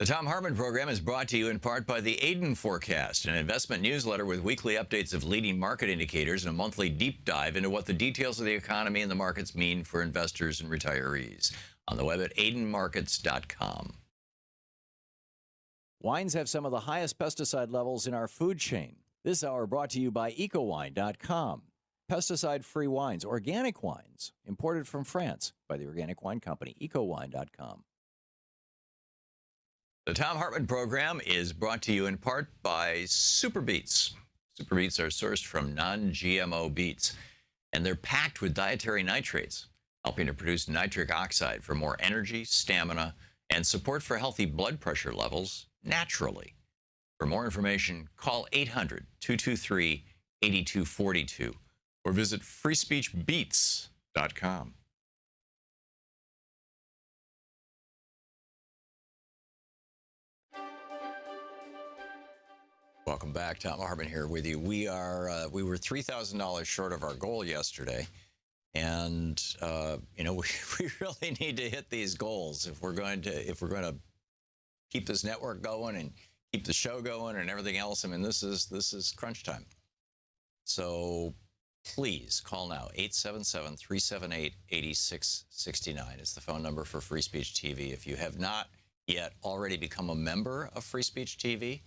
The Thom Hartmann Program is brought to you in part by the Aiden Forecast, an investment newsletter with weekly updates of leading market indicators and a monthly deep dive into what the details of the economy and the markets mean for investors and retirees. On the web at aidenmarkets.com. Wines have some of the highest pesticide levels in our food chain. This hour brought to you by ecowine.com. Pesticide-free wines, organic wines, imported from France by the Organic Wine Company, ecowine.com. The Thom Hartmann Program is brought to you in part by Super Beets. Super Beets are sourced from non-GMO beets, and they're packed with dietary nitrates, helping to produce nitric oxide for more energy, stamina, and support for healthy blood pressure levels naturally. For more information, call 800-223-8242 or visit freespeechbeets.com. Welcome back. Thom Hartmann here with you. We were $3,000 short of our goal yesterday, and we really need to hit these goals if we're going to keep this network going and keep the show going and everything else. I mean, this is crunch time. So please call now, 877-378-8669. It's the phone number for Free Speech TV. If you have not yet already become a member of Free Speech TV,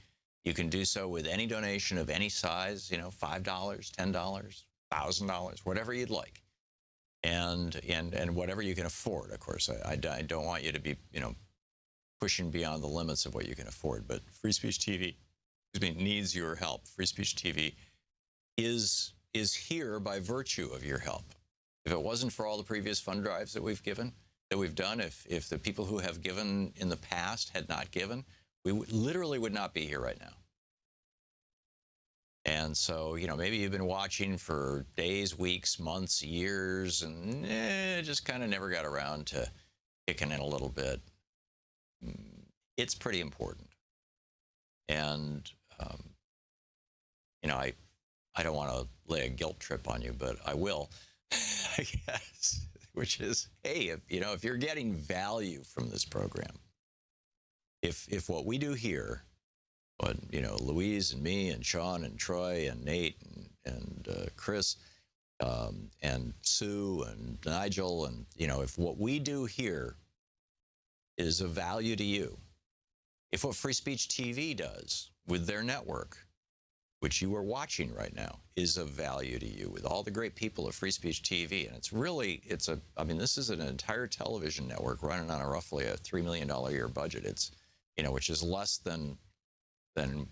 you can do so with any donation of any size, $5, $10, $1,000, whatever you'd like. And whatever you can afford, of course. I don't want you to be, pushing beyond the limits of what you can afford. But Free Speech TV, needs your help. Free Speech TV is here by virtue of your help. If it wasn't for all the previous fund drives that we've done, if the people who have given in the past had not given, we literally would not be here right now. And so, maybe you've been watching for days, weeks, months, years, and just kind of never got around to kicking in a little bit. It's pretty important. And, I don't want to lay a guilt trip on you, but I will, I guess, which is, hey, if you're getting value from this program, if what we do here, what Louise and me and Sean and Troy and Nate and Chris and Sue and Nigel and if what we do here is of value to you, if what Free Speech TV does with their network, which you are watching right now, is of value to you with all the great people of Free Speech TV, and this is an entire television network running on roughly a $3 million a year budget. It's which is less than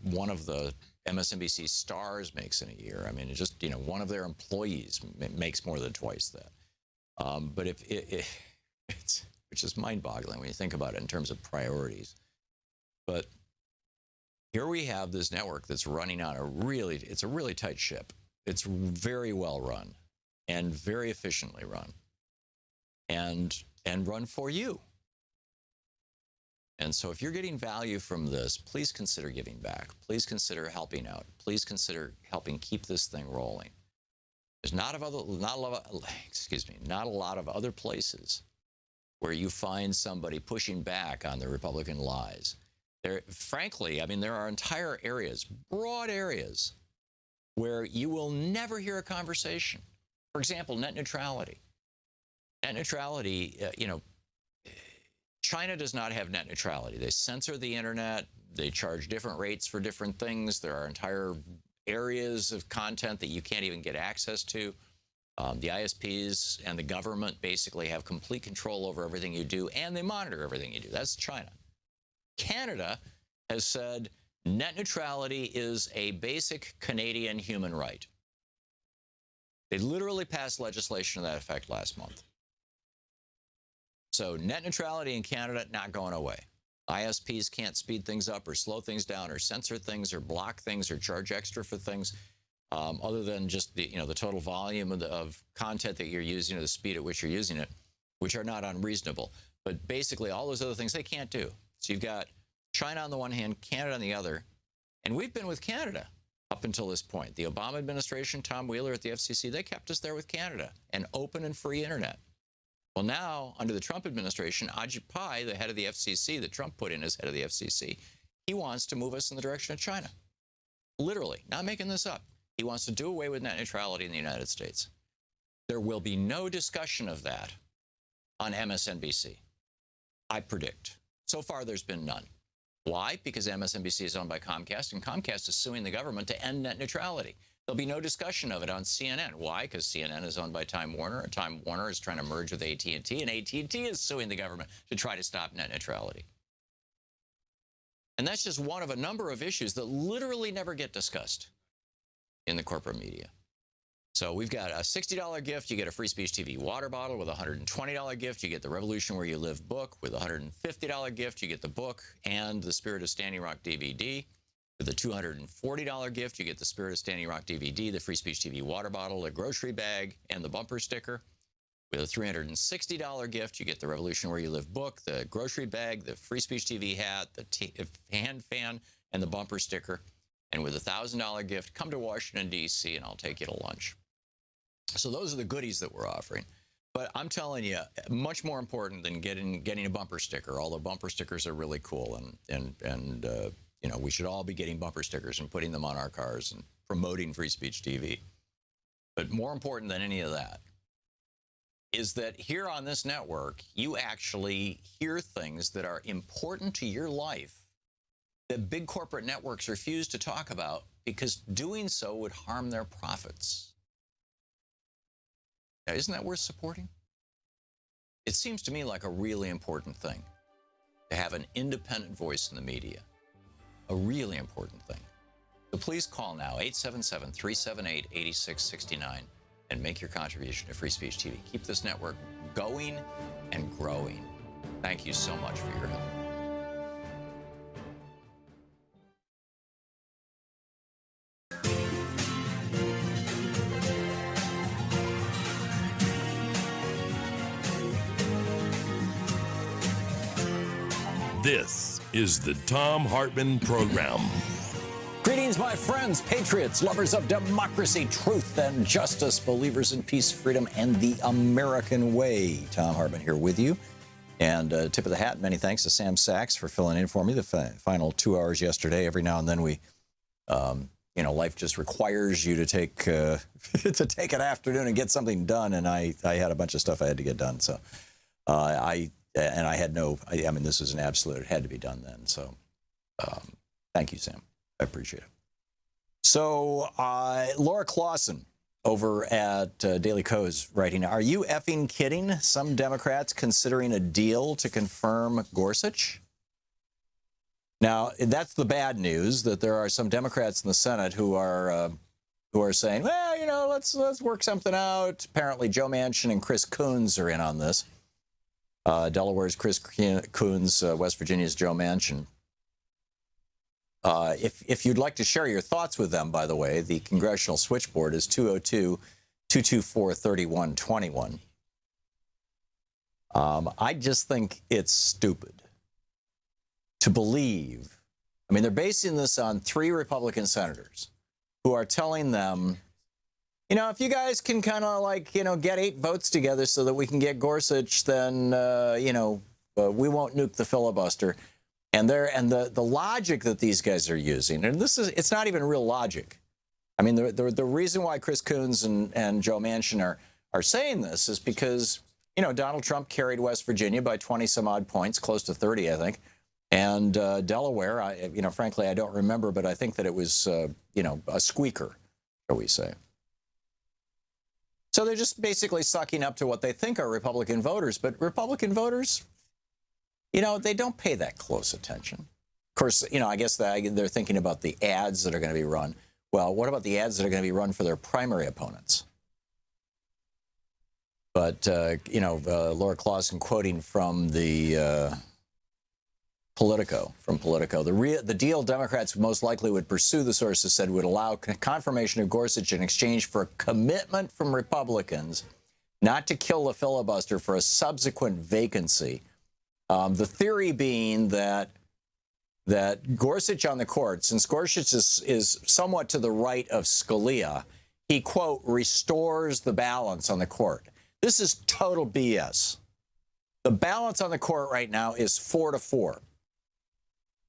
one of the MSNBC stars makes in a year. I mean, it's just, one of their employees makes more than twice that. But it's which is mind-boggling when you think about it in terms of priorities. But here we have this network that's running on it's a really tight ship. It's very well run and very efficiently run and run for you. And so if you're getting value from this, please consider giving back. Please consider helping out. Please consider helping keep this thing rolling. There's not a lot of other places where you find somebody pushing back on the Republican lies. Frankly, there are entire areas, broad areas, where you will never hear a conversation. For example, net neutrality. Net neutrality, China does not have net neutrality. They censor the internet. They charge different rates for different things. There are entire areas of content that you can't even get access to. The ISPs and the government basically have complete control over everything you do, and they monitor everything you do. That's China. Canada has said net neutrality is a basic Canadian human right. They literally passed legislation to that effect last month. So net neutrality in Canada, not going away. ISPs can't speed things up or slow things down or censor things or block things or charge extra for things, other than just the total volume of content that you're using or the speed at which you're using it, which are not unreasonable. But basically all those other things they can't do. So you've got China on the one hand, Canada on the other, and we've been with Canada up until this point. The Obama administration, Tom Wheeler at the FCC, they kept us there with Canada, an open and free internet. Well, now, under the Trump administration, Ajit Pai, the head of the FCC that Trump put in as head of the FCC, he wants to move us in the direction of China. Literally, not making this up. He wants to do away with net neutrality in the United States. There will be no discussion of that on MSNBC, I predict. So far, there's been none. Why? Because MSNBC is owned by Comcast, and Comcast is suing the government to end net neutrality. There'll be no discussion of it on CNN. Why? Because CNN is owned by Time Warner, and Time Warner is trying to merge with AT&T, and AT&T is suing the government to try to stop net neutrality. And that's just one of a number of issues that literally never get discussed in the corporate media. So we've got a $60 gift. You get a Free Speech TV water bottle. With a $120 gift, you get the Revolution Where You Live book. With a $150 gift, you get the book and the Spirit of Standing Rock DVD. With a $240 gift, you get the Spirit of Standing Rock DVD, the Free Speech TV water bottle, a grocery bag, and the bumper sticker. With a $360 gift, you get the Revolution Where You Live book, the grocery bag, the Free Speech TV hat, the hand fan, and the bumper sticker. And with a $1,000 gift, come to Washington, D.C., and I'll take you to lunch. So those are the goodies that we're offering. But I'm telling you, much more important than getting a bumper sticker, although bumper stickers are really cool. And you know, we should all be getting bumper stickers and putting them on our cars and promoting Free Speech TV. But more important than any of that is that here on this network, you actually hear things that are important to your life that big corporate networks refuse to talk about because doing so would harm their profits. Now, isn't that worth supporting? It seems to me like a really important thing to have an independent voice in the media. A really important thing. So please call now, 877-378-8669, and make your contribution to Free Speech TV. Keep this network going and growing. Thank you so much for your help. This is the Thom Hartmann Program. Greetings, my friends, patriots, lovers of democracy, truth, and justice, believers in peace, freedom, and the American way. Thom Hartmann here with you. And tip of the hat, many thanks to Sam Sachs for filling in for me the final 2 hours yesterday. Every now and then we, you know, life just requires you to take to take an afternoon and get something done. And I had a bunch of stuff I had to get done. So I mean, this was an absolute, it had to be done then. So thank you, Sam. I appreciate it. So Laura Clausen over at Daily Kos writing, are you effing kidding? Some Democrats considering a deal to confirm Gorsuch? Now, that's the bad news, that there are some Democrats in the Senate who are saying, well, you know, let's work something out. Apparently, Joe Manchin and Chris Coons are in on this. Delaware's Chris Coons, West Virginia's Joe Manchin. If you'd like to share your thoughts with them, by the way, the congressional switchboard is 202-224-3121. I just think it's stupid to believe. I mean, they're basing this on 3 Republican senators who are telling them, you know, if you guys can kind of like, you know, get 8 votes together so that we can get Gorsuch, then, you know, we won't nuke the filibuster. And the logic that these guys are using, and it's not even real logic. I mean, the reason why Chris Coons and Joe Manchin are saying this is because, you know, Donald Trump carried West Virginia by 20 some odd points, close to 30, I think. And Delaware, you know, frankly, I don't remember, but I think that it was, you know, a squeaker, shall we say. So they're just basically sucking up to what they think are Republican voters. But Republican voters, you know, they don't pay that close attention. Of course, you know, I guess they're thinking about the ads that are going to be run. Well, what about the ads that are going to be run for their primary opponents? But, you know, Laura Clausen quoting from the Politico, the deal Democrats most likely would pursue, the sources said, would allow confirmation of Gorsuch in exchange for a commitment from Republicans not to kill the filibuster for a subsequent vacancy. The theory being that Gorsuch on the court, since Gorsuch is somewhat to the right of Scalia, he, quote, restores the balance on the court. This is total BS. The balance on the court right now is 4-4.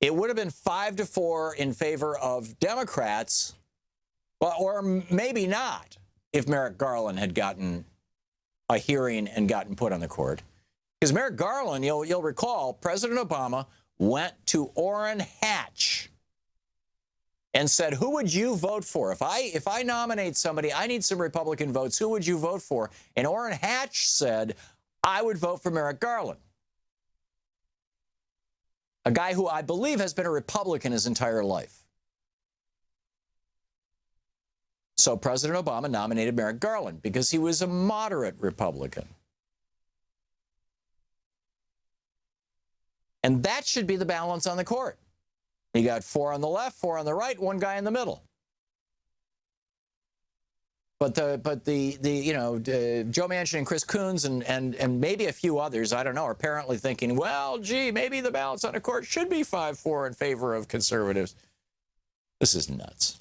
It would have been 5-4 in favor of Democrats, well, or maybe not, if Merrick Garland had gotten a hearing and gotten put on the court. Because Merrick Garland, you'll recall, President Obama went to Orrin Hatch and said, who would you vote for? If I nominate somebody, I need some Republican votes. Who would you vote for? And Orrin Hatch said, I would vote for Merrick Garland, a guy who I believe has been a Republican his entire life. So President Obama nominated Merrick Garland because he was a moderate Republican. And that should be the balance on the court. You got 4 on the left, 4 on the right, 1 guy in the middle. But Joe Manchin and Chris Coons and maybe a few others, I don't know, are apparently thinking, well, gee, maybe the balance on the court should be 5-4 in favor of conservatives. This is nuts.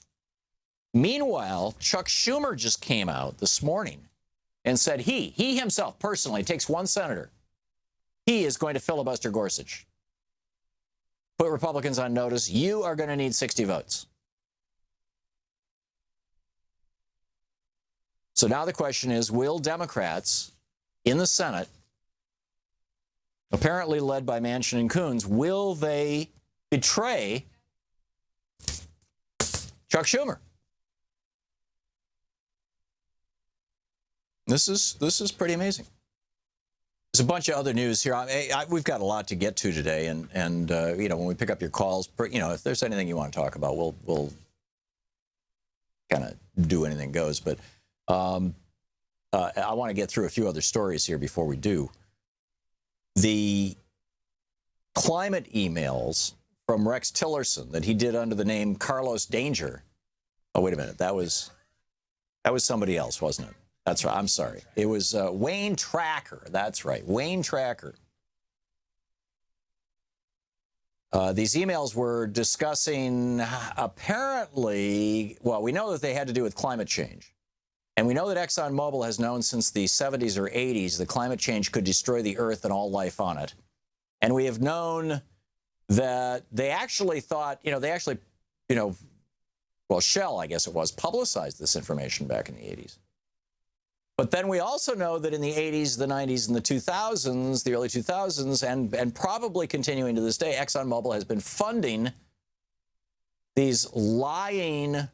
Meanwhile, Chuck Schumer just came out this morning and said he himself personally takes 1 senator. He is going to filibuster Gorsuch. Put Republicans on notice. You are going to need 60 votes. So now the question is, will Democrats in the Senate, apparently led by Manchin and Coons, will they betray Chuck Schumer? This is pretty amazing. There's a bunch of other news here. We've got a lot to get to today, and when we pick up your calls, if there's anything you want to talk about, we'll kind of do anything goes. But I want to get through a few other stories here before we do. The climate emails from Rex Tillerson that he did under the name Carlos Danger. Oh, wait a minute. That was somebody else, wasn't it? That's right. I'm sorry. It was Wayne Tracker. That's right. Wayne Tracker. These emails were discussing apparently, well, we know that they had to do with climate change. And we know that ExxonMobil has known since the 70s or 80s that climate change could destroy the earth and all life on it. And we have known that they actually thought, Shell, I guess it was, publicized this information back in the 80s. But then we also know that in the 80s, the 90s, and the 2000s, the early 2000s, and probably continuing to this day, ExxonMobil has been funding these lying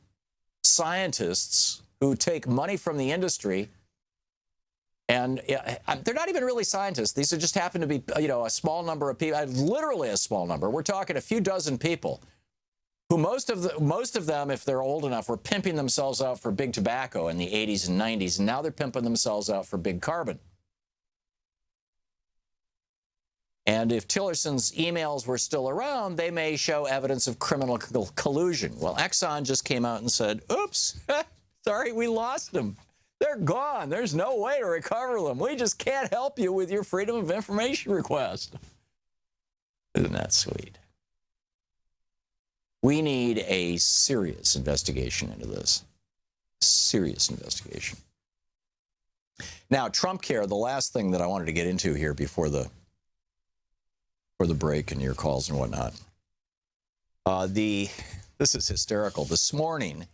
scientists who take money from the industry. And they're not even really scientists. These just happen to be, a small number of people, literally a small number. We're talking a few dozen people who most of them, if they're old enough, were pimping themselves out for big tobacco in the 80s and 90s, and now they're pimping themselves out for big carbon. And if Tillerson's emails were still around, they may show evidence of criminal collusion. Well, Exxon just came out and said, oops, sorry, we lost them. They're gone. There's no way to recover them. We just can't help you with your Freedom of Information request. Isn't that sweet? We need a serious investigation into this. Serious investigation. Now, Trump Care, the last thing that I wanted to get into here before the break and your calls and whatnot. This is hysterical. This morning,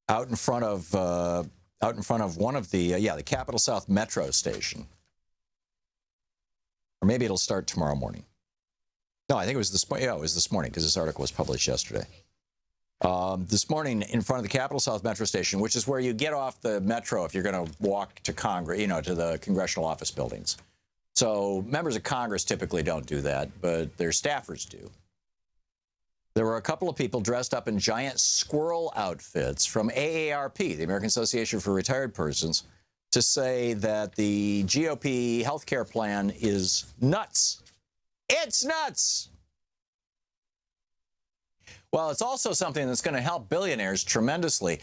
out in front of one of the Capital South Metro station, or maybe it'll start tomorrow morning. No, I think it was this morning because this article was published yesterday. This morning, in front of the Capital South Metro station, which is where you get off the metro if you're going to walk to Congress, to the congressional office buildings. So members of Congress typically don't do that, but their staffers do. There were a couple of people dressed up in giant squirrel outfits from AARP, the American Association for Retired Persons, to say that the GOP healthcare plan is nuts. It's nuts. Well, it's also something that's going to help billionaires tremendously.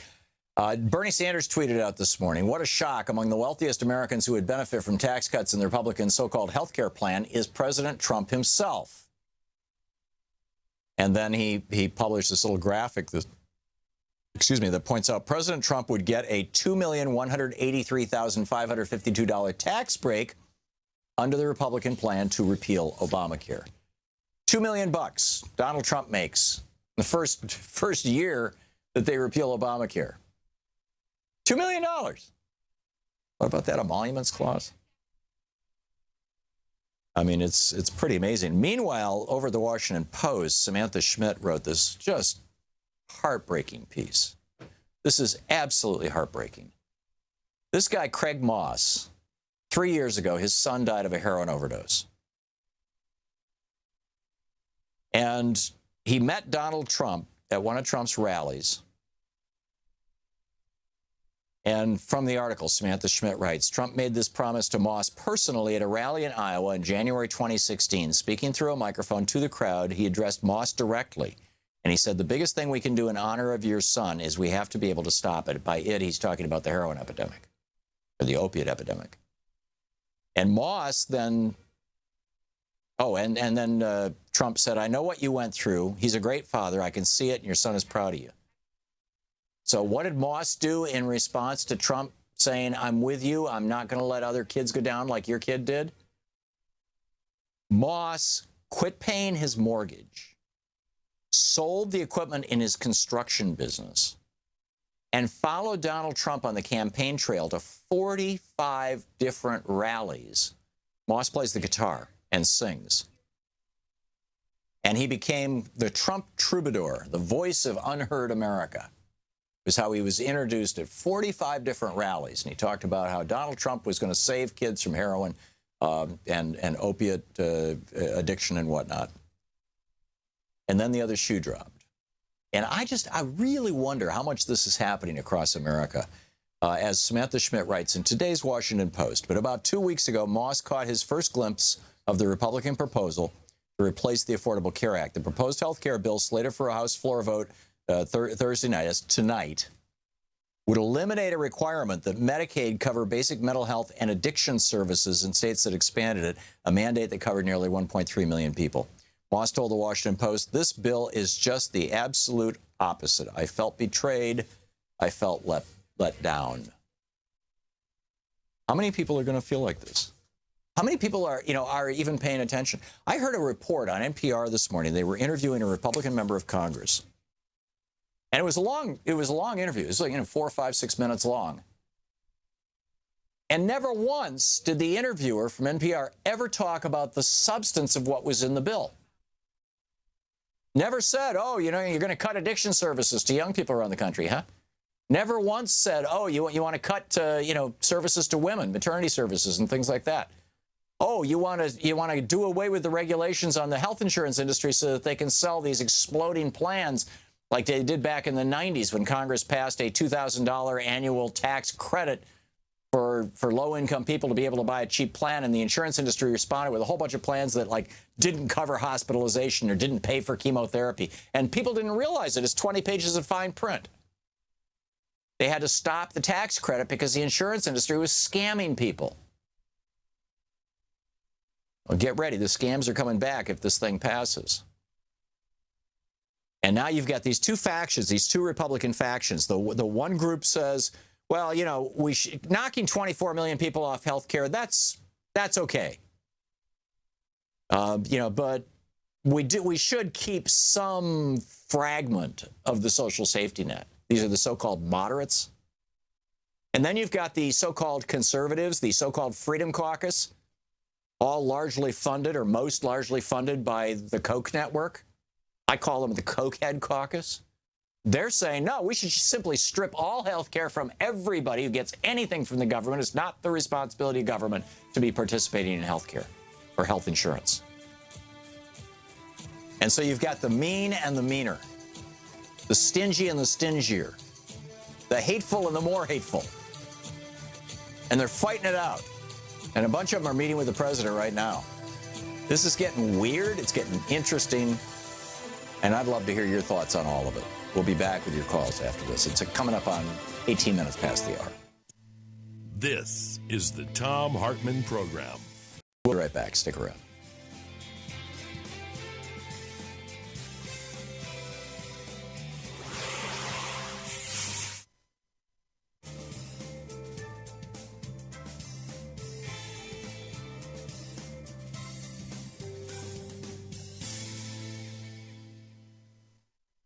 Bernie Sanders tweeted out this morning, what a shock. Among the wealthiest Americans who would benefit from tax cuts in the Republican so-called health care plan is President Trump himself. And then he published this little graphic that points out President Trump would get a $2,183,552 tax break under the Republican plan to repeal Obamacare. $2 million Donald Trump makes the first year that they repeal Obamacare. $2 million. What about that emoluments clause? I mean, it's pretty amazing. Meanwhile, over at the Washington Post, Samantha Schmidt wrote this just heartbreaking piece. This is absolutely heartbreaking. This guy, Craig Moss, 3 years ago, his son died of a heroin overdose. And he met Donald Trump at one of Trump's rallies. And from the article, Samantha Schmidt writes, Trump made this promise to Moss personally at a rally in Iowa in January 2016. Speaking through a microphone to the crowd, he addressed Moss directly. And he said, the biggest thing we can do in honor of your son is we have to be able to stop it. By it, he's talking about the heroin epidemic, or the opiate epidemic. And Moss then, then Trump said, I know what you went through. He's a great father. I can see it, and your son is proud of you. So what did Moss do in response to Trump saying, I'm with you, I'm not going to let other kids go down like your kid did? Moss quit paying his mortgage, sold the equipment in his construction business, and followed Donald Trump on the campaign trail to 45 different rallies. Moss plays the guitar and sings. And he became the Trump troubadour, the voice of unheard America. Is how he was introduced at 45 different rallies. And he talked about how Donald Trump was going to save kids from heroin and opiate addiction and whatnot. And then the other shoe dropped. And I really wonder how much this is happening across America. As Samantha Schmidt writes in today's Washington Post, but about 2 weeks ago, Moss caught his first glimpse of the Republican proposal to replace the Affordable Care Act. The proposed health care bill, slated for a House floor vote Thursday night, as tonight, would eliminate a requirement that Medicaid cover basic mental health and addiction services in states that expanded it, a mandate that covered nearly 1.3 million people. Moss told the Washington Post, this bill is just the absolute opposite. I felt betrayed. I felt let down. How many people are going to feel like this? How many people are even paying attention? I heard a report on NPR this morning. They were interviewing a Republican member of Congress. And it was a long interview. It was like 4, 5, 6 minutes long. And never once did the interviewer from NPR ever talk about the substance of what was in the bill. Never said, you're going to cut addiction services to young people around the country, huh? Never once said, you want to cut services to women, maternity services and things like that. You want to do away with the regulations on the health insurance industry so that they can sell these exploding plans like they did back in the 90s when Congress passed a $2,000 annual tax credit for low-income people to be able to buy a cheap plan, and the insurance industry responded with a whole bunch of plans that didn't cover hospitalization or didn't pay for chemotherapy. And people didn't realize it. It's 20 pages of fine print. They had to stop the tax credit because the insurance industry was scamming people. Well, get ready. The scams are coming back if this thing passes. And now you've got these two factions, these two Republican factions. The one group says, well, knocking 24 million people off health care, that's okay. But we should keep some fragment of the social safety net. These are the so-called moderates. And then you've got the so-called conservatives, the so-called Freedom Caucus, all largely funded or most largely funded by the Koch network. I call them the Cokehead Caucus. They're saying, no, we should simply strip all health care from everybody who gets anything from the government. It's not the responsibility of government to be participating in health care or health insurance. And so you've got the mean and the meaner, the stingy and the stingier, the hateful and the more hateful. And they're fighting it out. And a bunch of them are meeting with the president right now. This is getting weird. It's getting interesting. And I'd love to hear your thoughts on all of it. We'll be back with your calls after this. It's coming up on 18 minutes past the hour. This is the Thom Hartmann Program. We'll be right back. Stick around.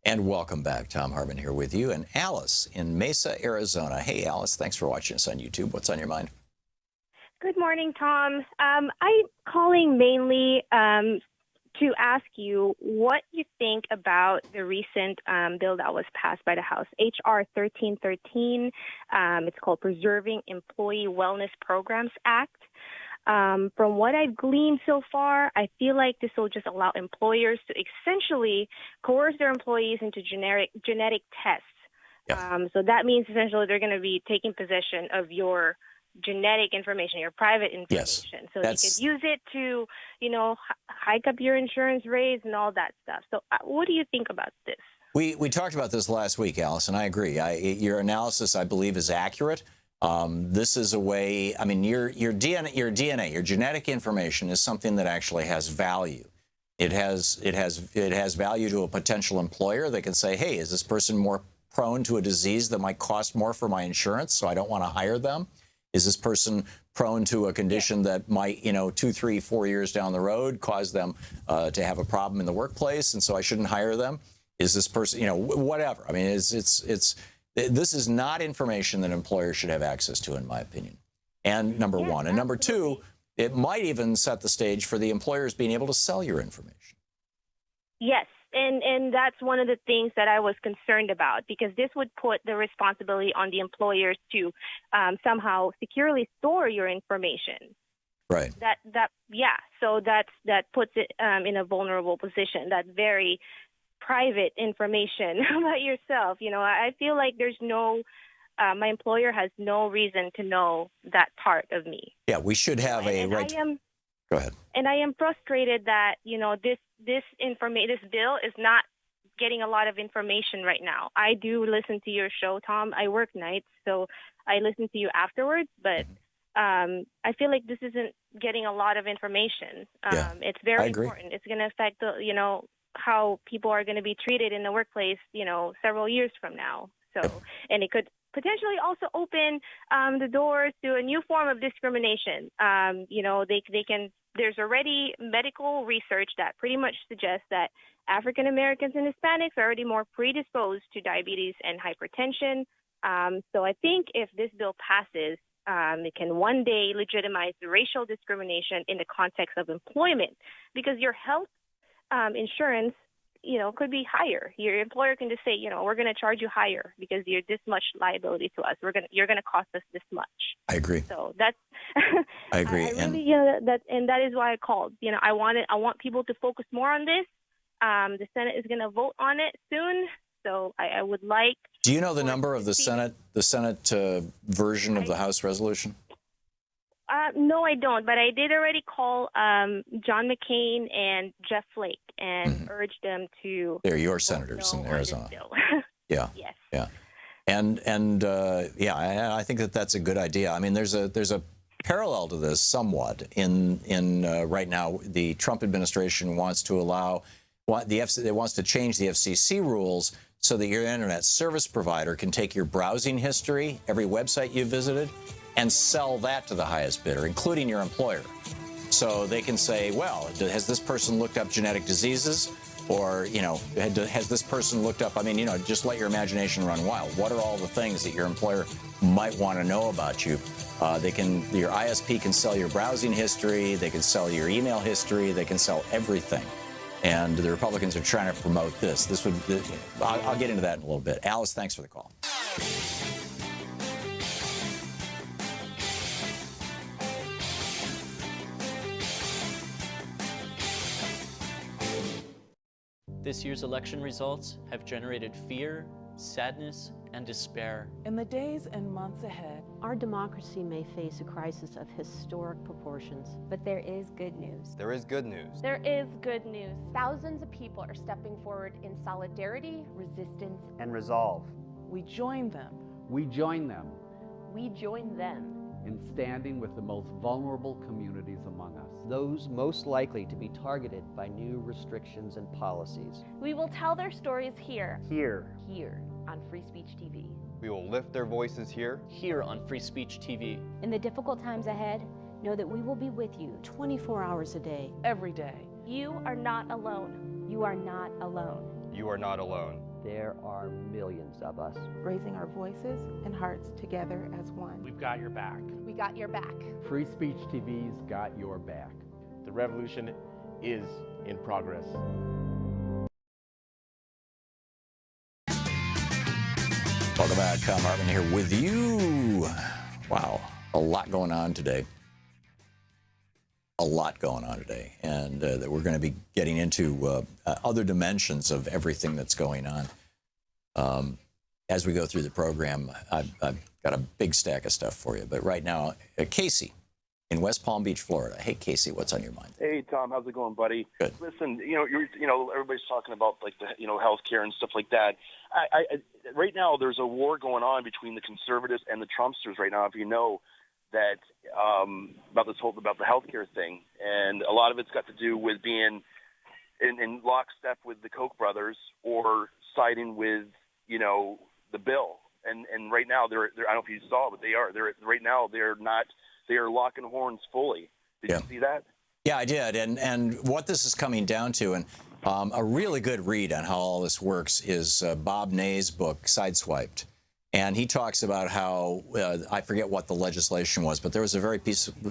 And welcome back. Thom Hartmann here with you. And Alice in Mesa, Arizona. Hey, Alice, thanks for watching us on YouTube. What's on your mind? Good morning, Tom. I'm calling mainly to ask you what you think about the recent bill that was passed by the House, H.R. 1313. It's called Preserving Employee Wellness Programs Act. From what I've gleaned so far, I feel like this will just allow employers to essentially coerce their employees into genetic tests. Yeah. So that means essentially they're going to be taking possession of your genetic information, your private information. Yes, so you could use it to, hike up your insurance rates and all that stuff. So what do you think about this? We talked about this last week, Alice, and I agree. Your analysis, I believe, is accurate. This is a way. I mean, your DNA, your genetic information is something that actually has value. It has value to a potential employer. They can say, hey, is this person more prone to a disease that might cost more for my insurance, so I don't want to hire them? Is this person prone to a condition that might, 2, 3, 4 years down the road cause them to have a problem in the workplace, and so I shouldn't hire them? Is this person, whatever? I mean, this is not information that employers should have access to, in my opinion. And number one. And number two, it might even set the stage for the employers being able to sell your information. Yes. And that's one of the things that I was concerned about, because this would put the responsibility on the employers to somehow securely store your information. Right. So that puts it in a vulnerable position. That very private information about yourself. I feel like there's my employer has no reason to know that part of me. Yeah, we should have a right. Go ahead. And I am frustrated that, this bill is not getting a lot of information right now. I do listen to your show, Tom. I work nights, so I listen to you afterwards, but I feel like this isn't getting a lot of information. It's very important. It's going to affect how people are going to be treated in the workplace, several years from now. So, and it could potentially also open the doors to a new form of discrimination. There's already medical research that pretty much suggests that African Americans and Hispanics are already more predisposed to diabetes and hypertension. So I think if this bill passes, it can one day legitimize racial discrimination in the context of employment, because your health insurance could be higher. Your employer can just say, we're going to charge you higher because you're this much liability to us. You're going to cost us this much. I agree. So that's. I agree. That is why I called. I want people to focus more on this. The Senate is going to vote on it soon, so I would like. Do you know the number of the Senate version of the House resolution? No, I don't. But I did already call John McCain and Jeff Flake and urge them to. They're your senators in Arizona. Yeah. Yes. Yeah. And I think that's a good idea. I mean, there's a parallel to this somewhat in right now. The Trump administration wants to change the FCC rules so that your internet service provider can take your browsing history, every website you visited, and sell that to the highest bidder, including your employer. So they can say, well, has this person looked up genetic diseases? Or, has this person looked up, just let your imagination run wild. What are all the things that your employer might want to know about you? Your ISP can sell your browsing history, they can sell your email history, they can sell everything. And the Republicans are trying to promote this. I'll get into that in a little bit. Alice, thanks for the call. This year's election results have generated fear, sadness, and despair. In the days and months ahead, our democracy may face a crisis of historic proportions. But there is good news. There is good news. There is good news. Thousands of people are stepping forward in solidarity, resistance, and resolve. We join them. We join them. We join them. In standing with the most vulnerable communities among us. Those most likely to be targeted by new restrictions and policies. We will tell their stories here. Here on Free Speech TV. We will lift their voices here on Free Speech TV. In the difficult times ahead, know that we will be with you 24 hours a day, every day. You are not alone. You are not alone. You are not alone. There are millions of us. raising our voices and hearts together as one. We've got your back. We got your back. Free Speech TV's got your back. The revolution is in progress. Welcome back. Thom Hartmann here with you. Wow, a lot going on today. A lot going on today. And that we're going to be getting into other dimensions of everything that's going on. As we go through the program, I've got a big stack of stuff for you. But right now, Casey in West Palm Beach, Florida. Hey, Casey, what's on your mind? Hey, Tom, how's it going, buddy? Good. Listen, everybody's talking about like the healthcare and stuff like that. I right now there's a war going on between the conservatives and the Trumpsters right now. If you know that about the healthcare thing, and a lot of it's got to do with being in lockstep with the Koch brothers or siding with the bill. And right now they're I don't know if you saw, but they are locking horns fully. Did you see that? Yeah, I did. And what this is coming down to, and a really good read on how all this works is Bob Ney's book, Sideswiped. And he talks about how, I forget what the legislation was, but there was a very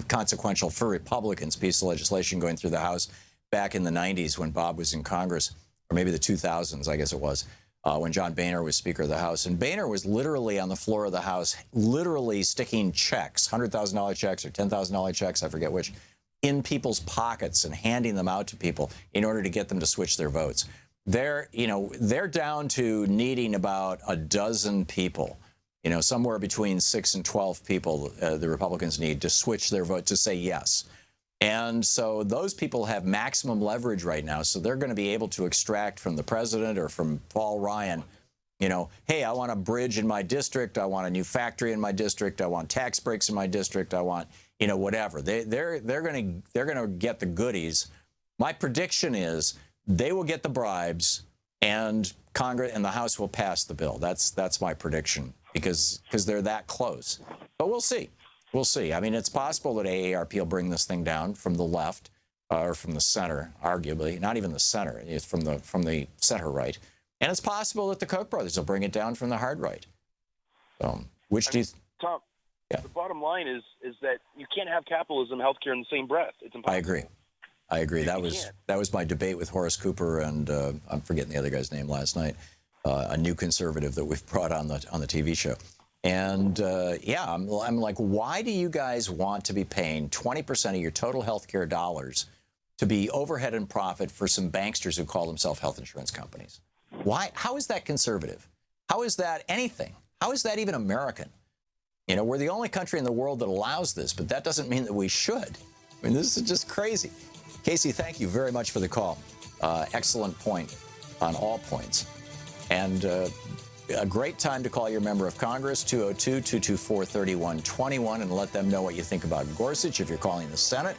consequential for Republicans piece of legislation going through the House back in the 90s when Bob was in Congress, or maybe the 2000s, I guess it was, when John Boehner was Speaker of the House. And Boehner was literally on the floor of the House, literally sticking checks, $100,000 checks or $10,000 checks, I forget which, in people's pockets and handing them out to people in order to get them to switch their votes. They're down to needing about a dozen people, somewhere between 6 and 12 people the Republicans need to switch their vote to say yes. And so those people have maximum leverage right now. So they're going to be able to extract from the president or from Paul Ryan, hey, I want a bridge in my district. I want a new factory in my district. I want tax breaks in my district. I want, whatever. They're going to get the goodies. My prediction is they will get the bribes, and Congress and the House will pass the bill. That's my prediction because they're that close. But we'll see. We'll see. I mean, it's possible that AARP will bring this thing down from the left or from the center, arguably. Not even the center. It's from the center right. And it's possible that the Koch brothers will bring it down from the hard right. So, Tom, yeah. The bottom line is that you can't have capitalism and healthcare in the same breath. It's impossible. I agree. That was my debate with Horace Cooper and I'm forgetting the other guy's name last night. A new conservative that we've brought on the TV show. And I'm like, why do you guys want to be paying 20% of your total healthcare dollars to be overhead and profit for some banksters who call themselves health insurance companies? Why? How is that conservative? How is that anything? How is that even American? We're the only country in the world that allows this, but that doesn't mean that we should. I mean, this is just crazy. Casey, thank you very much for the call. Excellent point on all points. And a great time to call your member of Congress, 202-224-3121, and let them know what you think about Gorsuch. If you're calling the Senate,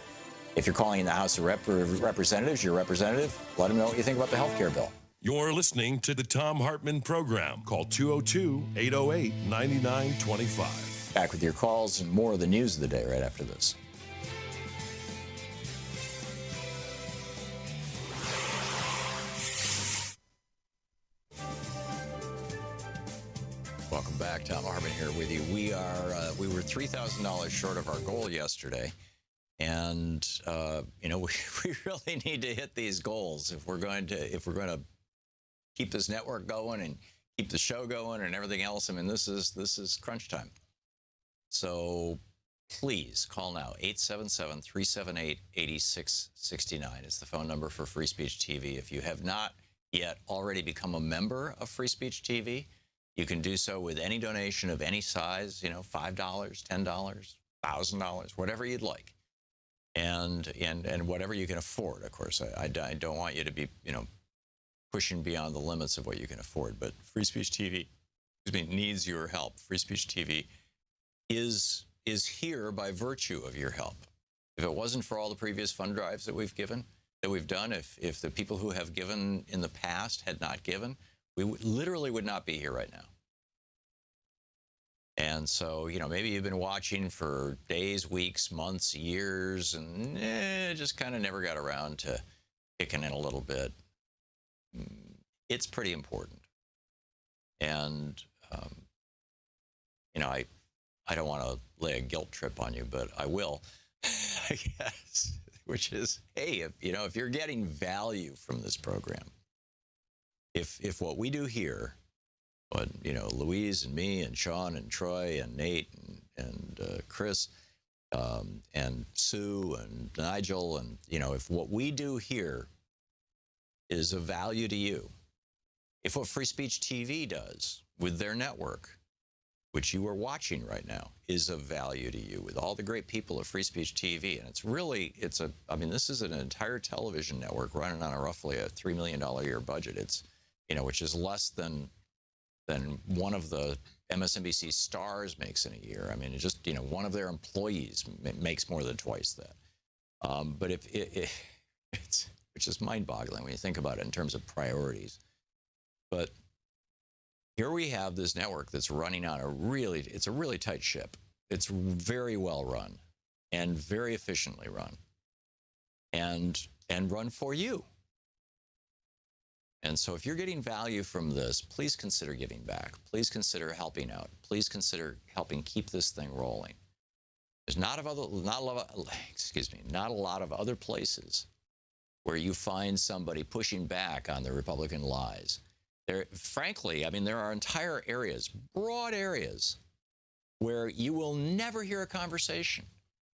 if you're calling the House of Representatives, your representative, let them know what you think about the health care bill. You're listening to the Thom Hartmann Program. Call 202-808-9925. Back with your calls and more of the news of the day right after this. Welcome back. Thom Hartmann here with you. We were $3,000 short of our goal yesterday, and we really need to hit these goals if we're going to keep this network going and keep the show going and everything else. I mean, this is crunch time. So please call now, 877-378-8669 is the phone number for Free Speech TV. If you have not yet already become a member of Free Speech TV, you can do so with any donation of any size, $5, $10, $1,000, whatever you'd like. And whatever you can afford, of course. I don't want you to be, pushing beyond the limits of what you can afford. But Free Speech TV, needs your help. Free Speech TV is here by virtue of your help. If it wasn't for all the previous fund drives that we've done, if the people who have given in the past had not given, we literally would not be here right now. And so, maybe you've been watching for days, weeks, months, years, and just kind of never got around to kicking in a little bit. It's pretty important. And, I don't want to lay a guilt trip on you, but I will, I guess, which is, hey, if you're getting value from this program, if what we do here, what, Louise and me and Sean and Troy and Nate and Chris and Sue and Nigel, and, if what we do here is of value to you, if what Free Speech TV does with their network, which you are watching right now, is of value to you, with all the great people of Free Speech TV. And this is an entire television network running on roughly a $3 million a year budget. It's, which is less than one of the MSNBC stars makes in a year. I mean, it's just, one of their employees makes more than twice that. But it's just mind-boggling when you think about it in terms of priorities. But here we have this network that's running on it's a really tight ship. It's very well run and very efficiently run and run for you. And so if you're getting value from this, please consider giving back. Please consider helping out. Please consider helping keep this thing rolling. There's not a lot of other places where you find somebody pushing back on the Republican lies. Frankly, there are entire areas, broad areas, where you will never hear a conversation.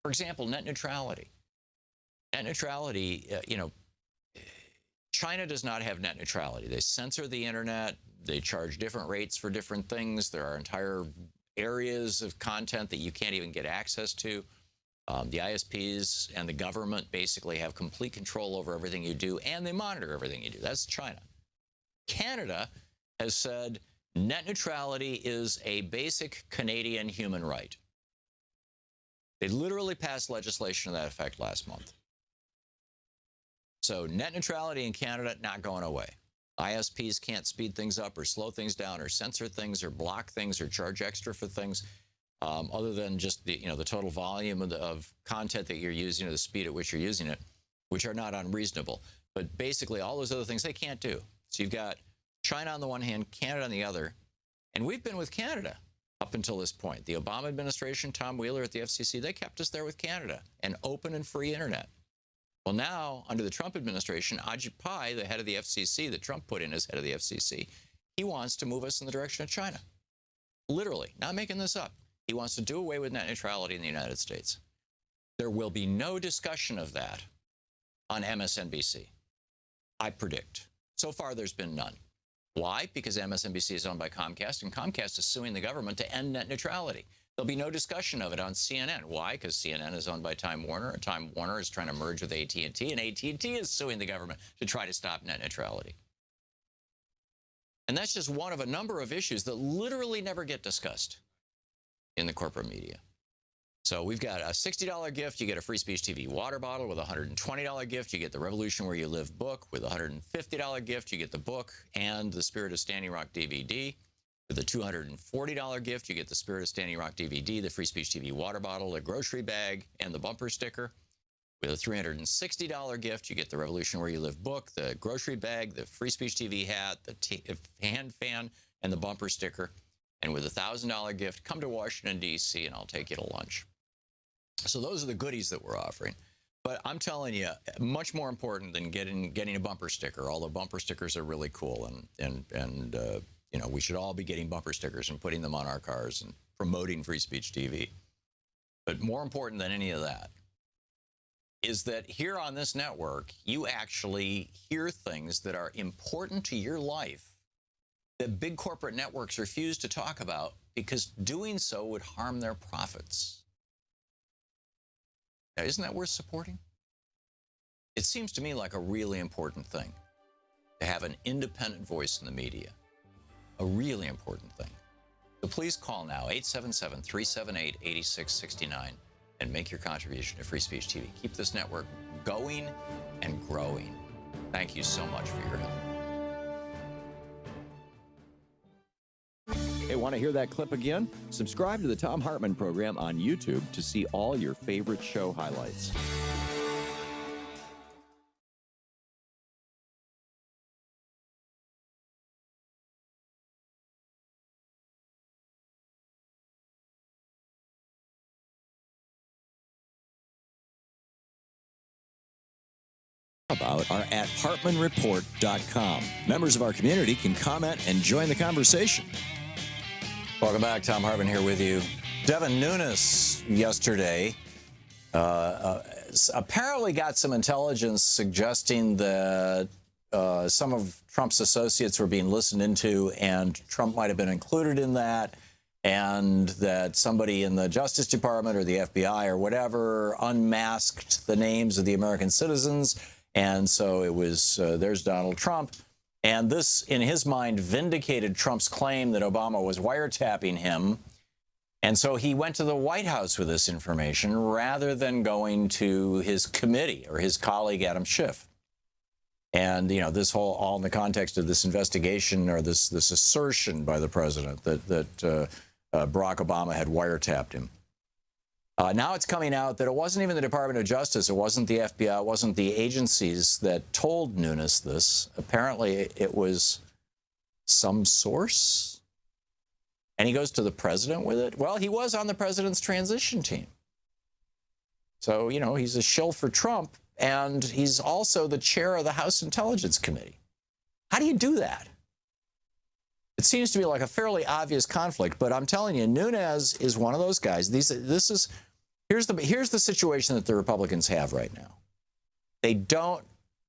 For example, net neutrality. Net neutrality, China does not have net neutrality. They censor the internet. They charge different rates for different things. There are entire areas of content that you can't even get access to. The ISPs and the government basically have complete control over everything you do, and they monitor everything you do. That's China. Canada has said net neutrality is a basic Canadian human right. They literally passed legislation to that effect last month. So net neutrality in Canada, not going away. ISPs can't speed things up or slow things down or censor things or block things or charge extra for things, other than just the total volume of content that you're using or the speed at which you're using it, which are not unreasonable. But basically all those other things they can't do. So you've got China on the one hand, Canada on the other, and we've been with Canada up until this point. The Obama administration, Tom Wheeler at the FCC, they kept us there with Canada and open and free internet. Well, now, under the Trump administration, Ajit Pai, the head of the FCC that Trump put in as head of the FCC, he wants to move us in the direction of China. Literally, not making this up. He wants to do away with net neutrality in the United States. There will be no discussion of that on MSNBC, I predict. So far, there's been none. Why? Because MSNBC is owned by Comcast, and Comcast is suing the government to end net neutrality. There'll be no discussion of it on CNN. Why? Because CNN is owned by Time Warner, and Time Warner is trying to merge with AT&T, and AT&T is suing the government to try to stop net neutrality. And that's just one of a number of issues that literally never get discussed in the corporate media. So we've got a $60 gift, you get a Free Speech TV water bottle. With a $120 gift, you get the Revolution Where You Live book. With a $150 gift, you get the book and the Spirit of Standing Rock DVD. With a $240 gift, you get the Spirit of Standing Rock DVD, the Free Speech TV water bottle, the grocery bag, and the bumper sticker. With a $360 gift, you get the Revolution Where You Live book, the grocery bag, the Free Speech TV hat, the hand fan, and the bumper sticker. And with a $1,000 gift, come to Washington, D.C., and I'll take you to lunch. So those are the goodies that we're offering. But I'm telling you, much more important than getting a bumper sticker, although bumper stickers are really cool. And we should all be getting bumper stickers and putting them on our cars and promoting Free Speech TV. But more important than any of that is that here on this network, you actually hear things that are important to your life that big corporate networks refuse to talk about because doing so would harm their profits. Now, isn't that worth supporting? It seems to me like a really important thing to have an independent voice in the media. A really important thing. So please call now, 877-378-8669, and make your contribution to Free Speech TV. Keep this network going and growing. Thank you so much for your help. Hey, want to hear that clip again? Subscribe to the Thom Hartmann Program on YouTube to see all your favorite show highlights. About are at HartmanReport.com. Members of our community can comment and join the conversation. Welcome back. Thom Hartmann here with you. Devin Nunes yesterday apparently got some intelligence suggesting that some of Trump's associates were being listened into, and Trump might have been included in that, and that somebody in the Justice Department or the FBI or whatever unmasked the names of the American citizens. And so it was, there's Donald Trump. And this, in his mind, vindicated Trump's claim that Obama was wiretapping him. And so he went to the White House with this information rather than going to his committee or his colleague, Adam Schiff. And, you know, this whole, all in the context of this investigation or this assertion by the president that Barack Obama had wiretapped him. Now it's coming out that it wasn't even the Department of Justice, it wasn't the FBI, it wasn't the agencies that told Nunes this. Apparently it was some source. And he goes to the president with it. Well, he was on the president's transition team. So, you know, he's a shill for Trump, and he's also the chair of the House Intelligence Committee. How do you do that? It seems to be like a fairly obvious conflict, but I'm telling you, Nunes is one of those guys. Here's the situation that the Republicans have right now.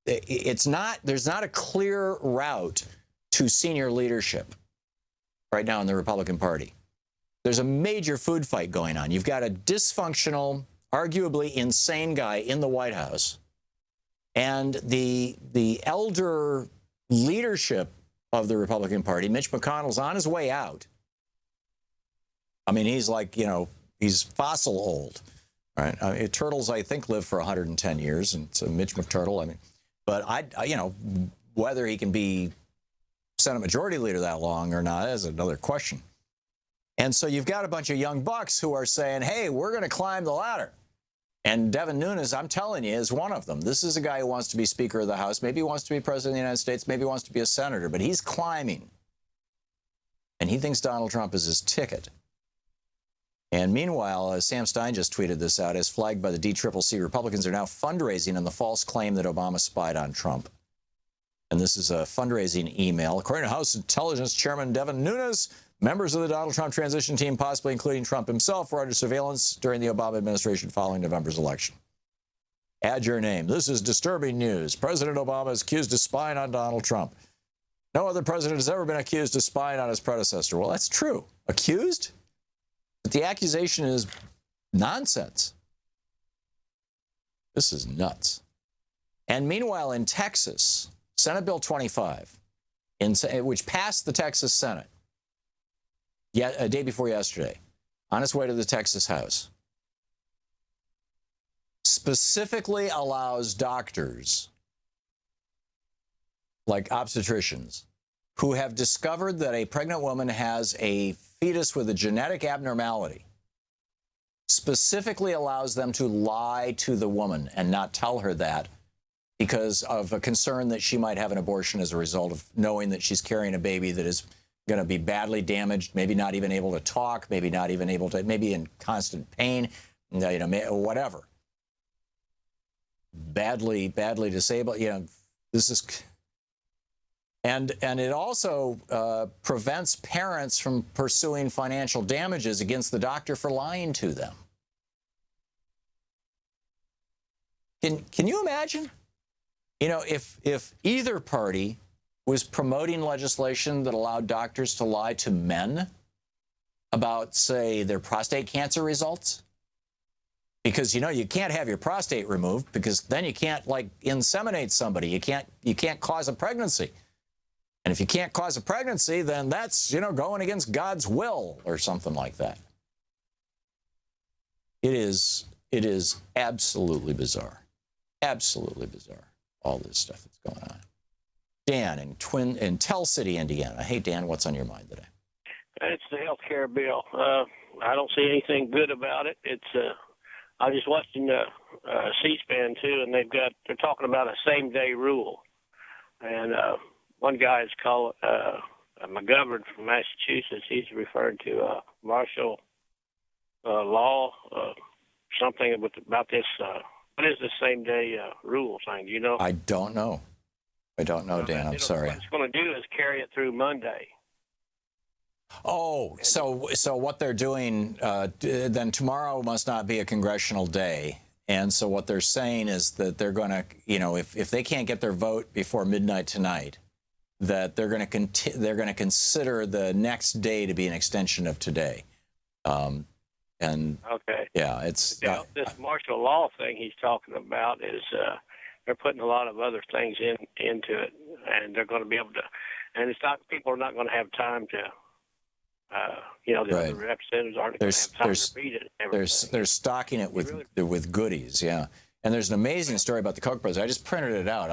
There's not a clear route to senior leadership right now in the Republican Party. There's a major food fight going on. You've got a dysfunctional, arguably insane guy in the White House, and the elder leadership of the Republican Party, Mitch McConnell's on his way out. I mean, he's like, you know, he's fossil old, right? Turtles, I think, live for 110 years, and so Mitch McTurtle, I mean, but you know, whether he can be Senate Majority Leader that long or not is another question. And so you've got a bunch of young bucks who are saying, hey, we're going to climb the ladder. And Devin Nunes, I'm telling you, is one of them. This is a guy who wants to be Speaker of the House. Maybe he wants to be President of the United States. Maybe he wants to be a senator, but he's climbing. And he thinks Donald Trump is his ticket. And meanwhile, Sam Stein just tweeted this out, as flagged by the DCCC, Republicans are now fundraising on the false claim that Obama spied on Trump. And this is a fundraising email. According to House Intelligence Chairman Devin Nunes, members of the Donald Trump transition team, possibly including Trump himself, were under surveillance during the Obama administration following November's election. Add your name. This is disturbing news. President Obama is accused of spying on Donald Trump. No other president has ever been accused of spying on his predecessor. Well, that's true. Accused? But the accusation is nonsense. This is nuts. And meanwhile, in Texas, Senate Bill 25, which passed the Texas Senate a day before yesterday, on its way to the Texas House, specifically allows doctors, like obstetricians, who have discovered that a pregnant woman has a fetus with a genetic abnormality, specifically allows them to lie to the woman and not tell her that because of a concern that she might have an abortion as a result of knowing that she's carrying a baby that is going to be badly damaged, maybe not even able to talk, maybe not even able to, maybe in constant pain, you know, whatever. Badly disabled, you know, this is... And it also prevents parents from pursuing financial damages against the doctor for lying to them. Can you imagine? You know, if either party was promoting legislation that allowed doctors to lie to men about, say, their prostate cancer results, because, you know, you can't have your prostate removed because then you can't, like, inseminate somebody. You can't cause a pregnancy. And if you can't cause a pregnancy, then that's, you know, going against God's will or something like that. It is absolutely bizarre. Absolutely bizarre, all this stuff that's going on. Dan in Tell City, Indiana. Hey, Dan, what's on your mind today? It's the health care bill. I don't see anything good about it. I was just watching C-SPAN, too, and they're talking about a same-day rule. And one guy is called McGovern from Massachusetts. He's referred to martial law, something about this What is the same day rule thing? Do you know? I don't know. I don't know, Dan. I'm sorry. What it's going to do is carry it through Monday. Oh, so what they're doing, then tomorrow must not be a congressional day. And so what they're saying is that they're going to, if they can't get their vote before midnight tonight, that they're going to consider the next day to be an extension of today. And okay, yeah, it's this martial law thing he's talking about is they're putting a lot of other things into it, and they're going to be able to, and it's not, people are not going to have time to. The other representatives aren't going to have time to read it. They're stocking it with goodies, yeah. And there's an amazing story about the Koch brothers. I just printed it out.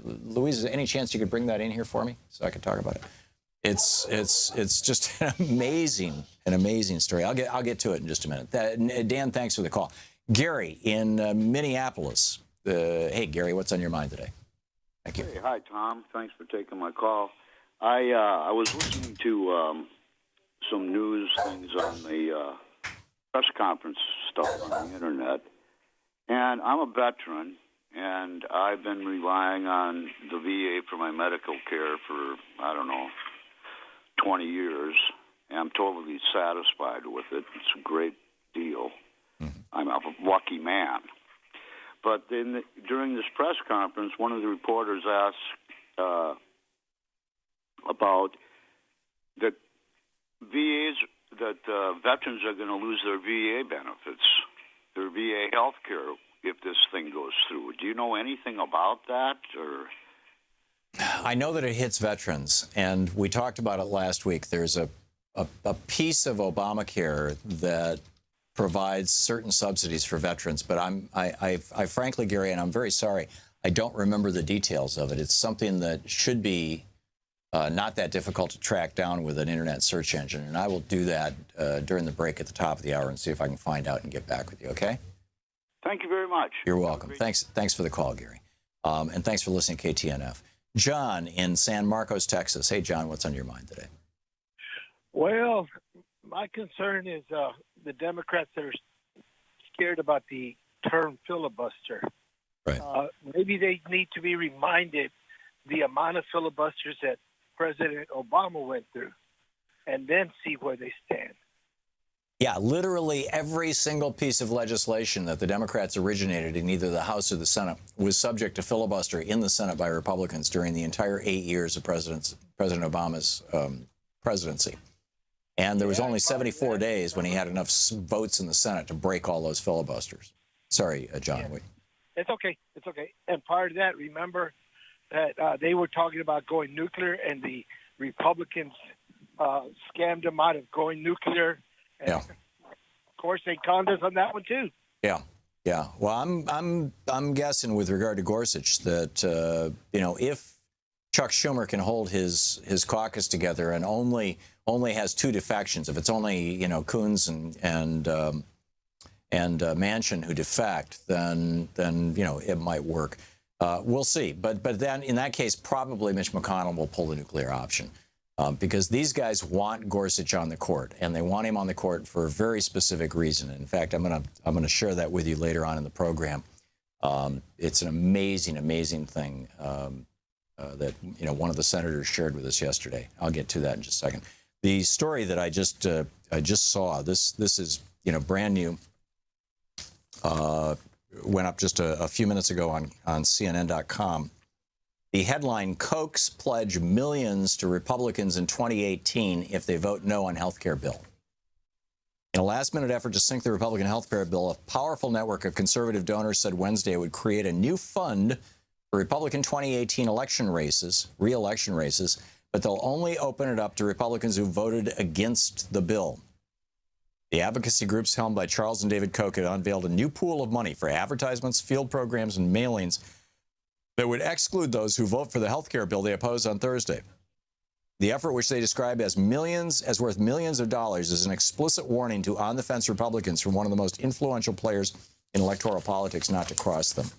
Louise, is there any chance you could bring that in here for me so I could talk about it? It's just an amazing story. I'll get to it in just a minute. Dan, thanks for the call. Gary in Minneapolis. Hey, Gary, what's on your mind today? Thank you. Hey, hi, Tom. Thanks for taking my call. I was listening to some news things on the press conference stuff on the internet, and I'm a veteran, and I've been relying on the VA for my medical care for, 20 years, and I'm totally satisfied with it. It's a great deal. Mm-hmm. I'm a lucky man. But then during this press conference, one of the reporters asked about that veterans are going to lose their VA benefits, their VA health care, if this thing goes through. Do you know anything about that? Or I know that it hits veterans, and we talked about it last week. There's a piece of Obamacare that provides certain subsidies for veterans, but I frankly, Gary, and I'm very sorry, I don't remember the details of it. It's something that should be not that difficult to track down with an internet search engine, and I will do that during the break at the top of the hour and see if I can find out and get back with you, okay? Thank you very much. You're welcome. Thanks for the call, Gary. And thanks for listening to KTNF. John in San Marcos, Texas. Hey, John, what's on your mind today? Well, my concern is the Democrats that are scared about the term filibuster. Right. Maybe they need to be reminded the amount of filibusters that President Obama went through, and then see where they stand. Yeah, literally every single piece of legislation that the Democrats originated in either the House or the Senate was subject to filibuster in the Senate by Republicans during the entire 8 years of President Obama's presidency. And there was only 74 days when he had enough votes in the Senate to break all those filibusters. Sorry, John. Yeah. It's okay. It's okay. And part of that, remember that they were talking about going nuclear, and the Republicans scammed them out of going nuclear. And yeah. Of course, they conned us on that one too. Yeah. Yeah. Well, I'm guessing with regard to Gorsuch that if Chuck Schumer can hold his caucus together and only has two defections, if it's only Coons and Manchin who defect, then it might work. We'll see. But then in that case, probably Mitch McConnell will pull the nuclear option. Because these guys want Gorsuch on the court, and they want him on the court for a very specific reason. In fact, I'm gonna share that with you later on in the program. It's an amazing thing that one of the senators shared with us yesterday. I'll get to that in just a second. The story that I just saw. This is brand new. Went up just a few minutes ago on CNN.com. The headline, Kochs pledge millions to Republicans in 2018 if they vote no on health care bill. In a last-minute effort to sink the Republican health care bill, a powerful network of conservative donors said Wednesday it would create a new fund for Republican 2018 re-election races, but they'll only open it up to Republicans who voted against the bill. The advocacy groups helmed by Charles and David Koch had unveiled a new pool of money for advertisements, field programs, and mailings that would exclude those who vote for the health care bill they opposed on Thursday. The effort, which they describe as worth millions of dollars, is an explicit warning to on-the-fence Republicans from one of the most influential players in electoral politics not to cross them.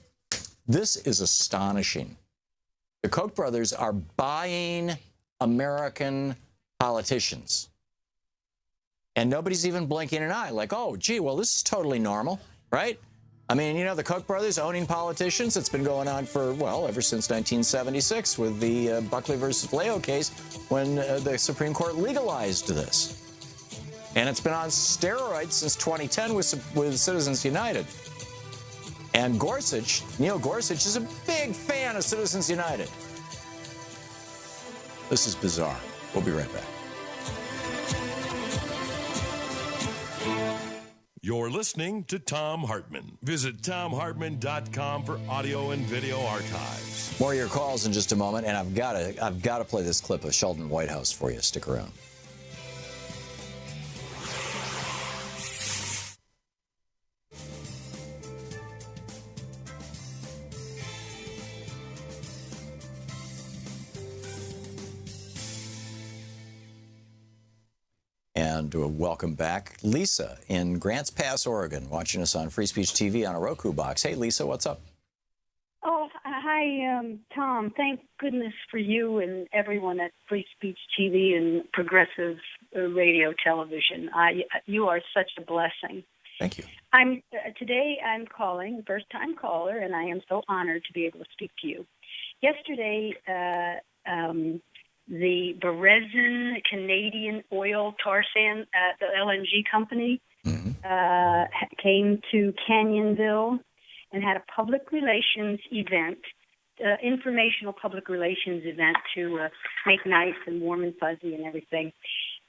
This is astonishing. The Koch brothers are buying American politicians. And nobody's even blinking an eye like, oh, gee, well, this is totally normal, right? I mean, you know, the Koch brothers owning politicians, it's been going on for, well, ever since 1976 with the Buckley versus Valeo case when the Supreme Court legalized this. And it's been on steroids since 2010 with Citizens United. And Gorsuch, Neil Gorsuch, is a big fan of Citizens United. This is bizarre. We'll be right back. You're listening to Thom Hartmann. Visit thomhartmann.com for audio and video archives. More of your calls in just a moment, and I've got to play this clip of Sheldon Whitehouse for you. Stick around. And welcome back, Lisa in Grants Pass, Oregon, watching us on Free Speech TV on a Roku box. Hey, Lisa, what's up? Oh, hi, Tom. Thank goodness for you and everyone at Free Speech TV and progressive radio television. You are such a blessing. Thank you. Today I'm calling, first-time caller, and I am so honored to be able to speak to you. Yesterday, the Berezin Canadian oil tar sand, the LNG company, came to Canyonville and had a public relations event, informational public relations event to make nice and warm and fuzzy and everything.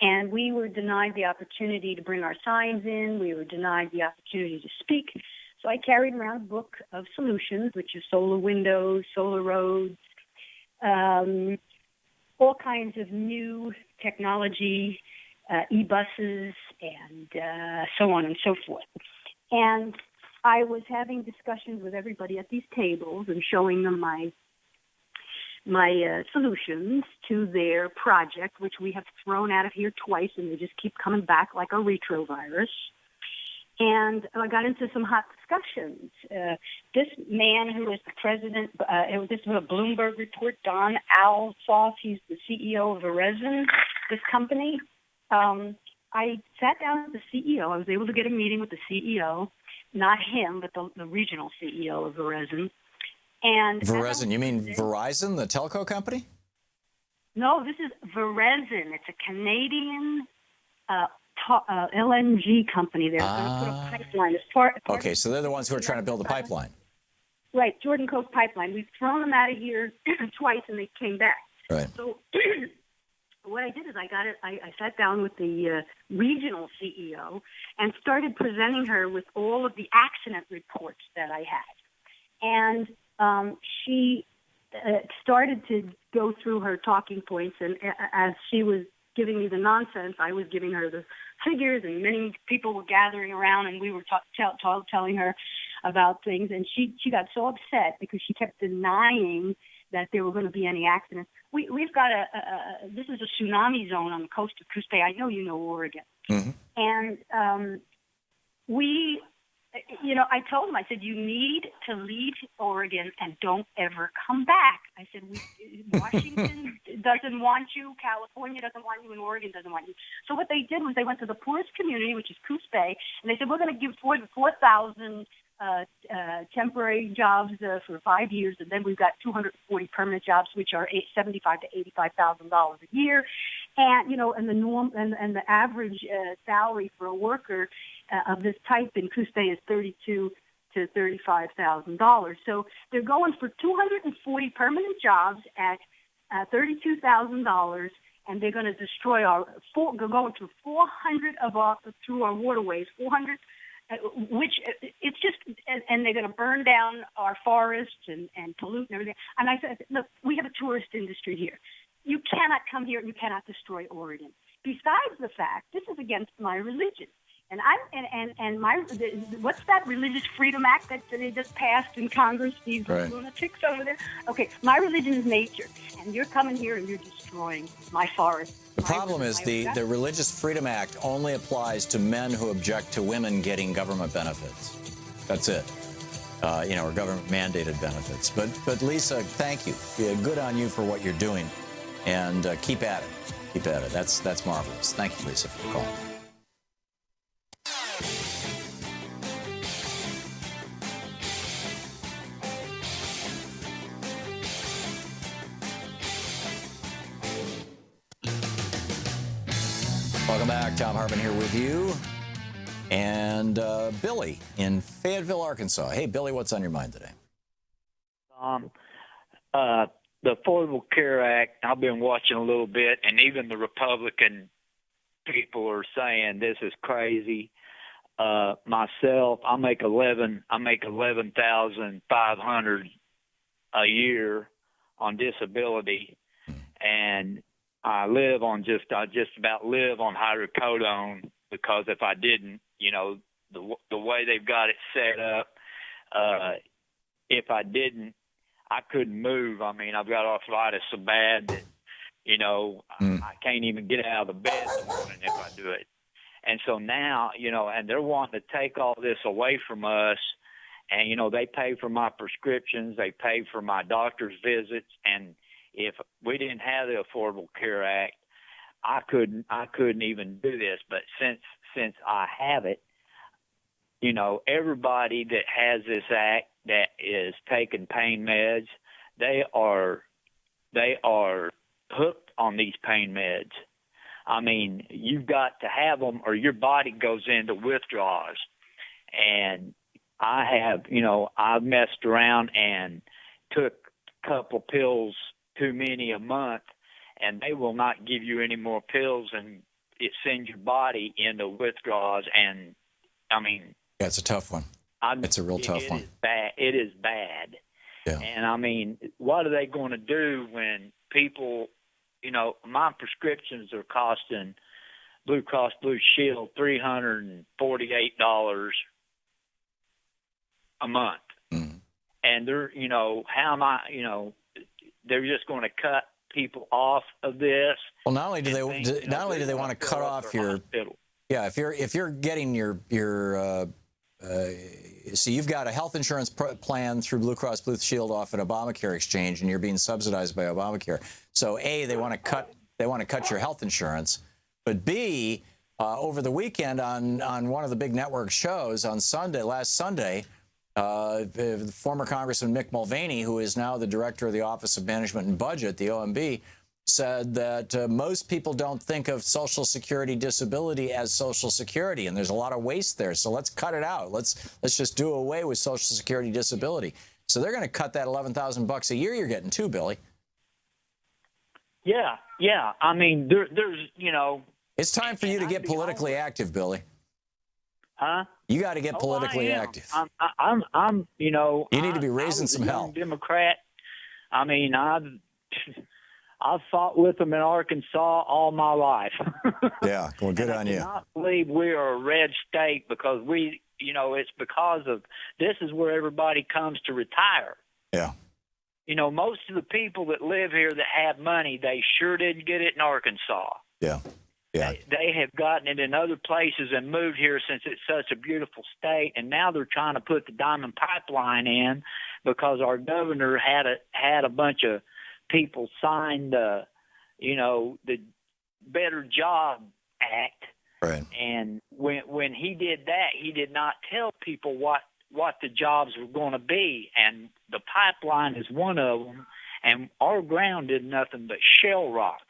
And we were denied the opportunity to bring our signs in. We were denied the opportunity to speak. So I carried around a book of solutions, which is solar windows, solar roads, all kinds of new technology, e-buses, and so on and so forth. And I was having discussions with everybody at these tables and showing them my solutions to their project, which we have thrown out of here twice, and they just keep coming back like a retrovirus. And I got into some hot discussions. This man who is the president, this is a Bloomberg report, Don Alsop, he's the CEO of Berezin, this company. I sat down with the CEO. I was able to get a meeting with the CEO, not him, but the regional CEO of Berezin. And Berezin, you mean Verizon, the telco company? No, this is Berezin. It's a Canadian LNG company. They're going to put a pipeline. Okay, so they're the ones who are trying to build a pipeline. Right, Jordan Cove Pipeline. We've thrown them out of here twice, and they came back. Right. So what I did is I sat down with the regional CEO and started presenting her with all of the accident reports that I had. And she started to go through her talking points, and as she was giving me the nonsense, I was giving her the figures, and many people were gathering around, and we were telling her about things, and she got so upset because she kept denying that there were going to be any accidents. We've got this is a tsunami zone on the coast of Coos Bay. I know you know Oregon. Mm-hmm. And I told him, I said, you need to leave Oregon and don't ever come back. I said, Washington doesn't want you, California doesn't want you, and Oregon doesn't want you. So what they did was they went to the poorest community, which is Coos Bay, and they said, we're going to give 4,000 temporary jobs for 5 years, and then we've got 240 permanent jobs, which are $75,000 to $85,000 a year. And and the norm and the average salary for a worker of this type in Coos Bay is $32,000 to $35,000. So they're going for 240 permanent jobs at $32,000, and they're going to destroy they're going through 400 through our waterways, 400. Which it's just, and they're going to burn down our forests and pollute and everything. And I said, look, we have a tourist industry here. You cannot come here and you cannot destroy Oregon. Besides the fact, this is against my religion. And what's that Religious Freedom Act that they just passed in Congress? These lunatics over there. Okay, my religion is nature, and you're coming here and you're destroying my forest. The problem is the Religious Freedom Act only applies to men who object to women getting government benefits. That's it. Or government mandated benefits. But Lisa, thank you. Good on you for what you're doing, and keep at it. Keep at it. That's marvelous. Thank you, Lisa, for calling. Welcome back. Thom Hartmann here with you. And Billy in Fayetteville, Arkansas. Hey, Billy, what's on your mind today? The Affordable Care Act, I've been watching a little bit, and even the Republican people are saying this is crazy. Myself, I make $11,500 a year on disability, and I just about live on hydrocodone, because if I didn't, the way they've got it set up, if I didn't, I couldn't move. I mean, I've got arthritis so bad that, I can't even get out of the bed in the morning if I do it. And so now, and they're wanting to take all this away from us. And, they pay for my prescriptions. They pay for my doctor's visits. And if we didn't have the Affordable Care Act, I couldn't even do this. But since I have it, everybody that has this act that is taking pain meds, they are hooked on these pain meds. I mean, you've got to have them or your body goes into withdrawals. And I have, I've messed around and took a couple pills too many a month, and they will not give you any more pills, and it sends your body into withdrawals. And I mean, yeah, it's a tough one. It's a real tough one. It is bad. Yeah. And I mean, what are they going to do when people, my prescriptions are costing Blue Cross Blue Shield $348 a month. Mm. And they're, how am I, they're just going to cut people off of this. Well, not only do they want to cut off your, yeah, if you're getting your so you've got a health insurance plan through Blue Cross Blue Shield off an Obamacare exchange, and you're being subsidized by Obamacare. So A, they want to cut your health insurance, but B, over the weekend on one of the big network shows on last Sunday, the former Congressman Mick Mulvaney, who is now the director of the Office of Management and Budget, the OMB, said that most people don't think of Social Security disability as Social Security, and there's a lot of waste there. So let's cut it out. Let's just do away with Social Security disability. So they're going to cut that $11,000 a year you're getting too, Billy. Yeah. I mean, there's It's time for you to get politically active, Billy. Huh? You got to get politically active. I'm you need to be raising some hell. Democrat. I mean, I've fought with them in Arkansas all my life. Yeah, well, good on you. I cannot believe we are a red state because it's because of this is where everybody comes to retire. Yeah. Most of the people that live here that have money, they sure didn't get it in Arkansas. Yeah. Yeah. They have gotten it in other places and moved here since it's such a beautiful state, and now they're trying to put the Diamond Pipeline in because our governor had a bunch of people sign the Better Job Act. Right. And when he did that, he did not tell people what the jobs were going to be, and the pipeline is one of them. And our ground is nothing but shell rock.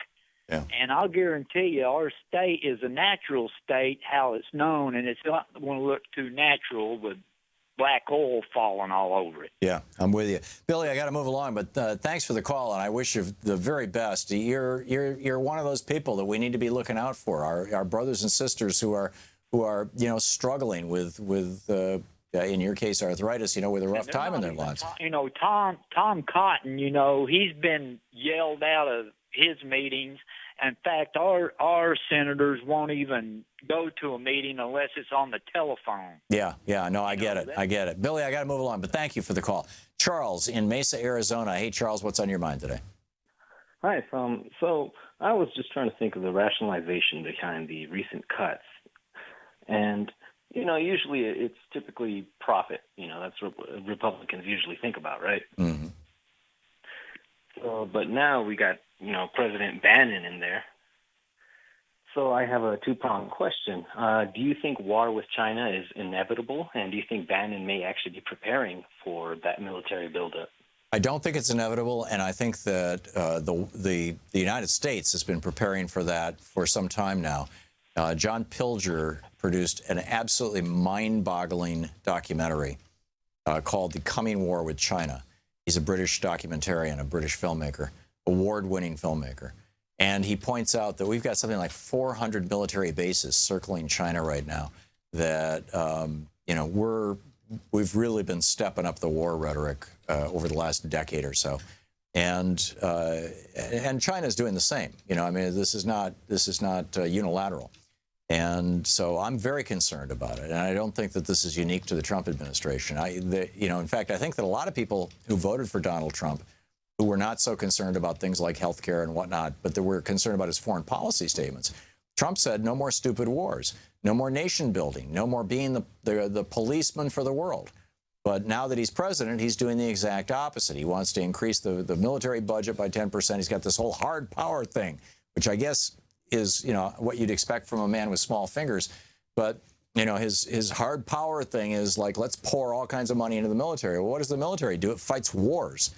Yeah. And I'll guarantee you, our state is a natural state, how it's known, and it's not going to look too natural with black oil falling all over it. Yeah, I'm with you, Billy. I got to move along, but thanks for the call, and I wish you the very best. You're one of those people that we need to be looking out for. Our brothers and sisters who are struggling with in your case arthritis, with a rough time in their lives. Tom Cotton, he's been yelled out of his meetings. In fact, our senators won't even go to a meeting unless it's on the telephone. Yeah, no, I get it. Billy, I got to move along, but thank you for the call. Charles in Mesa, Arizona. Hey, Charles, what's on your mind today? Hi, so I was just trying to think of the rationalization behind the recent cuts. And, usually it's typically profit. That's what Republicans usually think about, right? Mm-hmm. So, but now we got, President Bannon in there. So I have a two-pronged question. Do you think war with China is inevitable? And do you think Bannon may actually be preparing for that military buildup? I don't think it's inevitable, and I think that the United States has been preparing for that for some time now. John Pilger produced an absolutely mind-boggling documentary called The Coming War with China. He's a British documentarian, a British filmmaker, award-winning filmmaker. And he points out that we've got something like 400 military bases circling China right now that, we've really been stepping up the war rhetoric over the last decade or so. And China's doing the same. This is not unilateral. And so I'm very concerned about it. And I don't think that this is unique to the Trump administration. In fact, I think that a lot of people who voted for Donald Trump, who were not so concerned about things like health care and whatnot, but they were concerned about his foreign policy statements. Trump said no more stupid wars, no more nation building, no more being the policeman for the world. But now that he's president, he's doing the exact opposite. He wants to increase the military budget by 10%. He's got this whole hard power thing, which I guess is, what you'd expect from a man with small fingers. But, his hard power thing is like, let's pour all kinds of money into the military. Well, what does the military do? It fights wars.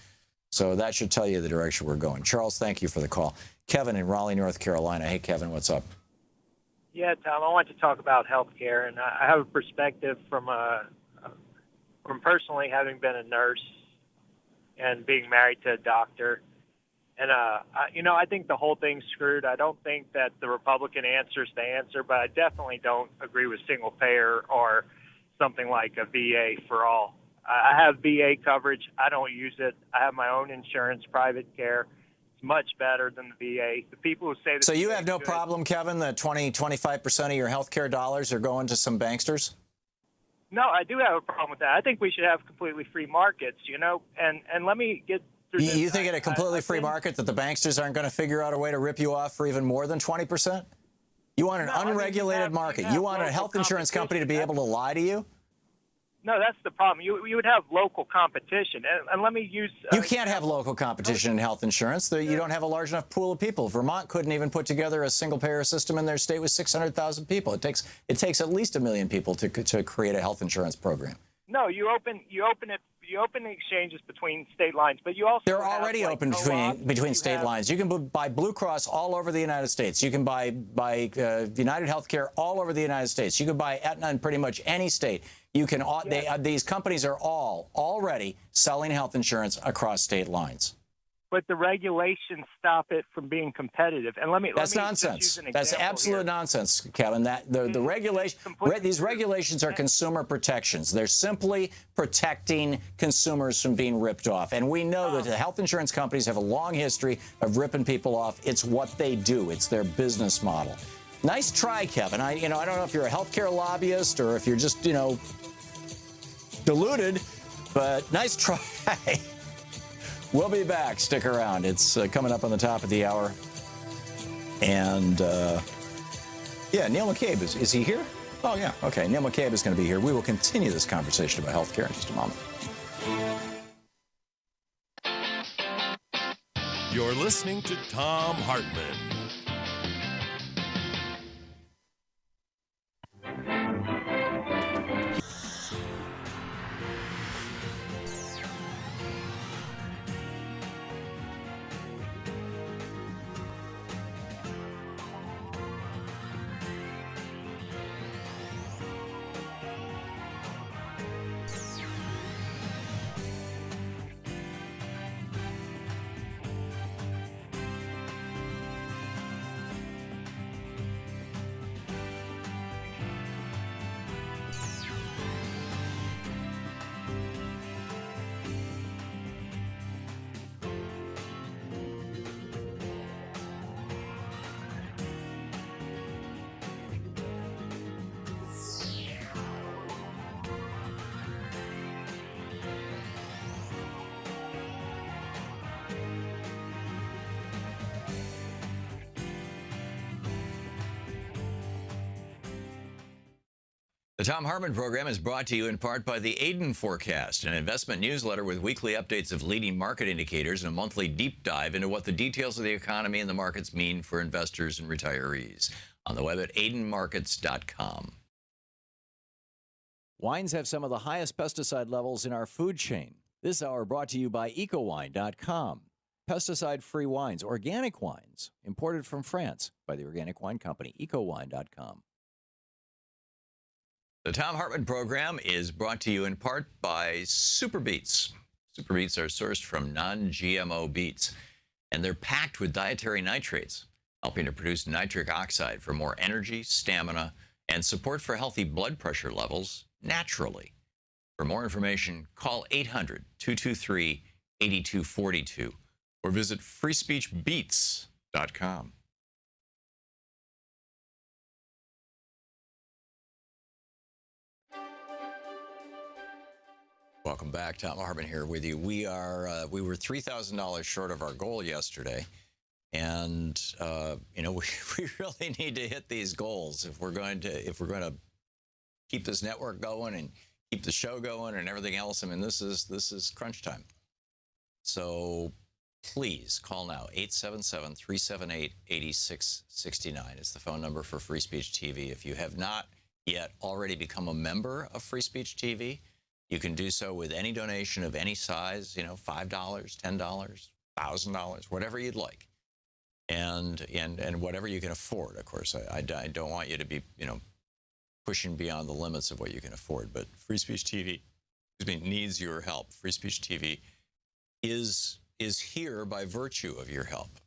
So that should tell you the direction we're going. Charles, thank you for the call. Kevin in Raleigh, North Carolina. Hey, Kevin, what's up? Yeah, Tom, I want to talk about health care, and I have a perspective from personally having been a nurse and being married to a doctor. And, I think the whole thing's screwed. I don't think that the Republican answer is the answer, but I definitely don't agree with single payer or something like a VA for all. I have VA coverage. I don't use it. I have my own insurance, private care. It's much better than the VA. The people who say that. So you have no problem, Kevin, that 25% of your health care dollars are going to some banksters? No, I do have a problem with that. I think we should have completely free markets, and let me get through this. You think in a completely free market that the banksters aren't going to figure out a way to rip you off for even more than 20%? You want an unregulated market. You want a health insurance company to be able to lie to you? No, that's the problem. You would have local competition. And let me use... you can't have local competition in health insurance. You don't have a large enough pool of people. Vermont couldn't even put together a single-payer system in their state with 600,000 people. It takes at least 1 million people to create a health insurance program. No, you open the exchanges between state lines, but you also they're already open between state lines. You can buy Blue Cross all over the United States. You can buy United Healthcare all over the United States. You can buy Aetna in pretty much any state. You can. These companies are all already selling health insurance across state lines. But the regulations stop it from being competitive. And that's nonsense. That's absolute nonsense, Kevin. That the regulation, these regulations are consumer protections. They're simply protecting consumers from being ripped off. And we know that the health insurance companies have a long history of ripping people off. It's what they do. It's their business model. Nice try, Kevin. I don't know if you're a healthcare lobbyist or if you're just deluded, but nice try. We'll be back. Stick around. It's coming up on the top of the hour. And, Neil McCabe, is he here? Oh, yeah. Okay, Neil McCabe is going to be here. We will continue this conversation about health care in just a moment. You're listening to Thom Hartmann. The Thom Hartmann Program is brought to you in part by the Aiden Forecast, an investment newsletter with weekly updates of leading market indicators and a monthly deep dive into what the details of the economy and the markets mean for investors and retirees. On the web at aidenmarkets.com. Wines have some of the highest pesticide levels in our food chain. This hour brought to you by ecowine.com. pesticide-free wines, organic wines, imported from France by the organic wine company, ecowine.com. The Thom Hartmann Program is brought to you in part by Super Beets. Super Beets are sourced from non-GMO beets, and they're packed with dietary nitrates, helping to produce nitric oxide for more energy, stamina, and support for healthy blood pressure levels naturally. For more information, call 800-223-8242 or visit freespeechbeets.com. Welcome back. Thom Hartmann here with you. We were $3,000 short of our goal yesterday, and we really need to hit these goals if we're going to keep this network going and keep the show going and everything else. I mean, this is crunch time. So please call now, 877-378-8669. It's the phone number for Free Speech TV. If you have not yet already become a member of Free Speech TV, you can do so with any donation of any size, $5, $10, $1,000, whatever you'd like. And whatever you can afford, of course. I don't want you to be, pushing beyond the limits of what you can afford. But Free Speech TV, needs your help. Free Speech TV is here by virtue of your help.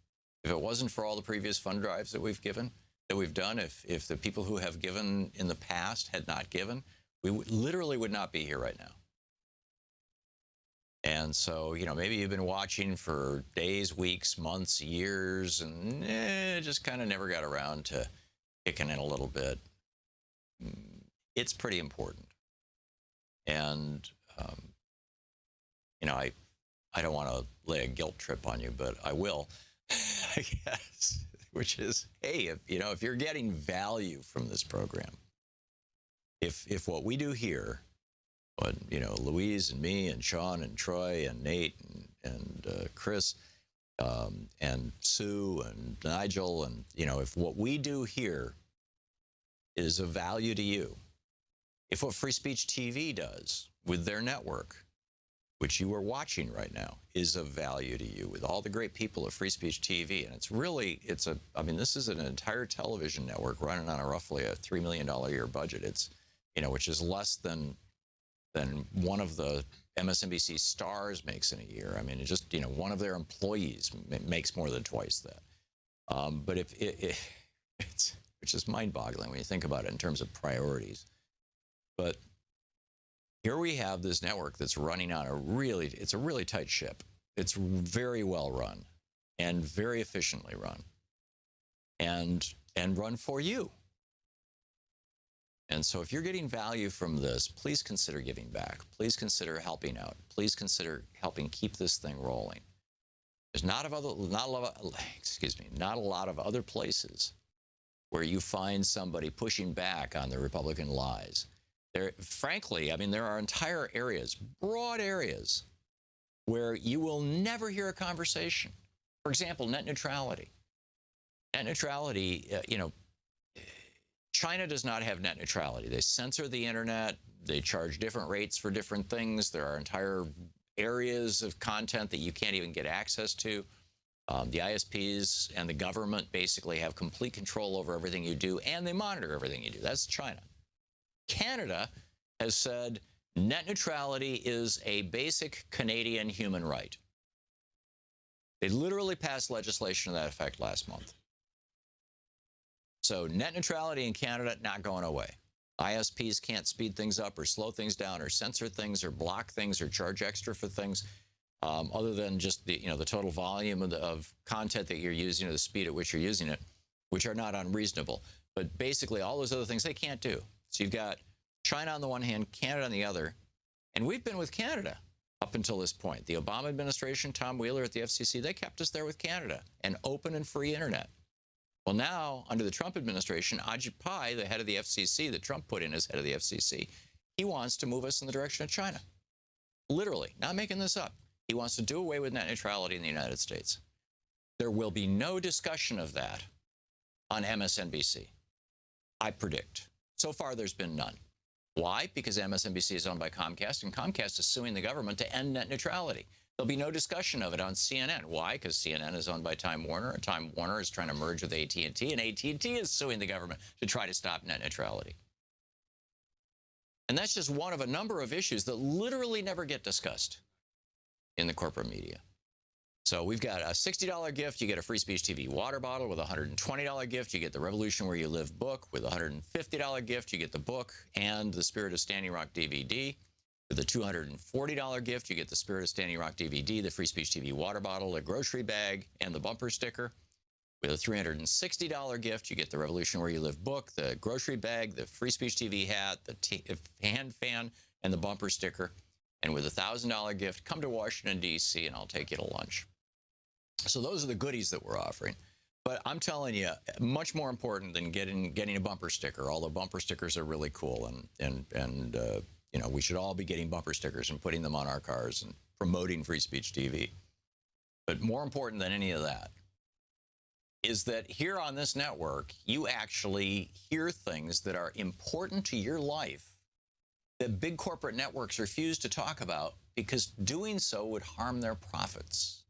If it wasn't for all the previous fund drives that we've done, if the people who have given in the past had not given, we literally would not be here right now. And so, maybe you've been watching for days, weeks, months, years, and just kind of never got around to kicking in a little bit. It's pretty important. And, I don't want to lay a guilt trip on you, but I will, I guess, which is, hey, if you're getting value from this program, if what we do here, Louise and me and Sean and Troy and Nate and Chris and Sue and Nigel and, if what we do here is of value to you, if what Free Speech TV does with their network, which you are watching right now, is of value to you with all the great people of Free Speech TV, and this is an entire television network running on roughly a $3 million a year budget. It's, which is less than one of the MSNBC stars makes in a year. I mean, it's just, one of their employees makes more than twice that. But it's just mind-boggling when you think about it in terms of priorities. But here we have this network that's running on it's a really tight ship. It's very well run and very efficiently run and run for you. And so if you're getting value from this, please consider giving back. Please consider helping out. Please consider helping keep this thing rolling. There's not a lot of other places where you find somebody pushing back on the Republican lies. Frankly, there are entire areas, broad areas, where you will never hear a conversation. For example, net neutrality. Net neutrality, China does not have net neutrality. They censor the internet. They charge different rates for different things. There are entire areas of content that you can't even get access to. The ISPs and the government basically have complete control over everything you do, and they monitor everything you do. That's China. Canada has said net neutrality is a basic Canadian human right. They literally passed legislation to that effect last month. So net neutrality in Canada, not going away. ISPs can't speed things up or slow things down or censor things or block things or charge extra for things other than just the total volume of content that you're using or the speed at which you're using it, which are not unreasonable. But basically all those other things they can't do. So you've got China on the one hand, Canada on the other, and we've been with Canada up until this point. The Obama administration, Tom Wheeler at the FCC, they kept us there with Canada and open and free internet. Well, now, under the Trump administration, Ajit Pai, the head of the FCC that Trump put in as head of the FCC, he wants to move us in the direction of China. Literally, not making this up. He wants to do away with net neutrality in the United States. There will be no discussion of that on MSNBC, I predict. So far, there's been none. Why? Because MSNBC is owned by Comcast, and Comcast is suing the government to end net neutrality. There'll be no discussion of it on CNN. Why? Because CNN is owned by Time Warner, and Time Warner is trying to merge with AT&T, and AT&T is suing the government to try to stop net neutrality. And that's just one of a number of issues that literally never get discussed in the corporate media. So we've got a $60 gift. You get a Free Speech TV water bottle. With a $120 gift, you get the Revolution Where You Live book. With a $150 gift, you get the book and the Spirit of Standing Rock DVD. With a $240 gift, you get the Spirit of Standing Rock DVD, the Free Speech TV water bottle, a grocery bag, and the bumper sticker. With a $360 gift, you get the Revolution Where You Live book, the grocery bag, the Free Speech TV hat, the hand fan, and the bumper sticker. And with a $1,000 gift, come to Washington, D.C., and I'll take you to lunch. So those are the goodies that we're offering. But I'm telling you, much more important than getting a bumper sticker, although bumper stickers are really cool, and you know, we should all be getting bumper stickers and putting them on our cars and promoting Free Speech TV. But more important than any of that is that here on this network, you actually hear things that are important to your life that big corporate networks refuse to talk about because doing so would harm their profits.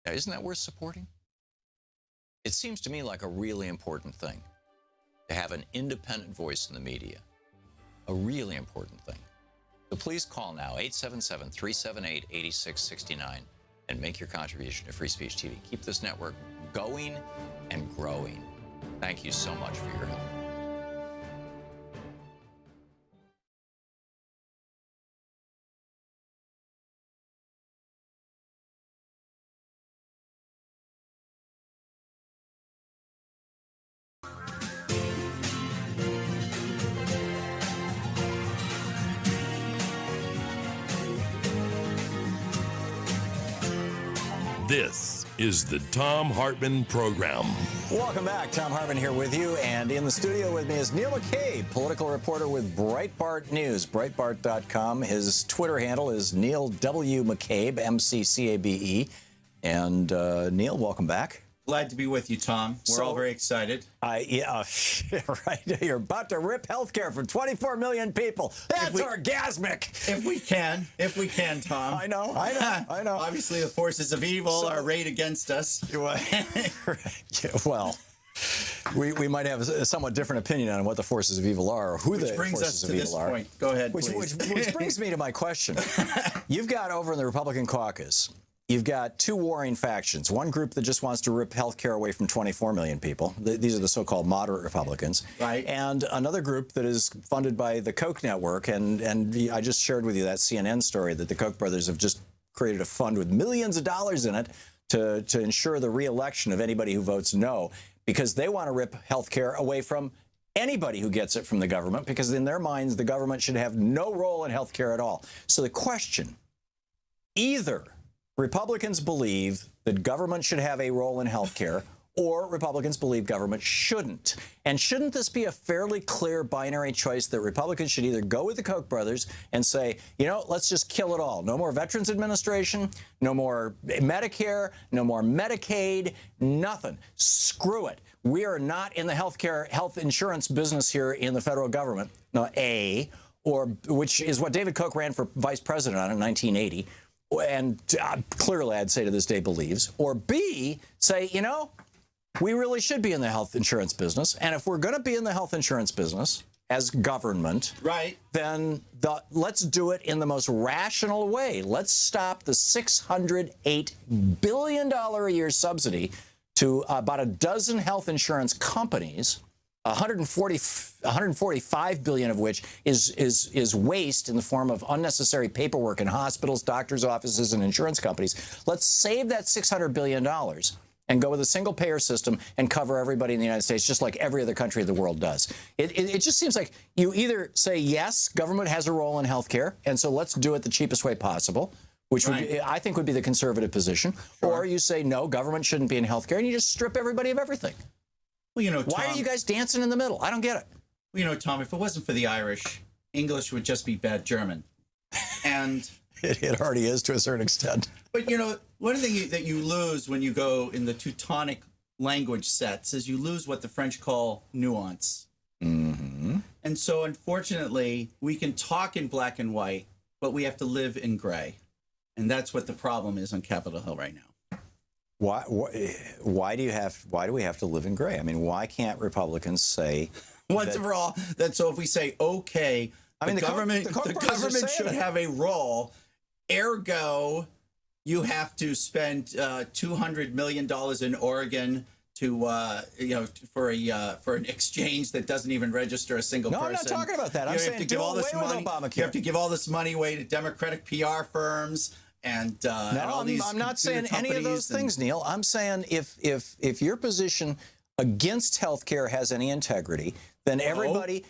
Now, isn't that worth supporting? It seems to me like a really important thing to have an independent voice in the media. A really important thing. So please call now, 877-378-8669, and make your contribution to Free Speech TV. Keep this network going and growing. Thank you so much for your help. This is the Thom Hartmann Program. Welcome back. Thom Hartmann here with you. And in the studio with me is Neil McCabe, political reporter with Breitbart News, Breitbart.com. His Twitter handle is Neil W. McCabe, MCCABE. And Neil, welcome back. Glad to be with you, Tom. We're all very excited. Yeah, right. You're about to rip healthcare from 24 million people. That's orgasmic. If we can, Tom. I know. Obviously, the forces of evil are arrayed against us. Well, we might have a somewhat different opinion on what the forces of evil are, or who the forces of evil are. Point. Go ahead, which brings me to my question. You've got over in the Republican caucus, you've got two warring factions. One group that just wants to rip health care away from 24 million people. These are the so-called moderate Republicans. Right. And another group that is funded by the Koch network. And I just shared with you that CNN story that the Koch brothers have just created a fund with millions of dollars in it to ensure the re-election of anybody who votes no, because they want to rip health care away from anybody who gets it from the government, because in their minds, the government should have no role in health care at all. So the question, either Republicans believe that government should have a role in health care, or Republicans believe government shouldn't. And shouldn't this be a fairly clear binary choice that Republicans should either go with the Koch brothers and say, you know, let's just kill it all. No more Veterans Administration, no more Medicare, no more Medicaid, nothing. Screw it. We are not in the health insurance business here in the federal government. No, which is what David Koch ran for vice president on in 1980. And clearly, I'd say to this day, believes. Or B, say, you know, we really should be in the health insurance business. And if we're going to be in the health insurance business as government, right, then let's do it in the most rational way. Let's stop the $608 billion a year subsidy to about a dozen health insurance companies, 145 billion of which is waste in the form of unnecessary paperwork in hospitals, doctors' offices, and insurance companies. Let's save that $600 billion and go with a single payer system and cover everybody in the United States, just like every other country of the world does. It just seems like you either say, yes, government has a role in healthcare, and so let's do it the cheapest way possible, which I think would be the conservative position, or you say, no, government shouldn't be in healthcare, and you just strip everybody of everything. Well, you know, Tom, why are you guys dancing in the middle? I don't get it. Well, you know, Tom, if it wasn't for the Irish, English would just be bad German. And it already is to a certain extent. But, you know, one thing that you lose when you go in the Teutonic language sets is you lose what the French call nuance. Mm-hmm. And so, unfortunately, we can talk in black and white, but we have to live in gray. And that's what the problem is on Capitol Hill right now. Why do we have to live in gray? I mean, why can't Republicans say once and for all that? So if we say, okay, the government should have a role, ergo, you have to spend $200 million in Oregon to for an exchange that doesn't even register a single person. No, I'm not talking about that. I'm saying do away with Obamacare. You have to give all this money away to Democratic PR firms and all these. I'm not saying any of those things, Neil. I'm saying if your position against health care has any integrity, then everybody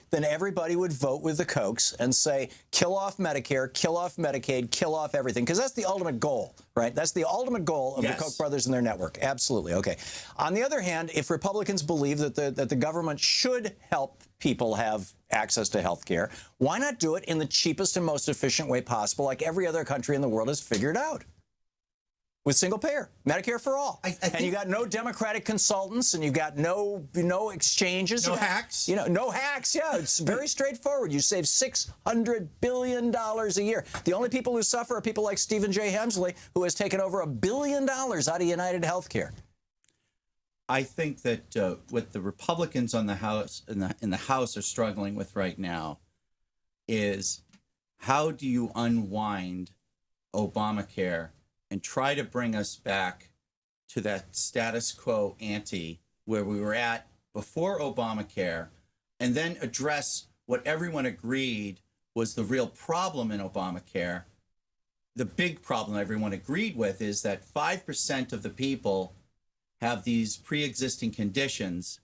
would vote with the Kochs and say, kill off Medicare, kill off Medicaid, kill off everything. Because that's the ultimate goal, right? That's the ultimate goal of the Koch brothers and their network. Absolutely. Okay. On the other hand, if Republicans believe that the government should help people have access to health care, why not do it in the cheapest and most efficient way possible, like every other country in the world has figured out? With single payer, Medicare for all. And you got no Democratic consultants, and you got no exchanges. No hacks? No hacks, yeah. It's very straightforward. You save $600 billion a year. The only people who suffer are people like Stephen J. Hemsley, who has taken over $1 billion out of United Healthcare. I think that what the Republicans on the House in the House are struggling with right now is how do you unwind Obamacare and try to bring us back to that status quo ante where we were at before Obamacare, and then address what everyone agreed was the real problem in Obamacare. The big problem everyone agreed with is that 5% of the people have these pre-existing conditions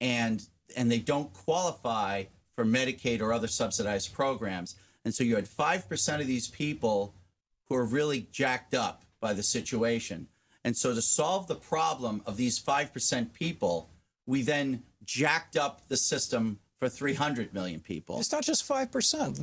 and they don't qualify for Medicaid or other subsidized programs. And so you had 5% of these people who are really jacked up by the situation. And so to solve the problem of these 5% people, we then jacked up the system for 300 million people. It's not just 5%.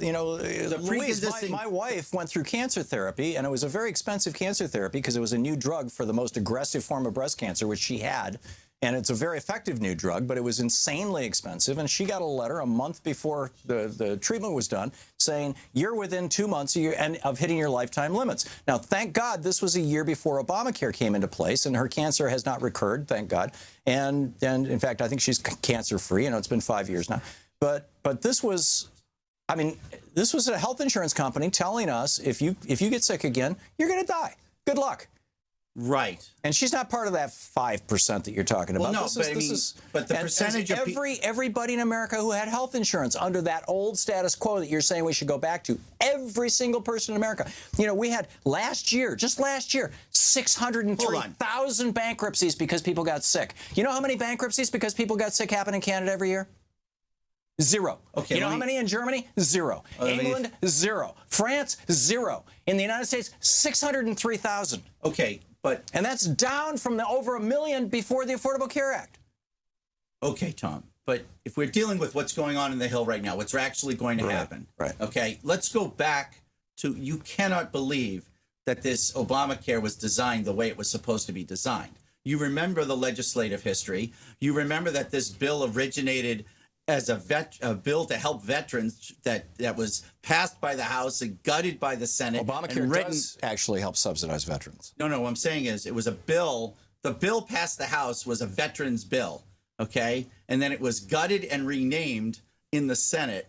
Louise, my wife went through cancer therapy, and it was a very expensive cancer therapy because it was a new drug for the most aggressive form of breast cancer, which she had. And it's a very effective new drug, but it was insanely expensive. And she got a letter a month before the treatment was done saying, you're within 2 months of hitting your lifetime limits. Now, thank God this was a year before Obamacare came into place, and her cancer has not recurred, thank God. And in fact, I think she's cancer-free. It's been 5 years now. But this was, this was a health insurance company telling us, if you get sick again, you're going to die. Good luck. Right. And she's not part of that 5% that you're talking about. Well, no, but the percentage of everybody in America who had health insurance under that old status quo that you're saying we should go back to, every single person in America. We had just last year, 603,000 bankruptcies because people got sick. You know how many bankruptcies because people got sick happen in Canada every year? 0. Okay. You know how many in Germany? 0. England? 0. France? 0. In the United States, 603,000. Okay. And that's down from the over 1 million before the Affordable Care Act. Okay, Tom. But if we're dealing with what's going on in the Hill right now, what's actually going to happen, right? Okay, let's go back to, you cannot believe that this Obamacare was designed the way it was supposed to be designed. You remember the legislative history. You remember that this bill originated as a bill to help veterans that was passed by the House and gutted by the Senate. Obamacare does actually help subsidize veterans. No, what I'm saying is it was a bill. The bill passed the House was a veterans bill, okay? And then it was gutted and renamed in the Senate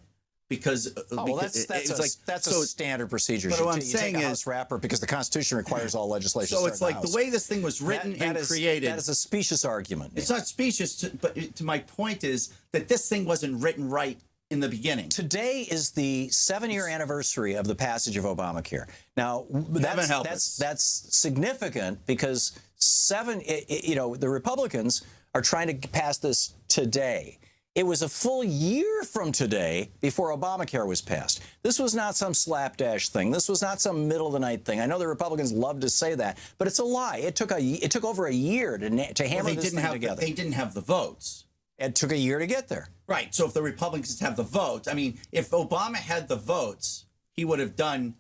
because that's a standard procedure. But what I'm saying saying is, House wrapper because the Constitution requires all legislation. So it's like the way this thing was written and created. That is a specious argument. It's not specious, but to my point is that this thing wasn't written right in the beginning. Today is the 7-year anniversary of the passage of Obamacare. Now, that's significant because the Republicans are trying to pass this today. It was a full year from today before Obamacare was passed. This was not some slapdash thing. This was not some middle-of-the-night thing. I know the Republicans love to say that, but it's a lie. It took over a year to hammer this thing together. They didn't have the votes. It took a year to get there. Right. So if the Republicans have the votes, if Obama had the votes, he would have done.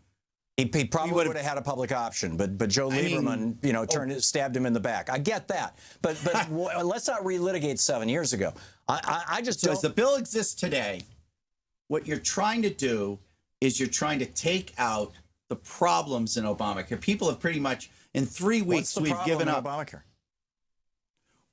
He probably would have had a public option, but Joe Lieberman, stabbed him in the back. I get that, but let's not relitigate 7 years ago. I just don't. As the bill exists today, what you're trying to do is you're trying to take out the problems in Obamacare. People have pretty much, in 3 weeks, we've given up. Obamacare?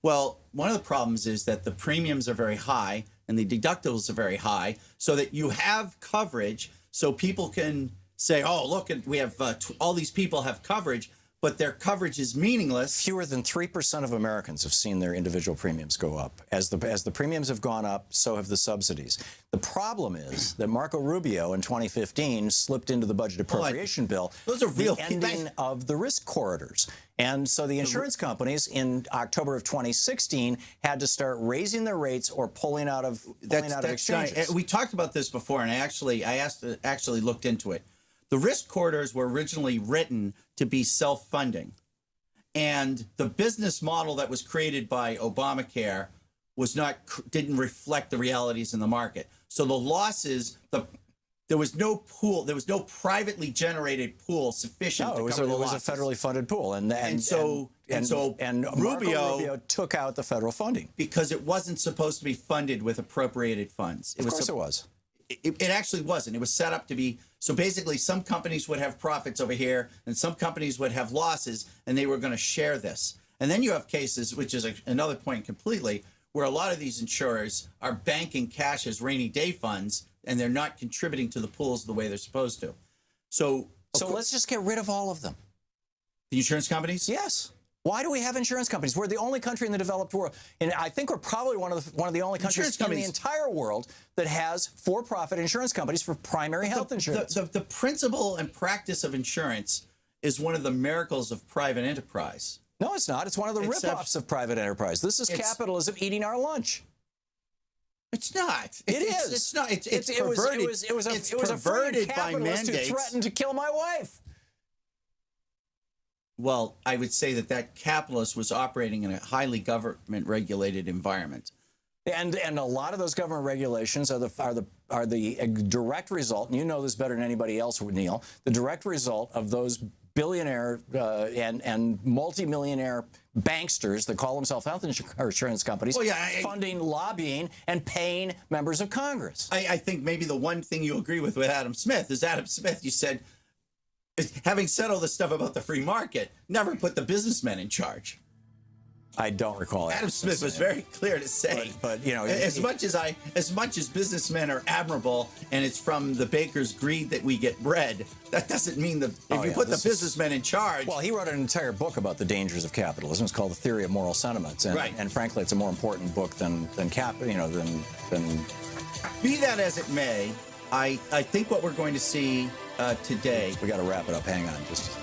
Well, one of the problems is that the premiums are very high and the deductibles are very high, so that you have coverage, so people can say, "Oh, look, we have all these people have coverage," but their coverage is meaningless. Fewer than 3% of Americans have seen their individual premiums go up. As the premiums have gone up, so have the subsidies. The problem is that Marco Rubio in 2015 slipped into the budget appropriation bill those are real the ending of the risk corridors. And so the insurance companies in October of 2016 had to start raising their rates or pulling out of exchanges. Right. We talked about this before, and I actually looked into it. The risk corridors were originally written to be self-funding. And the business model that was created by Obamacare didn't reflect the realities in the market. So the losses, there was no pool, there was no privately generated pool sufficient to cover the losses. It was a federally funded pool. And so Rubio took out the federal funding. Because it wasn't supposed to be funded with appropriated funds. Of course it was. It actually wasn't. It was set up to be, so basically some companies would have profits over here and some companies would have losses, and they were going to share this. And then you have cases, which is another point completely, where a lot of these insurers are banking cash as rainy day funds and they're not contributing to the pools the way they're supposed to. So let's just get rid of all of them. The insurance companies? Yes. Why do we have insurance companies? We're the only country in the developed world, and I think we're probably one of the only countries in the entire world that has for-profit insurance companies for primary health insurance. The principle and practice of insurance is one of the miracles of private enterprise. No, it's not. It's one of the rip-offs of private enterprise. This is capitalism eating our lunch. It's not. It is. It's not. It's perverted. It was a perverted by mandates. Who threatened to kill my wife. Well, I would say that capitalist was operating in a highly government-regulated environment, and a lot of those government regulations are the direct result. And you know this better than anybody else would, Neil. The direct result of those billionaire and multimillionaire banksters that call themselves health insurance companies, funding lobbying and paying members of Congress. I think maybe the one thing you agree with Adam Smith is Adam Smith. You said, having said all this stuff about the free market, never put the businessmen in charge. I don't recall. Adam Smith was very clear to say, but you know, as much as businessmen are admirable, and it's from the baker's greed that we get bread, that doesn't mean that if you put the businessmen in charge. Well, he wrote an entire book about the dangers of capitalism. It's called The Theory of Moral Sentiments, and frankly, it's a more important book than. Be that as it may, I think what we're going to see today. We got to wrap it up. Hang on, just.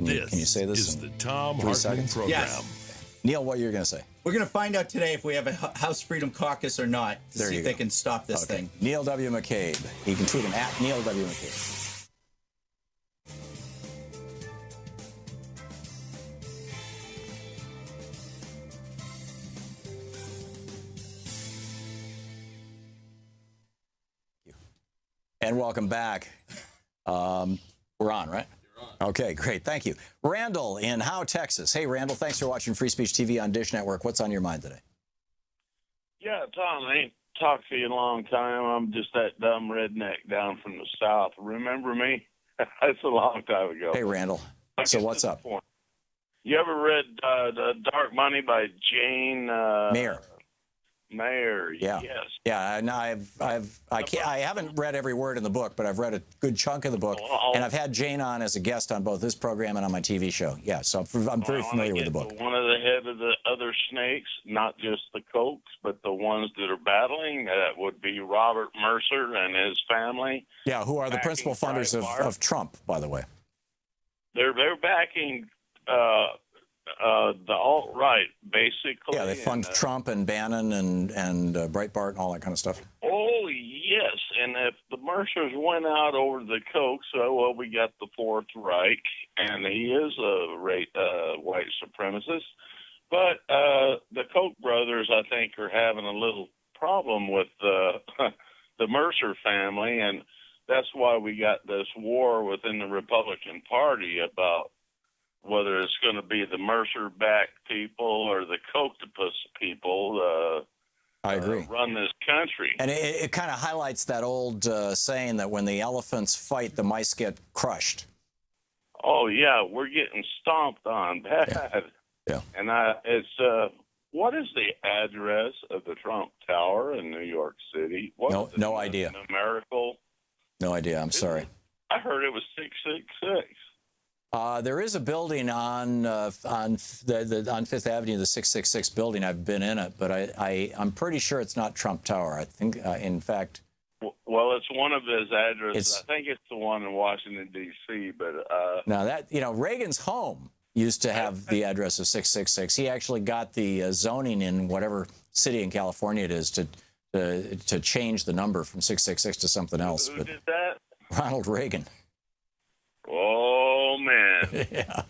Can you say this? Is the Thom Hartmann Program. Yes. Neil, what you're going to say? We're going to find out today if we have a House Freedom Caucus or not to see if they can stop this thing. Neil W. McCabe. You can tweet him at Neil W. McCabe. And welcome back. We're on, right? Okay, great. Thank you. Randall in Howe, Texas. Hey, Randall, thanks for watching Free Speech TV on Dish Network. What's on your mind today? Yeah, Tom, I ain't talked to you in a long time. I'm just that dumb redneck down from the South. Remember me? That's a long time ago. Hey, Randall. So what's up? You ever read The Dark Money by Jane Mayer? Yeah. Yes. Yeah, and I haven't read every word in the book, but I've read a good chunk of the book, and I've had Jane on as a guest on both this program and on my TV show. Yeah, so I'm very familiar with the book. One of the head of the other snakes, not just the Kochs, but the ones that are battling, that would be Robert Mercer and his family. Yeah, who are the principal funders of Trump, by the way. They're backing the alt-right, basically. Yeah, they fund Trump and Bannon and Breitbart and all that kind of stuff. Oh, yes. And if the Mercers went out over the Kochs, we got the Fourth Reich, and he is a white supremacist. But the Koch brothers, I think, are having a little problem with the Mercer family, and that's why we got this war within the Republican Party about whether it's going to be the Mercer-backed people or the Kochtopus people. I agree. Run this country. And it kind of highlights that old saying that when the elephants fight, the mice get crushed. Oh yeah, we're getting stomped on bad. Yeah. And it's what is the address of the Trump Tower in New York City? No idea. Numerical. No idea. I'm sorry. I heard it was 666. There is a building on Fifth Avenue, the 666 building. I've been in it, but I'm pretty sure it's not Trump Tower. I think, in fact. Well, it's one of his addresses. I think it's the one in Washington D.C. But now that Reagan's home used to have the address of 666. He actually got the zoning in whatever city in California it is to change the number from 666 to something else. Who did that? Ronald Reagan. Oh man. Yeah.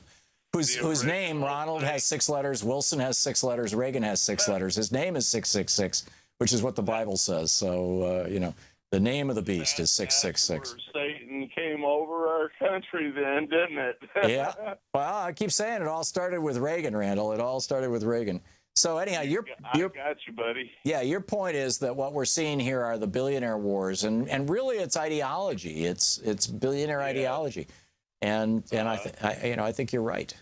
Whose name, Ronald, has 6 letters, Wilson has 6 letters, Reagan has 6 letters. His name is 666, which is what the Bible says. So, the name of the beast is 666. Satan came over our country then, didn't it? Yeah. Well, I keep saying it all started with Reagan, Randall. It all started with Reagan. So anyhow, I got you, buddy. Yeah, your point is that what we're seeing here are the billionaire wars, and really it's ideology. It's billionaire ideology. And I think you're right.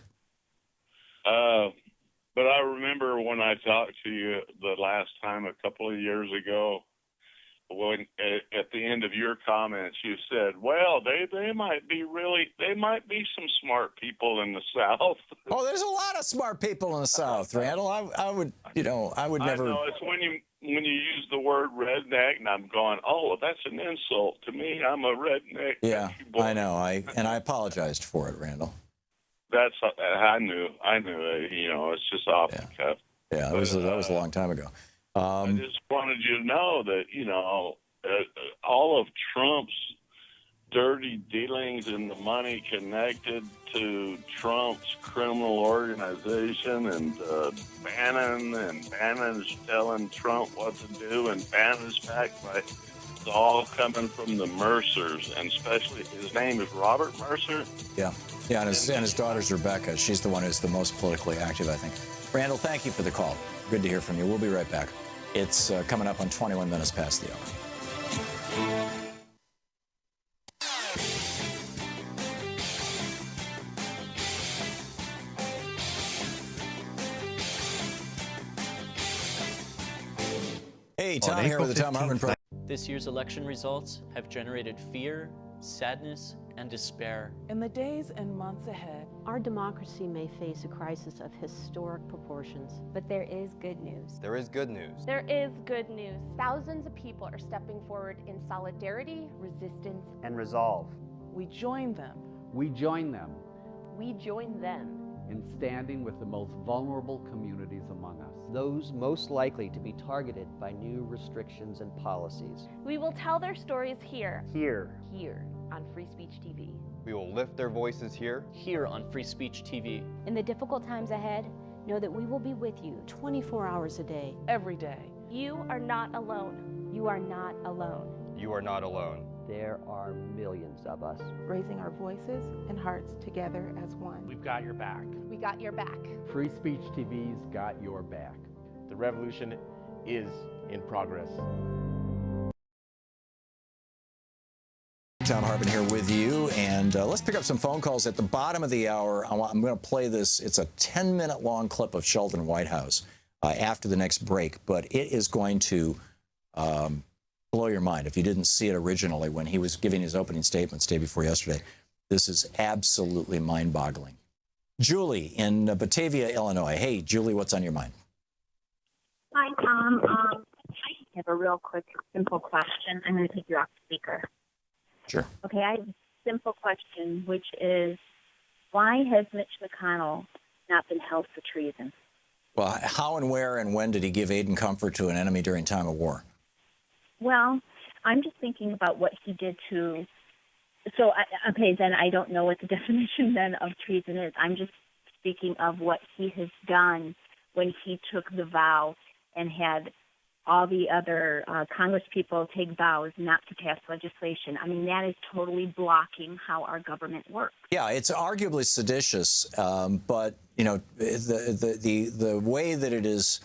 But I remember when I talked to you the last time a couple of years ago, when at the end of your comments you said, "Well, they might be some smart people in the South." Oh, there's a lot of smart people in the South, Randall. I would never. I know it's when you use the word redneck, and I'm going, "Oh, that's an insult to me. I'm a redneck." Yeah, I know. I apologized for it, Randall. I knew. It's just off the cuff. Yeah, that was a long time ago. I just wanted you to know that all of Trump's dirty dealings and the money connected to Trump's criminal organization and Bannon's telling Trump what to do, and Bannon's backed by. It's all coming from the Mercers, and especially his name is Robert Mercer. Yeah, and his daughter's Rebecca. She's the one who's the most politically active, I think. Randall, thank you for the call. Good to hear from you. We'll be right back. It's coming up on 21 minutes past the hour. Hey, Tom here with the Thom Hartmann Program. This year's election results have generated fear, sadness, and despair. In the days and months ahead, our democracy may face a crisis of historic proportions. But there is good news. There is good news. There is good news. Thousands of people are stepping forward in solidarity, resistance, and resolve. We join them. We join them. We join them. In standing with the most vulnerable communities among us. Those most likely to be targeted by new restrictions and policies. We will tell their stories here. Here on Free Speech TV. We will lift their voices here. Here on Free Speech TV. In the difficult times ahead, know that we will be with you 24 hours a day. Every day. You are not alone. You are not alone. You are not alone. There are millions of us. Raising our voices and hearts together as one. We've got your back. We got your back. Free Speech TV's got your back. The revolution is in progress. Thom Hartmann here with you, and let's pick up some phone calls at the bottom of the hour. I'm going to play this. It's a 10-minute long clip of Sheldon Whitehouse after the next break, but it is going to blow your mind if you didn't see it originally when he was giving his opening statements day before yesterday. This is absolutely mind-boggling. Julie in Batavia, Illinois. Hey, Julie, what's on your mind? Hi, Tom. I have a real quick, simple question. I'm going to take you off speaker. Sure. Okay, I have a simple question, which is, why has Mitch McConnell not been held for treason? Well, how and where and when did he give aid and comfort to an enemy during time of war? Well, I'm just thinking about what he did to... So, okay, then I don't know what the definition then of treason is. I'm just speaking of what he has done when he took the vow and had all the other Congress people take vows not to pass legislation. I mean, that is totally blocking how our government works. Yeah, it's arguably seditious, but, you know, the way that it is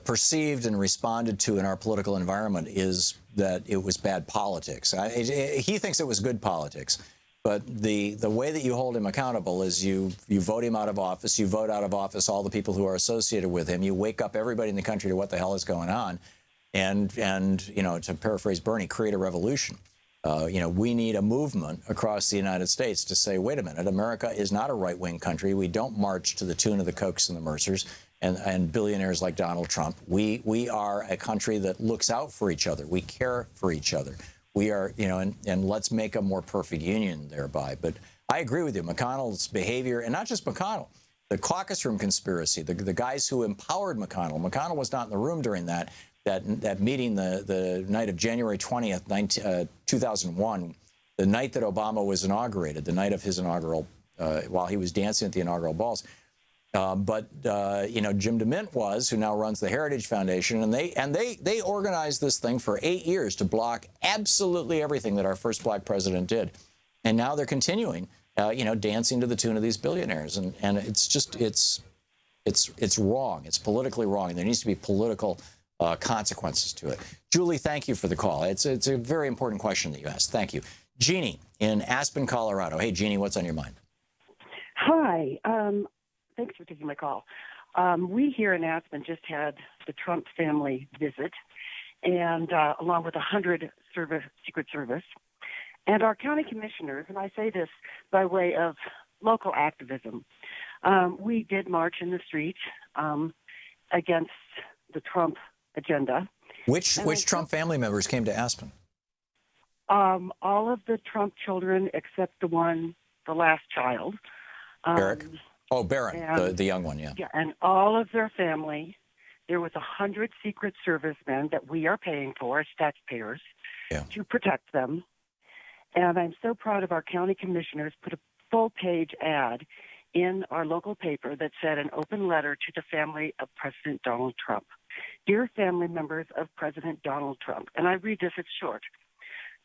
perceived and responded to in our political environment is that it was bad politics. He thinks it was good politics. But the way that you hold him accountable is you vote him out of office. You vote out of office all the people who are associated with him. You wake up everybody in the country to what the hell is going on. And you know, to paraphrase Bernie, create a revolution. You know, we need a movement across the United States to say, wait a minute, America is not a right-wing country. We don't march to the tune of the Kochs and the Mercers and billionaires like Donald Trump. We are a country that looks out for each other. We care for each other. We are, you know, and let's make a more perfect union thereby. But I agree with you. McConnell's behavior, and not just McConnell, the caucus room conspiracy, the guys who empowered McConnell. McConnell was not in the room during that meeting the night of January 20th, 2001, the night that Obama was inaugurated, the night of his inaugural, while he was dancing at the inaugural balls. But you know, Jim DeMint who now runs the Heritage Foundation, and they organized this thing for 8 years to block absolutely everything that our first black president did, and now they're continuing, you know, dancing to the tune of these billionaires, and it's just it's wrong. It's politically wrong, and there needs to be political consequences to it. Julie, thank you for the call. It's a very important question that you asked. Thank you, Jeannie in Aspen, Colorado. Hey, Jeannie, what's on your mind? Hi. Thanks for taking my call. We here in Aspen just had the Trump family visit, and along with 100 Secret Service, and our county commissioners, and I say this by way of local activism, we did march in the street against the Trump agenda. Which Trump family members came to Aspen? All of the Trump children except the last child. Eric? Oh, Barron, the young one, yeah. Yeah, and all of their family. There was 100 Secret Servicemen that we are paying for as taxpayers to protect them. And I'm so proud of our county commissioners put a full-page ad in our local paper that said an open letter to the family of President Donald Trump. Dear family members of President Donald Trump, and I read this, it's short.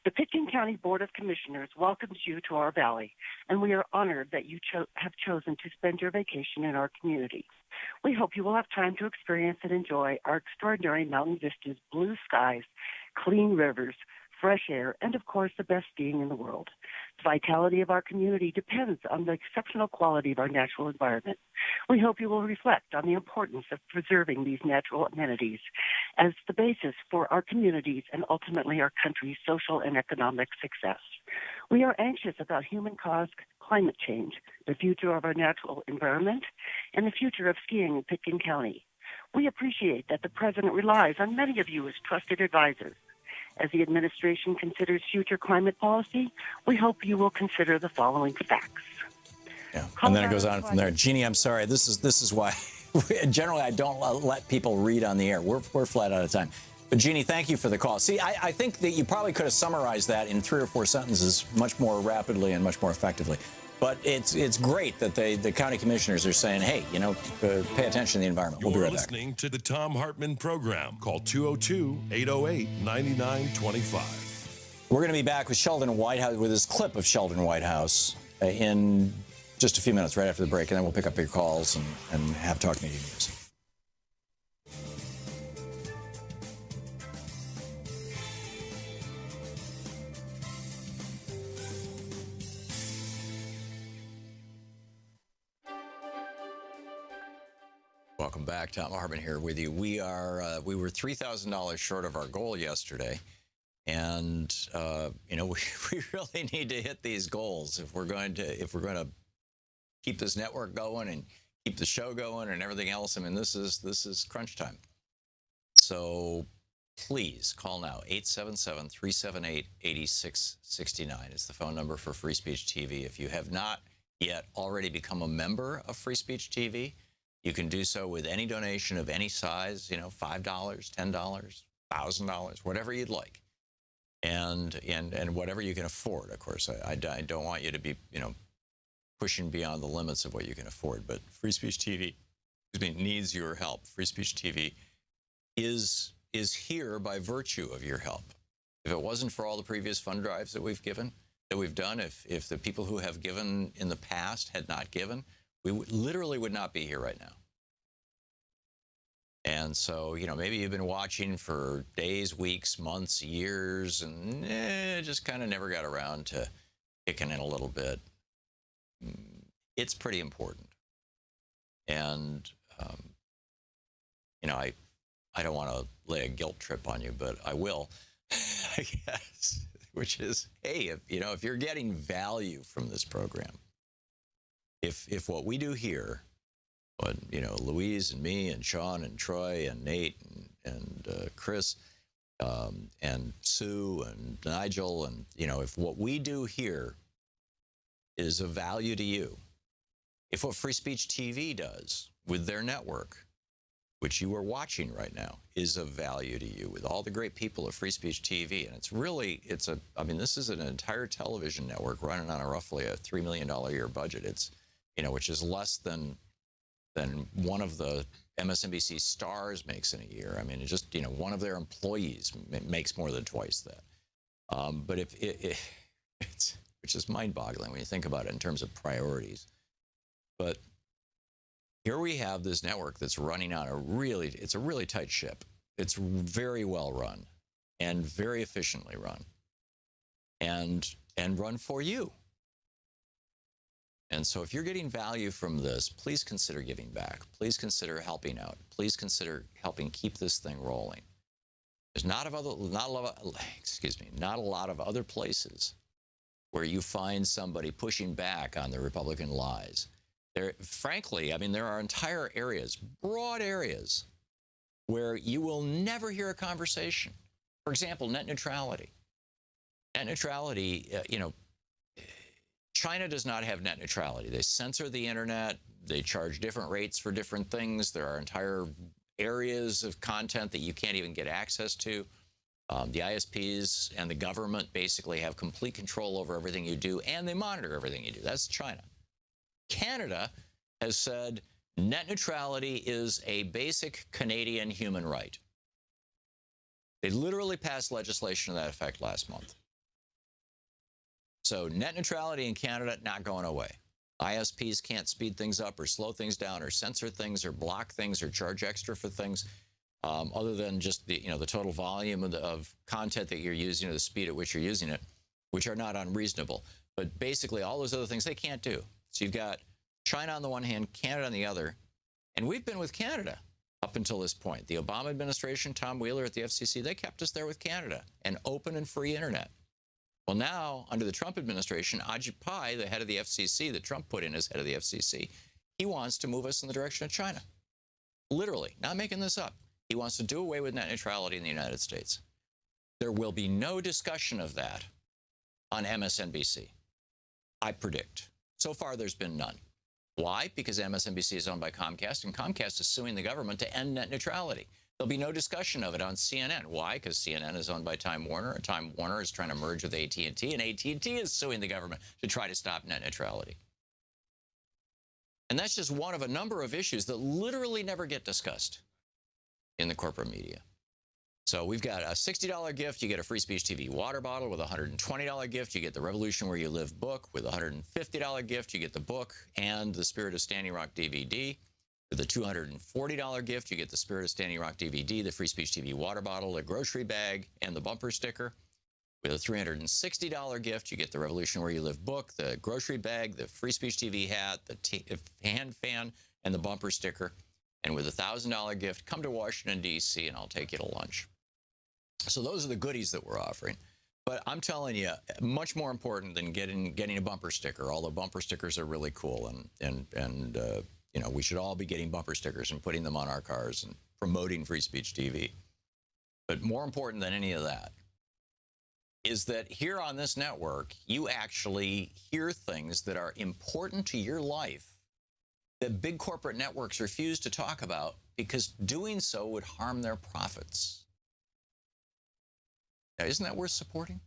The Pitkin County Board of Commissioners welcomes you to our valley, and we are honored that you have chosen to spend your vacation in our community. We hope you will have time to experience and enjoy our extraordinary mountain vistas, blue skies, clean rivers, fresh air, and of course the best skiing in the world. The vitality of our community depends on the exceptional quality of our natural environment. We hope you will reflect on the importance of preserving these natural amenities as the basis for our communities and ultimately our country's social and economic success. We are anxious about human-caused climate change, the future of our natural environment, and the future of skiing in Pitkin County. We appreciate that the President relies on many of you as trusted advisors. As the administration considers future climate policy, we hope you will consider the following facts. Yeah, and then it goes on from there. Jeannie, I'm sorry. This is why generally I don't let people read on the air. We're flat out of time. But Jeannie, thank you for the call. See, I think that you probably could have summarized that in 3 or 4 sentences much more rapidly and much more effectively. But it's great that the county commissioners are saying, hey, you know, pay attention to the environment. We'll be right back. You're listening to the Thom Hartmann Program. Call 202-808-9925. We're going to be back with Sheldon Whitehouse, with this clip of Sheldon Whitehouse in just a few minutes right after the break, and then we'll pick up your calls and have Talk Media News. Welcome back. Thom Hartmann here with you. We were $3,000 short of our goal yesterday, and you know, we really need to hit these goals if we're going to keep this network going and keep the show going and everything else. I mean, this is crunch time. So please call now. 877-378-8669 is the phone number for Free Speech TV. If you have not yet already become a member of Free Speech TV, you can do so with any donation of any size, you know, $5, $10, $1,000, whatever you'd like, and whatever you can afford. Of course, I don't want you to be, you know, pushing beyond the limits of what you can afford. But Free Speech TV, needs your help. Free Speech TV is here by virtue of your help. If it wasn't for all the previous fund drives that we've done, if the people who have given in the past had not given, we literally would not be here right now. And so, maybe you've been watching for days, weeks, months, years, and just kind of never got around to kicking in a little bit. It's pretty important. And, I don't want to lay a guilt trip on you, but I will, I guess, which is, hey, if you're getting value from this program, if what we do here, what, Louise and me and Sean and Troy and Nate and Chris and Sue and Nigel, and, if what we do here is of value to you, if what Free Speech TV does with their network, which you are watching right now, is of value to you, with all the great people of Free Speech TV. And this is an entire television network running on roughly a $3 million a year budget. It's, which is less than one of the MSNBC stars makes in a year. I mean, it's just, one of their employees makes more than twice that. But it's which is mind-boggling when you think about it in terms of priorities. But here we have this network that's running on it's a really tight ship. It's very well run and very efficiently run and run for you. And so if you're getting value from this, please consider giving back. Please consider helping out. Please consider helping keep this thing rolling. There's not a lot of other places where you find somebody pushing back on the Republican lies. Frankly, there are entire areas, broad areas, where you will never hear a conversation. For example, net neutrality. Net neutrality, China does not have net neutrality. They censor the internet. They charge different rates for different things. There are entire areas of content that you can't even get access to. The ISPs and the government basically have complete control over everything you do, and they monitor everything you do. That's China. Canada has said net neutrality is a basic Canadian human right. They literally passed legislation to that effect last month. So net neutrality in Canada, not going away. ISPs can't speed things up or slow things down or censor things or block things or charge extra for things, other than just the total volume of content that you're using or the speed at which you're using it, which are not unreasonable. But basically all those other things they can't do. So you've got China on the one hand, Canada on the other, and we've been with Canada up until this point. The Obama administration, Tom Wheeler at the FCC, they kept us there with Canada, an open and free internet. Well, now, under the Trump administration, Ajit Pai, the head of the FCC that Trump put in as head of the FCC, he wants to move us in the direction of China. Literally, not making this up. He wants to do away with net neutrality in the United States. There will be no discussion of that on MSNBC, I predict. So far, there's been none. Why? Because MSNBC is owned by Comcast, and Comcast is suing the government to end net neutrality. There'll be no discussion of it on CNN. Why? Because CNN is owned by Time Warner, and Time Warner is trying to merge with AT&T, and AT&T is suing the government to try to stop net neutrality. And that's just one of a number of issues that literally never get discussed in the corporate media. So we've got a $60 gift. You get a Free Speech TV water bottle. With a $120 gift, you get the Revolution Where You Live book. With a $150 gift, you get the book and the Spirit of Standing Rock DVD. With a $240 gift, you get the Spirit of Standing Rock DVD, the Free Speech TV water bottle, a grocery bag, and the bumper sticker. With a $360 gift, you get the Revolution Where You Live book, the grocery bag, the Free Speech TV hat, the hand fan, and the bumper sticker. And with a $1,000 gift, come to Washington, D.C., and I'll take you to lunch. So those are the goodies that we're offering. But I'm telling you, much more important than getting a bumper sticker, although bumper stickers are really cool. And we should all be getting bumper stickers and putting them on our cars and promoting Free Speech TV. But more important than any of that is that here on this network, you actually hear things that are important to your life that big corporate networks refuse to talk about because doing so would harm their profits. Now, isn't that worth supporting?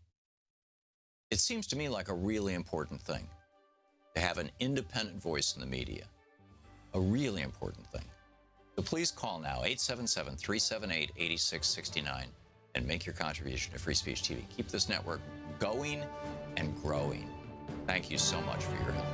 It seems to me like a really important thing to have an independent voice in the media. A really important thing. So please call now, 877-378-8669, and make your contribution to Free Speech TV. Keep this network going and growing. Thank you so much for your help.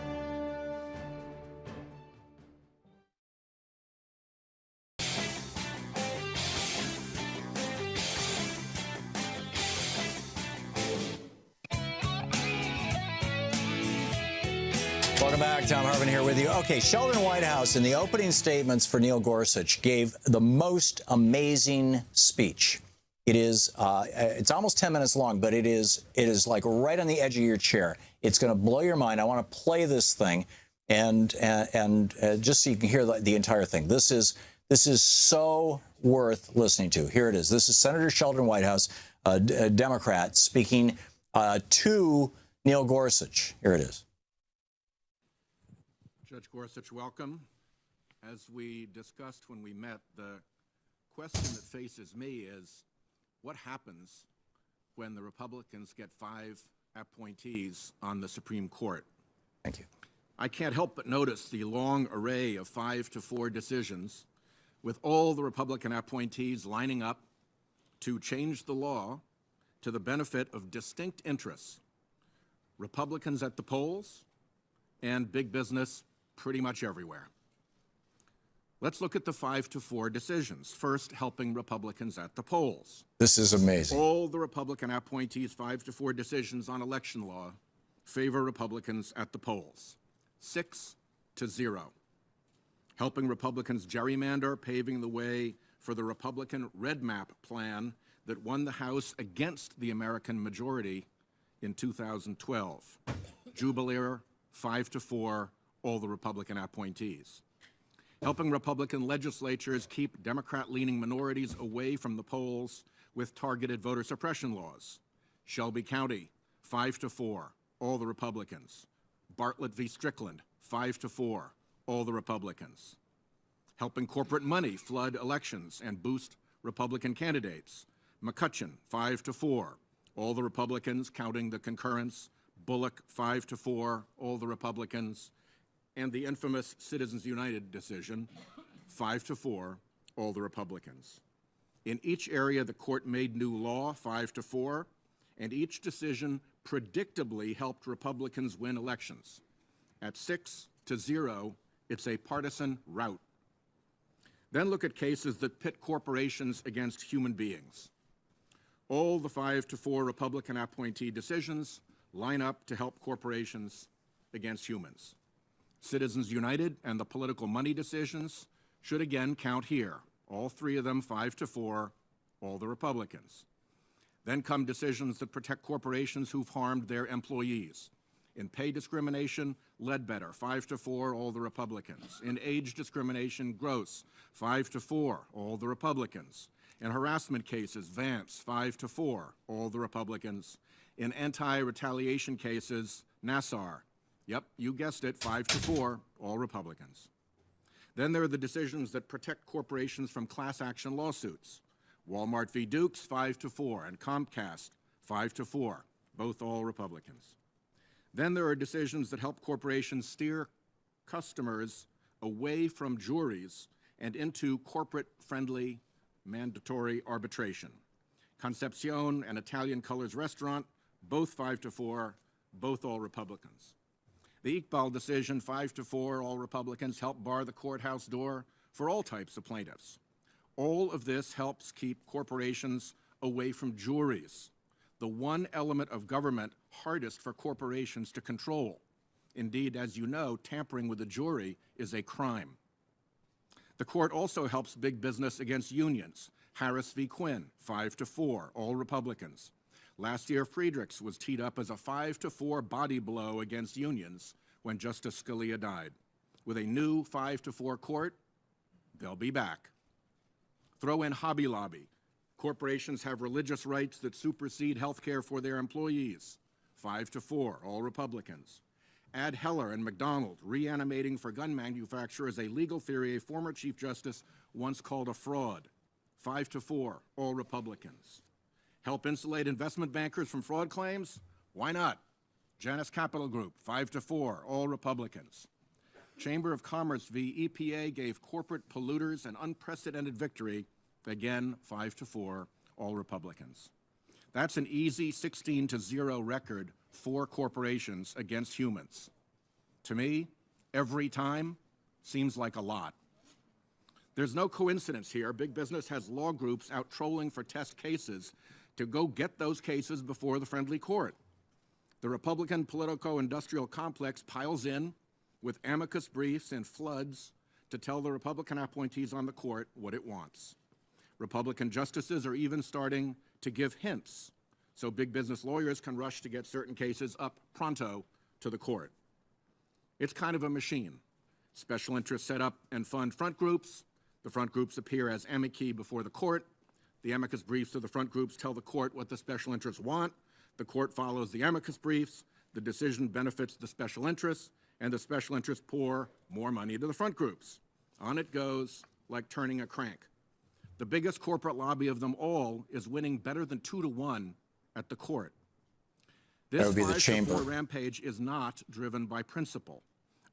back. Thom Hartmann here with you. Okay, Sheldon Whitehouse, in the opening statements for Neil Gorsuch, gave the most amazing speech. It is, it's almost 10 minutes long, but it is like right on the edge of your chair. It's going to blow your mind. I want to play this thing, and just so you can hear the entire thing. This is so worth listening to. Here it is. This is Senator Sheldon Whitehouse, a Democrat, speaking to Neil Gorsuch. Here it is. Judge Gorsuch, welcome. As we discussed when we met, the question that faces me is, what happens when the Republicans get 5 appointees on the Supreme Court? Thank you. I can't help but notice the long array of 5-4 decisions with all the Republican appointees lining up to change the law to the benefit of distinct interests, Republicans at the polls and big business pretty much everywhere. Let's look at the 5-4 decisions. First, helping Republicans at the polls. This is amazing. All the Republican appointees' 5-4 decisions on election law favor Republicans at the polls. 6-0. Helping Republicans gerrymander, paving the way for the Republican Red Map plan that won the House against the American majority in 2012. Jubilee, 5-4, all the Republican appointees. Helping Republican legislatures keep Democrat-leaning minorities away from the polls with targeted voter suppression laws. Shelby County, 5-4, all the Republicans. Bartlett v. Strickland, 5-4, all the Republicans. Helping corporate money flood elections and boost Republican candidates. McCutcheon, 5-4, all the Republicans, counting the concurrence. Bullock, 5-4, all the Republicans. And the infamous Citizens United decision, 5-4, all the Republicans. In each area, the court made new law, 5-4, and each decision predictably helped Republicans win elections. At 6-0, it's a partisan rout. Then look at cases that pit corporations against human beings. All the 5-4 Republican appointee decisions line up to help corporations against humans. Citizens United and the political money decisions should again count here. All 3 of them, 5-4, all the Republicans. Then come decisions that protect corporations who've harmed their employees. In pay discrimination, Ledbetter, 5-4, all the Republicans. In age discrimination, Gross, 5-4, all the Republicans. In harassment cases, Vance, 5-4, all the Republicans. In anti-retaliation cases, Nassar, yep, you guessed it, 5-4, all Republicans. Then there are the decisions that protect corporations from class action lawsuits. Walmart v. Dukes, 5-4, and Comcast, 5-4, both all Republicans. Then there are decisions that help corporations steer customers away from juries and into corporate-friendly mandatory arbitration. Concepcion and Italian Colors Restaurant, both 5-4, both all Republicans. The Iqbal decision, 5-4, all Republicans, help bar the courthouse door for all types of plaintiffs. All of this helps keep corporations away from juries, the one element of government hardest for corporations to control. Indeed, as you know, tampering with a jury is a crime. The court also helps big business against unions. Harris v. Quinn, 5-4, all Republicans. Last year, Friedrichs was teed up as a 5-4 body blow against unions when Justice Scalia died. With a new 5-4 court, they'll be back. Throw in Hobby Lobby. Corporations have religious rights that supersede health care for their employees. 5-4, all Republicans. Add Heller and McDonald, reanimating for gun manufacturers a legal theory a former Chief Justice once called a fraud. 5-4, all Republicans. Help insulate investment bankers from fraud claims? Why not? Janus Capital Group, 5-4, all Republicans. Chamber of Commerce v. EPA gave corporate polluters an unprecedented victory, again, 5-4, all Republicans. That's an easy 16-0 record for corporations against humans. To me, every time seems like a lot. There's no coincidence here. Big business has law groups out trolling for test cases to go get those cases before the friendly court. The Republican politico-industrial complex piles in, with amicus briefs and floods to tell the Republican appointees on the court what it wants. Republican justices are even starting to give hints so big business lawyers can rush to get certain cases up pronto to the court. It's kind of a machine. Special interests set up and fund front groups. The front groups appear as amici before the court. The amicus briefs of the front groups tell the court what the special interests want. The court follows the amicus briefs. The decision benefits the special interests, and the special interests pour more money to the front groups. On it goes like turning a crank. The biggest corporate lobby of them all is winning better than 2-1 at the court. This 5-4 rampage is not driven by principle.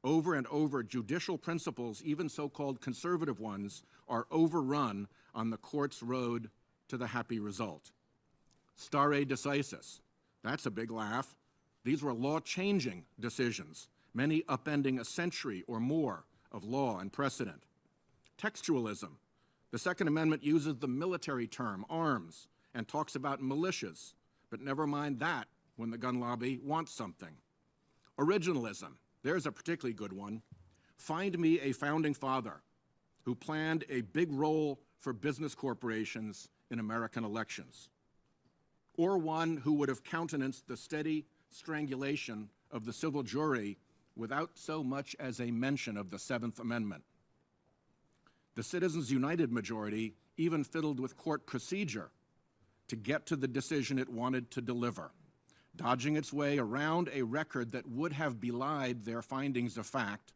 Over and over, judicial principles, even so-called conservative ones, are overrun on the court's road to the happy result. Stare decisis. That's a big laugh. These were law-changing decisions, many upending a century or more of law and precedent. Textualism. The Second Amendment uses the military term, arms, and talks about militias, but never mind that when the gun lobby wants something. Originalism. There's a particularly good one. Find me a founding father who planned a big role for business corporations in American elections, or one who would have countenanced the steady strangulation of the civil jury without so much as a mention of the Seventh Amendment. The Citizens United majority even fiddled with court procedure to get to the decision it wanted to deliver, dodging its way around a record that would have belied their findings of fact,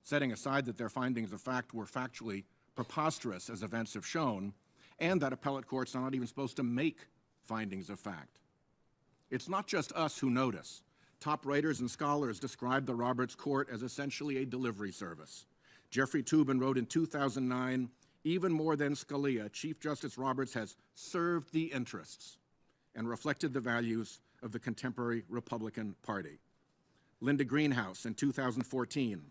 setting aside that their findings of fact were factually preposterous, as events have shown, and that appellate courts are not even supposed to make findings of fact. It's not just us who notice. Top writers and scholars describe the Roberts Court as essentially a delivery service. Jeffrey Toobin wrote in 2009, even more than Scalia, Chief Justice Roberts has served the interests and reflected the values of the contemporary Republican Party. Linda Greenhouse in 2014,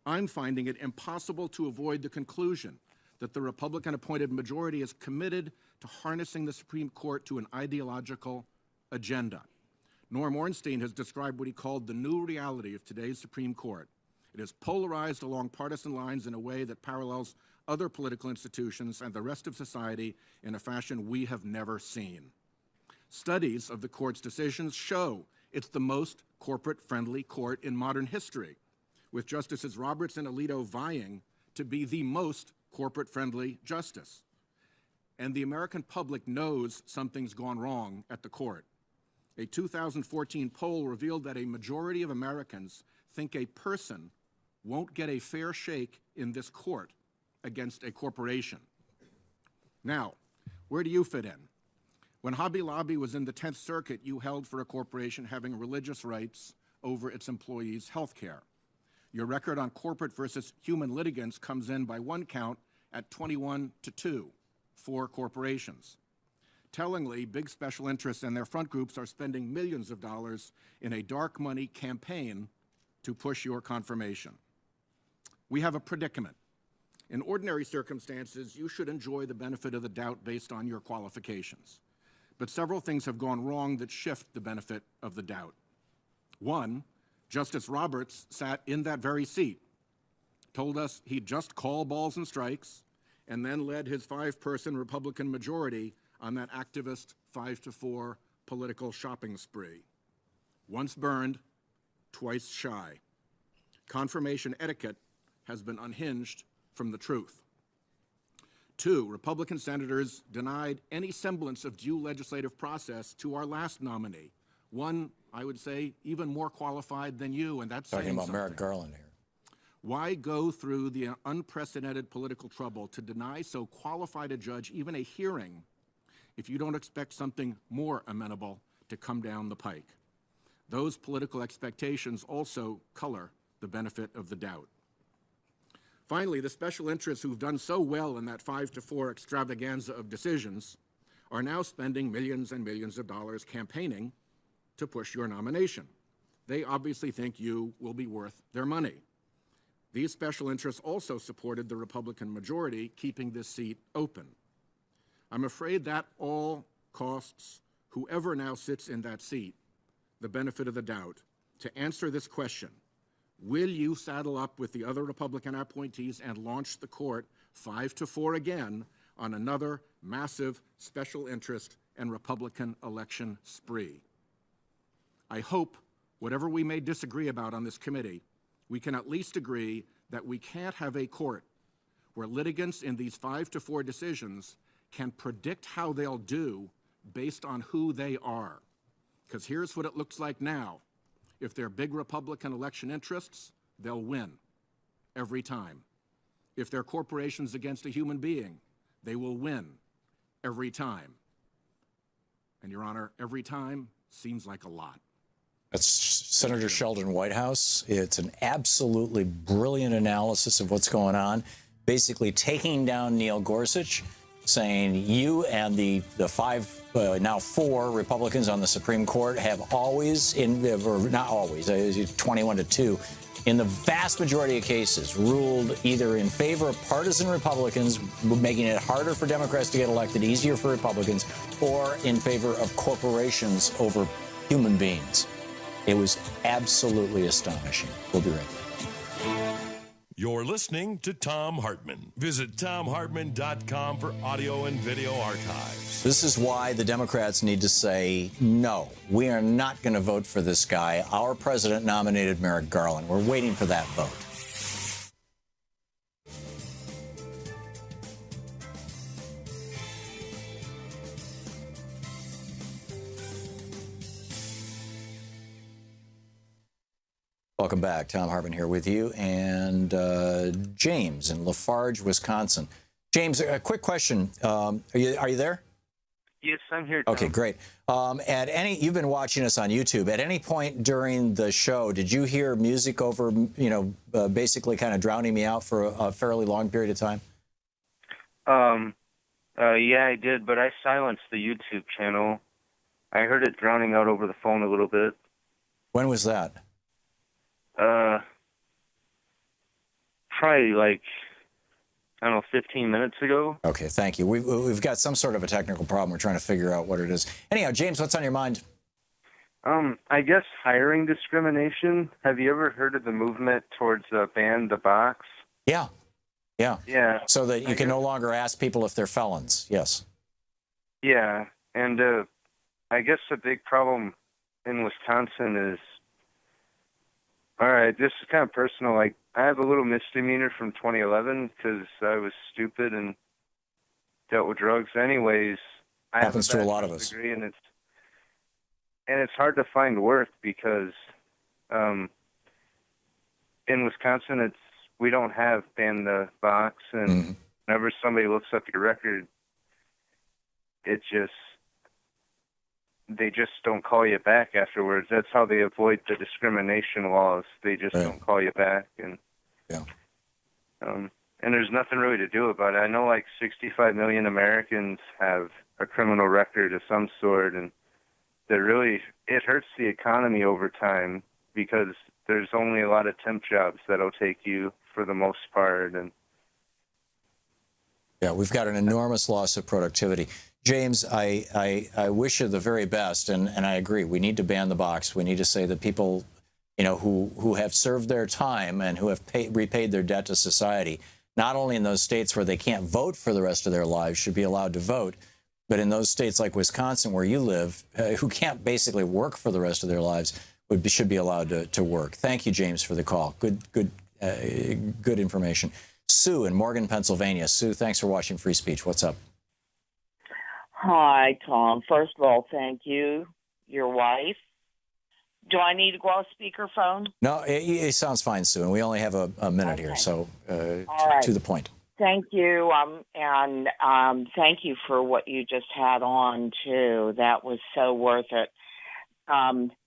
I'm finding it impossible to avoid the conclusion that the Republican-appointed majority is committed to harnessing the Supreme Court to an ideological agenda. Norm Ornstein has described what he called the new reality of today's Supreme Court. It is polarized along partisan lines in a way that parallels other political institutions and the rest of society in a fashion we have never seen. Studies of the court's decisions show it's the most corporate-friendly court in modern history, with Justices Roberts and Alito vying to be the most corporate-friendly justice. And the American public knows something's gone wrong at the court. A 2014 poll revealed that a majority of Americans think a person won't get a fair shake in this court against a corporation. Now, where do you fit in? When Hobby Lobby was in the 10th Circuit, you held for a corporation having religious rights over its employees' health care. Your record on corporate versus human litigants comes in by one count at 21-2 for corporations. Tellingly, big special interests and their front groups are spending millions of dollars in a dark money campaign to push your confirmation. We have a predicament. In ordinary circumstances, you should enjoy the benefit of the doubt based on your qualifications. But several things have gone wrong that shift the benefit of the doubt. One, Justice Roberts sat in that very seat, told us he'd just call balls and strikes, and then led his 5-person Republican majority on that activist 5-4 political shopping spree. Once burned, twice shy. Confirmation etiquette has been unhinged from the truth. 2, Republican senators denied any semblance of due legislative process to our last nominee, one, I would say, even more qualified than you, and that's talking about something. Merrick Garland here. Why go through the unprecedented political trouble to deny so qualified a judge even a hearing if you don't expect something more amenable to come down the pike? Those political expectations also color the benefit of the doubt. Finally, the special interests who've done so well in that 5-4 extravaganza of decisions are now spending millions and millions of dollars campaigning to push your nomination. They obviously think you will be worth their money. These special interests also supported the Republican majority keeping this seat open. I'm afraid that all costs whoever now sits in that seat the benefit of the doubt to answer this question: will you saddle up with the other Republican appointees and launch the court 5-4 again on another massive special interest and Republican election spree? I hope, whatever we may disagree about on this committee, we can at least agree that we can't have a court where litigants in these 5-4 decisions can predict how they'll do based on who they are. Because here's what it looks like now. If they're big Republican election interests, they'll win every time. If they're corporations against a human being, they will win every time. And, Your Honor, every time seems like a lot. That's Senator Sheldon Whitehouse. It's an absolutely brilliant analysis of what's going on, basically taking down Neil Gorsuch, saying you and the now four Republicans on the Supreme Court have always, or not always, 21-2, in the vast majority of cases, ruled either in favor of partisan Republicans, making it harder for Democrats to get elected, easier for Republicans, or in favor of corporations over human beings. It was absolutely astonishing. We'll be right back. You're listening to Thom Hartmann. Visit thomhartmann.com for audio and video archives. This is why the Democrats need to say, no, we are not going to vote for this guy. Our president nominated Merrick Garland. We're waiting for that vote. Welcome back. Thom Hartmann here with you, and James in Lafarge, Wisconsin. James, a quick question. Are you there? Yes, I'm here, Tom. Okay, great. You've been watching us on YouTube. At any point during the show, did you hear music over, basically kind of drowning me out for a fairly long period of time? Yeah, I did, but I silenced the YouTube channel. I heard it drowning out over the phone a little bit. When was that? Probably like, I don't know, 15 minutes ago. Okay, thank you. We've got some sort of a technical problem. We're trying to figure out what it is. Anyhow, James, what's on your mind? I guess hiring discrimination. Have you ever heard of the movement towards ban the box? Yeah. Yeah. So that you can no longer ask people if they're felons. Yes. Yeah, and I guess the big problem in Wisconsin is, all right, this is kind of personal. Like, I have a little misdemeanor from 2011 because I was stupid and dealt with drugs. Anyways, I happens have to a lot of us. Degree, and it's hard to find work because in Wisconsin we don't have ban the box, and whenever somebody looks up your record, they just don't call you back afterwards. That's how they avoid the discrimination laws. They just don't call you back, and and there's nothing really to do about it. I know like 65 million Americans have a criminal record of some sort, and it hurts the economy over time because there's only a lot of temp jobs that'll take you for the most part. And yeah, we've got an enormous loss of productivity. James, I wish you the very best, and I agree. We need to ban the box. We need to say that people, who have served their time and who have repaid their debt to society, not only in those states where they can't vote for the rest of their lives, should be allowed to vote, but in those states like Wisconsin, where you live, who can't basically work for the rest of their lives, should be allowed to work. Thank you, James, for the call. Good information. Sue in Morgan, Pennsylvania. Sue, thanks for watching Free Speech. What's up? Hi, Tom. First of all, thank you. Your wife. Do I need to go off speakerphone? No, it sounds fine, Sue, and we only have a minute here, so to the point. Thank you, and thank you for what you just had on, too. That was so worth it.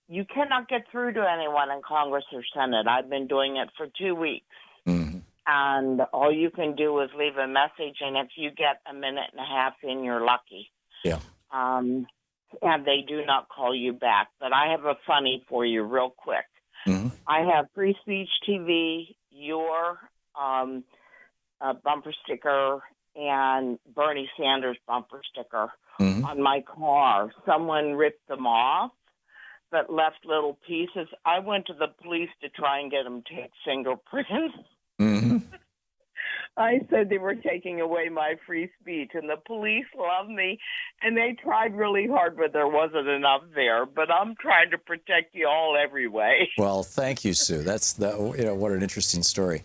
You cannot get through to anyone in Congress or Senate. I've been doing it for 2 weeks. Mm-hmm. And all you can do is leave a message, and if you get a minute and a half in, you're lucky. Yeah. And they do not call you back. But I have a funny for you real quick. Mm-hmm. I have Free Speech TV, your bumper sticker, and Bernie Sanders bumper sticker on my car. Someone ripped them off. that left little pieces. I went to the police to try and get them to take fingerprints. Mm-hmm. I said they were taking away my free speech, and the police love me, and they tried really hard, but there wasn't enough there. But I'm trying to protect you all every way. Well, thank you, Sue. What an interesting story.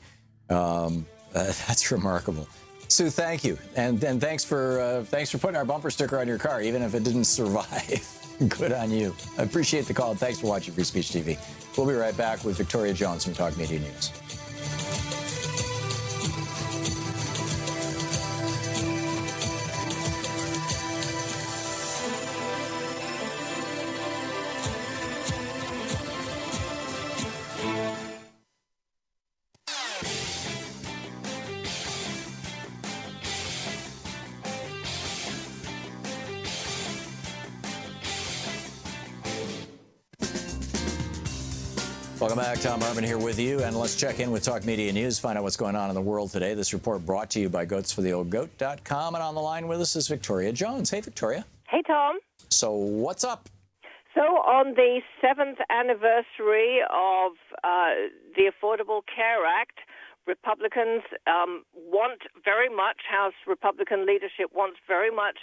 That's remarkable. Sue, thank you, and thanks for putting our bumper sticker on your car, even if it didn't survive. Good on you. I appreciate the call, and thanks for watching Free Speech TV. We'll be right back with Victoria Jones from Talk Media News. Welcome back. Thom Hartmann here with you, and let's check in with Talk Media News, find out what's going on in the world today. This report brought to you by goatsfortheoldgoat.com, and on the line with us is Victoria Jones. Hey, Victoria. Hey, Tom. So what's up? So on the 7th anniversary of the Affordable Care Act, Republicans want very much, House Republican leadership wants very much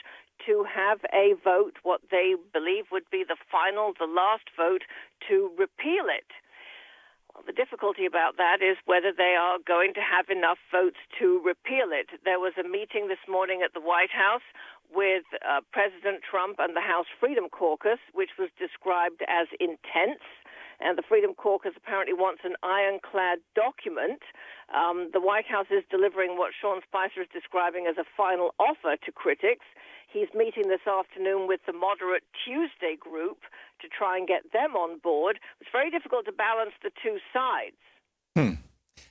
to have a vote, what they believe would be the last vote to repeal it. Well, the difficulty about that is whether they are going to have enough votes to repeal it. There was a meeting this morning at the White House with President Trump and the House Freedom Caucus, which was described as intense. And the Freedom Caucus apparently wants an ironclad document. The White House is delivering what Sean Spicer is describing as a final offer to critics. He's meeting this afternoon with the Moderate Tuesday group to try and get them on board. It's very difficult to balance the two sides.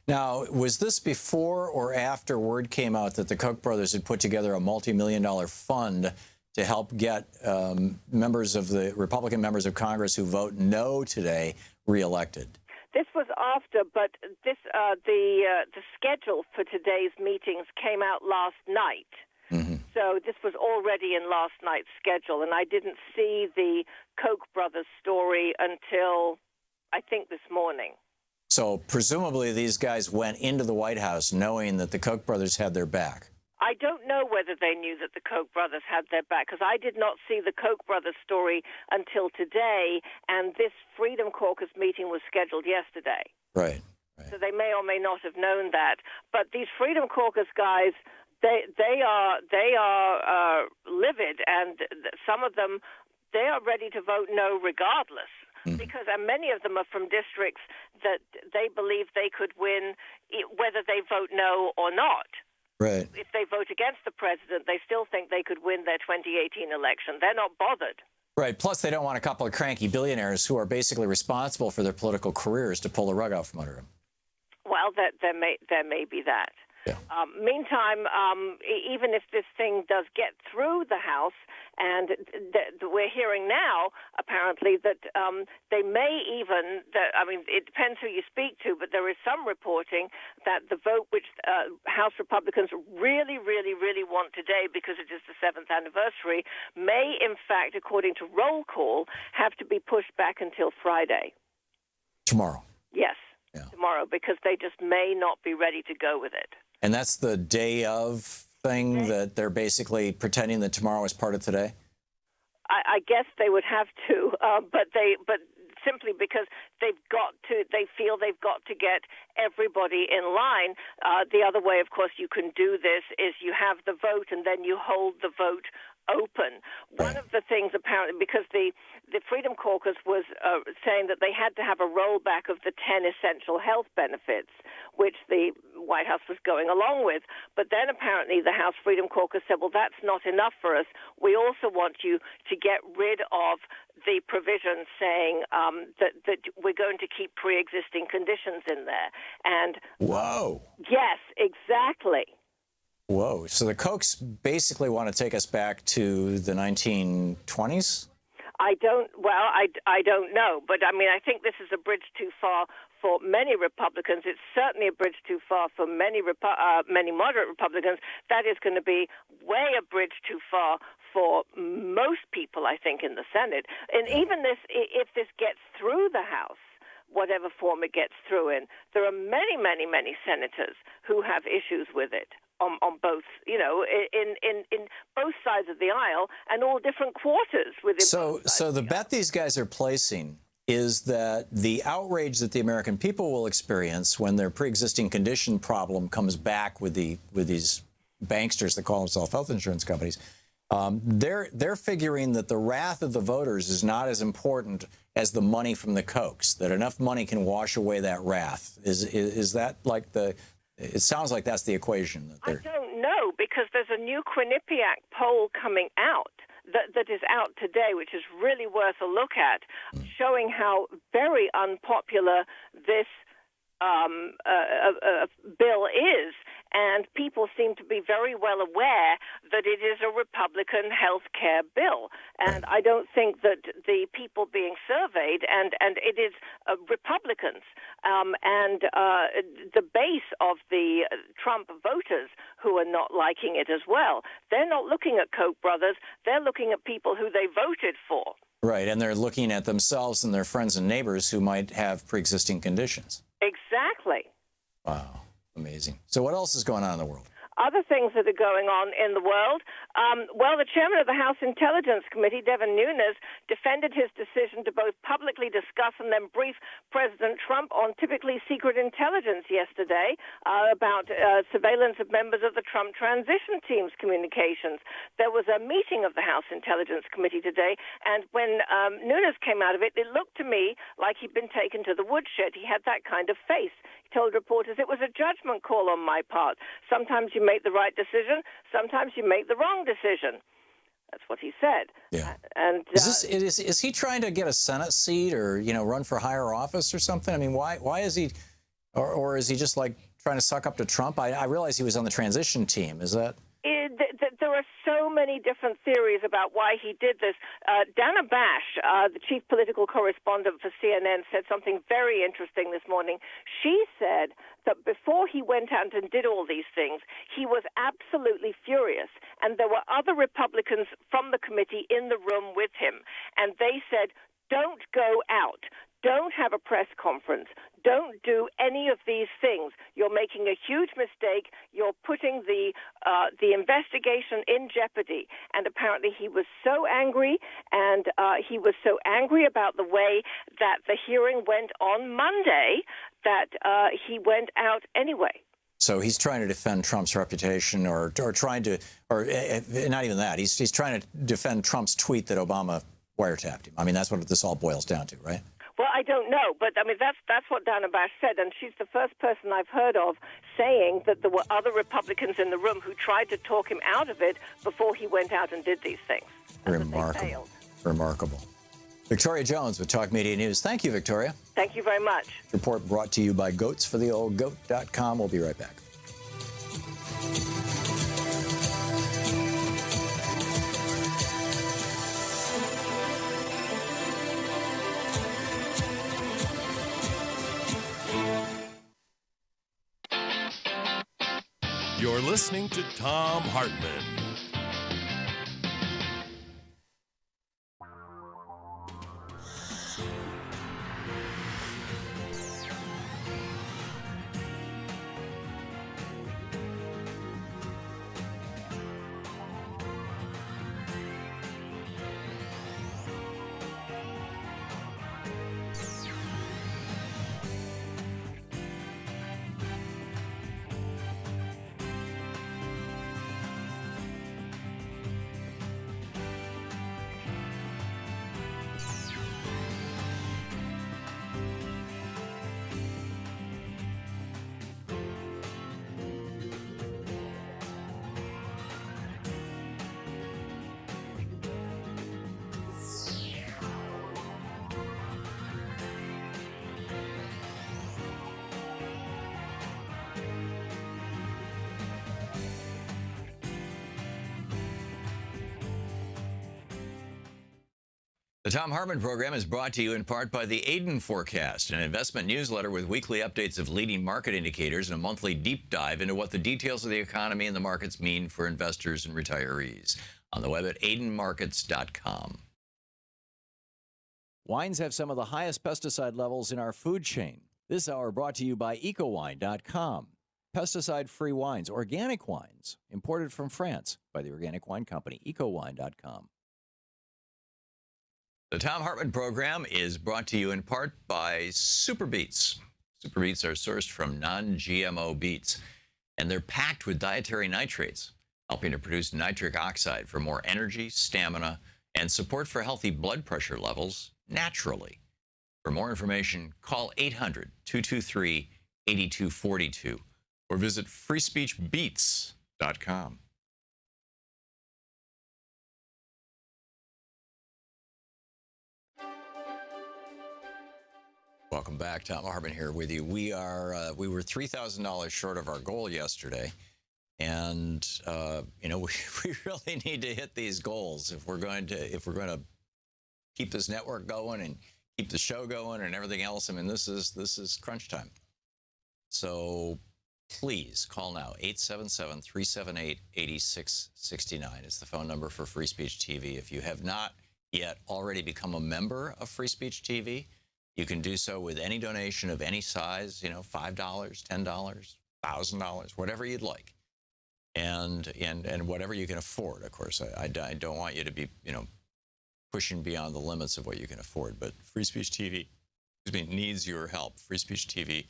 Now, was this before or after word came out that the Koch brothers had put together a multi-million-dollar fund to help get Republican members of Congress who vote no today reelected? This was after, but the schedule for today's meetings came out last night. Mm-hmm. So this was already in last night's schedule, and I didn't see the Koch brothers story until, I think, this morning. So presumably these guys went into the White House knowing that the Koch brothers had their back. I don't know whether they knew that the Koch brothers had their back, because I did not see the Koch brothers story until today, and this Freedom Caucus meeting was scheduled yesterday. Right. So they may or may not have known that. But these Freedom Caucus guys, they are livid, and some of them, they are ready to vote no regardless. Because many of them are from districts that they believe they could win whether they vote no or not. Right. If they vote against the president, they still think they could win their 2018 election. They're not bothered. Right. Plus, they don't want a couple of cranky billionaires who are basically responsible for their political careers to pull the rug out from under them. Well, there may be that. Yeah. Meantime, even if this thing does get through the House, and we're hearing now, apparently, that they may even, it depends who you speak to, but there is some reporting that the vote which House Republicans really, really, really want today, because it is the 7th anniversary, may, in fact, according to roll call, have to be pushed back until Friday. Tomorrow. Yes, tomorrow, because they just may not be ready to go with it. And that's the day of thing that they're basically pretending that tomorrow is part of today? I guess they would have to, but simply because they feel they've got to get everybody in line. The other way, of course, you can do this is you have the vote and then you hold the vote open. One of the things, apparently, because the Freedom Caucus was saying that they had to have a rollback of the 10 essential health benefits, which the White House was going along with. But then apparently the House Freedom Caucus said, well, that's not enough for us. We also want you to get rid of the provision saying that we're going to keep pre-existing conditions in there. And whoa. Yes, exactly. Whoa. So the Kochs basically want to take us back to the 1920s? I don't know. But, I think this is a bridge too far for many Republicans. It's certainly a bridge too far for many moderate Republicans. That is going to be way a bridge too far for most people, I think, in the Senate. And even if this gets through the House, whatever form it gets through in, there are many, many, many senators who have issues with it on both, in both sides of the aisle and all different quarters within. So the bet these guys are placing is that the outrage that the American people will experience when their pre-existing condition problem comes back with these banksters that call themselves health insurance companies, they're figuring that the wrath of the voters is not as important as the money from the Kochs, that enough money can wash away that wrath. Is that like the? It sounds like that's the equation. I don't know, because there's a new Quinnipiac poll coming out that is out today, which is really worth a look at, showing how very unpopular this bill is. And people seem to be very well aware that it is a Republican health care bill. And I don't think that the people being surveyed, and it is Republicans, and the base of the Trump voters who are not liking it as well. They're not looking at Koch brothers. They're looking at people who they voted for. Right, and they're looking at themselves and their friends and neighbors who might have pre-existing conditions. Exactly. Wow. Amazing. So what else is going on in the world? Other things that are going on in the world. Well, the chairman of the House Intelligence Committee, Devin Nunes, defended his decision to both publicly discuss and then brief President Trump on typically secret intelligence yesterday about surveillance of members of the Trump transition team's communications. There was a meeting of the House Intelligence Committee today, and when Nunes came out of it, it looked to me like he'd been taken to the woodshed. He had that kind of face. He told reporters, "It was a judgment call on my part. Sometimes you make the right decision, sometimes you make the wrong decision." That's what he said. Yeah. And is he trying to get a Senate seat or run for higher office or something? I mean, why is he, or is he just like trying to suck up to Trump? I realize he was on the transition team. Is that? There are so many different theories about why he did this. Dana Bash, the chief political correspondent for CNN, said something very interesting this morning. She said that before he went out and did all these things, he was absolutely furious. And there were other Republicans from the committee in the room with him. And they said, "Don't go out. Don't have a press conference. Don't do any of these things. You're making a huge mistake. You're putting the investigation in jeopardy." And apparently he was so angry, and he was so angry about the way that the hearing went on Monday that he went out anyway. So he's trying to defend Trump's reputation, or trying to, or not even that. He's trying to defend Trump's tweet that Obama wiretapped him. I mean, that's what this all boils down to, right? Well, I don't know, but I mean that's what Dana Bash said, and she's the first person I've heard of saying that there were other Republicans in the room who tried to talk him out of it before he went out and did these things. Remarkable. Remarkable. Victoria Jones with Talk Media News. Thank you, Victoria. Thank you very much. Report brought to you by goatsfortheoldgoat.com. We'll be right back. You're listening to Thom Hartmann. The Thom Hartmann Program is brought to you in part by the Aiden Forecast, an investment newsletter with weekly updates of leading market indicators and a monthly deep dive into what the details of the economy and the markets mean for investors and retirees. On the web at aidenmarkets.com. Wines have some of the highest pesticide levels in our food chain. This hour brought to you by ecowine.com. Pesticide-free wines, organic wines, imported from France by the organic wine company, ecowine.com. The Thom Hartmann Program is brought to you in part by Super Beets. Super Beets are sourced from non-GMO beets, and they're packed with dietary nitrates, helping to produce nitric oxide for more energy, stamina, and support for healthy blood pressure levels naturally. For more information, call 800-223-8242 or visit freespeechbeets.com. Welcome back. Thom Hartmann here with you. We were $3,000 short of our goal yesterday, and we really need to hit these goals if we're going to keep this network going and keep the show going and everything else. I mean, this is crunch time. So please call now, 877-378-8669. It's the phone number for Free Speech TV. If you have not yet already become a member of Free Speech TV, you can do so with any donation of any size, $5, $10, $1,000, whatever you'd like. And whatever you can afford, of course. I don't want you to be, pushing beyond the limits of what you can afford. But Free Speech TV, needs your help. Free Speech TV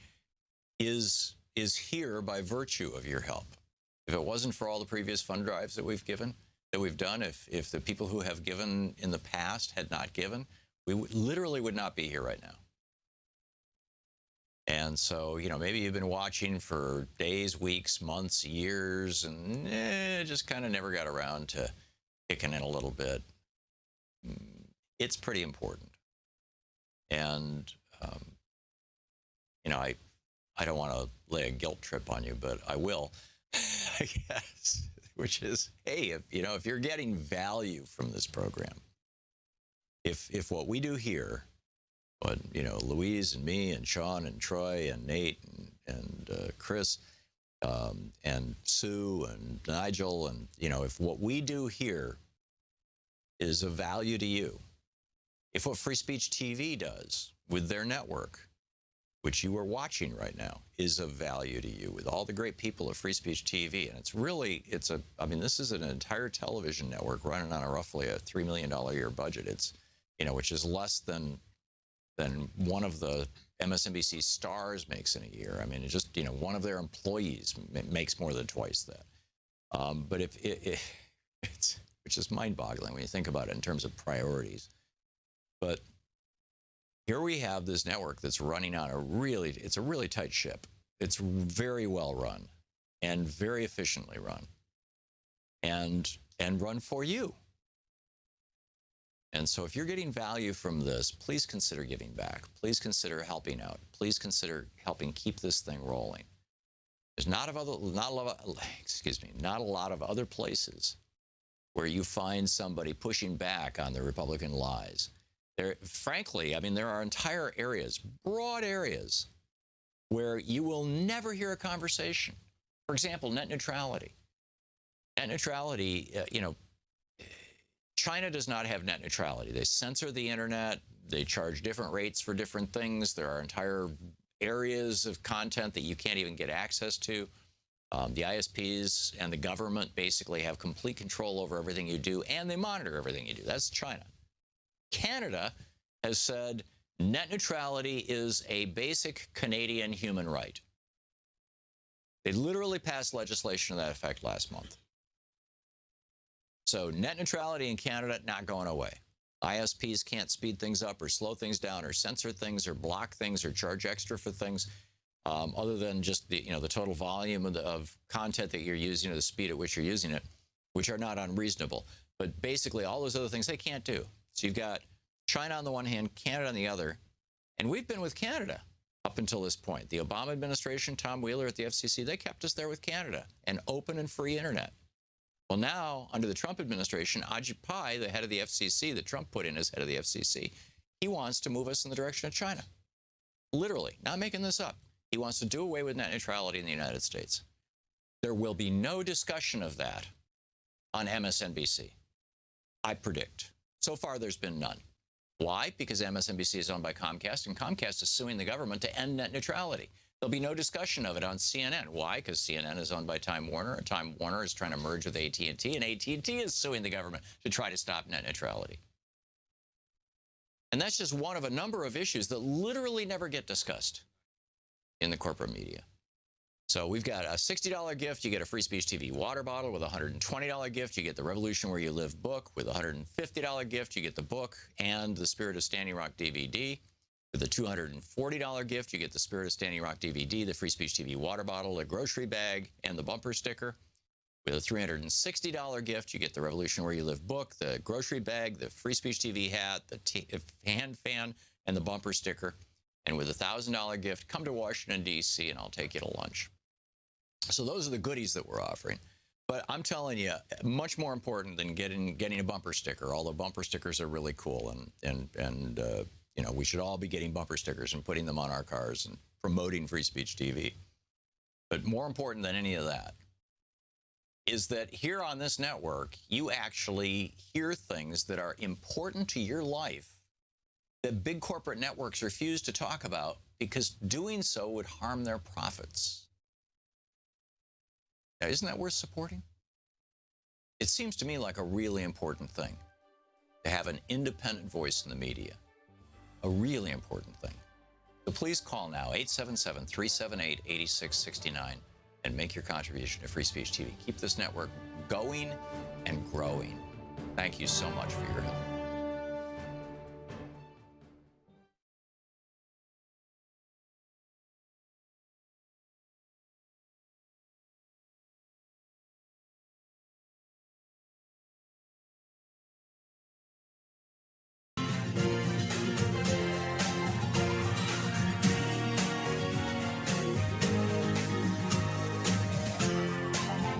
is here by virtue of your help. If it wasn't for all the previous fund drives that we've done, if the people who have given in the past had not given, we literally would not be here right now. And so, maybe you've been watching for days, weeks, months, years, and just kind of never got around to kicking in a little bit. It's pretty important. And, I don't want to lay a guilt trip on you, but I will, I guess, which is, hey, if you're getting value from this program, if what we do here, what Louise and me and Sean and Troy and Nate and Chris and Sue and Nigel and if what we do here is of value to you, if what Free Speech TV does with their network, which you are watching right now, is of value to you with all the great people of Free Speech TV, and this is an entire television network running on roughly a $3 million a year budget. It's which is less than one of the MSNBC stars makes in a year. I mean, it's just, one of their employees makes more than twice that. But it's which is mind-boggling when you think about it in terms of priorities. But here we have this network that's running on it's a really tight ship. It's very well run and very efficiently run and run for you. And so if you're getting value from this, please consider giving back. Please consider helping out. Please consider helping keep this thing rolling. There's not a lot of other places where you find somebody pushing back on the Republican lies. Frankly, there are entire areas, broad areas, where you will never hear a conversation. For example, net neutrality. Net neutrality, China does not have net neutrality. They censor the internet. They charge different rates for different things. There are entire areas of content that you can't even get access to. The ISPs and the government basically have complete control over everything you do, and they monitor everything you do. That's China. Canada has said net neutrality is a basic Canadian human right. They literally passed legislation to that effect last month. So net neutrality in Canada, not going away. ISPs can't speed things up or slow things down or censor things or block things or charge extra for things other than just the total volume of content that you're using or the speed at which you're using it, which are not unreasonable. But basically all those other things they can't do. So you've got China on the one hand, Canada on the other, and we've been with Canada up until this point. The Obama administration, Tom Wheeler at the FCC, they kept us there with Canada, an open and free internet. Well, now, under the Trump administration, Ajit Pai, the head of the FCC, that Trump put in as head of the FCC, he wants to move us in the direction of China. Literally, not making this up. He wants to do away with net neutrality in the United States. There will be no discussion of that on MSNBC, I predict. So far, there's been none. Why? Because MSNBC is owned by Comcast, and Comcast is suing the government to end net neutrality. There'll be no discussion of it on CNN. Why? Because CNN is owned by Time Warner, and Time Warner is trying to merge with AT&T, and AT&T is suing the government to try to stop net neutrality. And that's just one of a number of issues that literally never get discussed in the corporate media. So we've got a $60 gift. You get a Free Speech TV water bottle. With a $120 gift, you get the Revolution Where You Live book. With a $150 gift, you get the book and the Spirit of Standing Rock DVD. With a $240 gift, you get the Spirit of Standing Rock DVD, the Free Speech TV water bottle, a grocery bag, and the bumper sticker. With a $360 gift, you get the Revolution Where You Live book, the grocery bag, the Free Speech TV hat, the hand fan, and the bumper sticker. And with a $1,000 gift, come to Washington, D.C., and I'll take you to lunch. So those are the goodies that we're offering. But I'm telling you, much more important than getting a bumper sticker, although bumper stickers are really cool. And you know, we should all be getting bumper stickers and putting them on our cars and promoting Free Speech TV. But more important than any of that is that here on this network, you actually hear things that are important to your life that big corporate networks refuse to talk about because doing so would harm their profits. Now, isn't that worth supporting? It seems to me like a really important thing to have an independent voice in the media, a really important thing. So please call now, 877-378-8669, and make your contribution to Free Speech TV. Keep this network going and growing. Thank you so much for your help.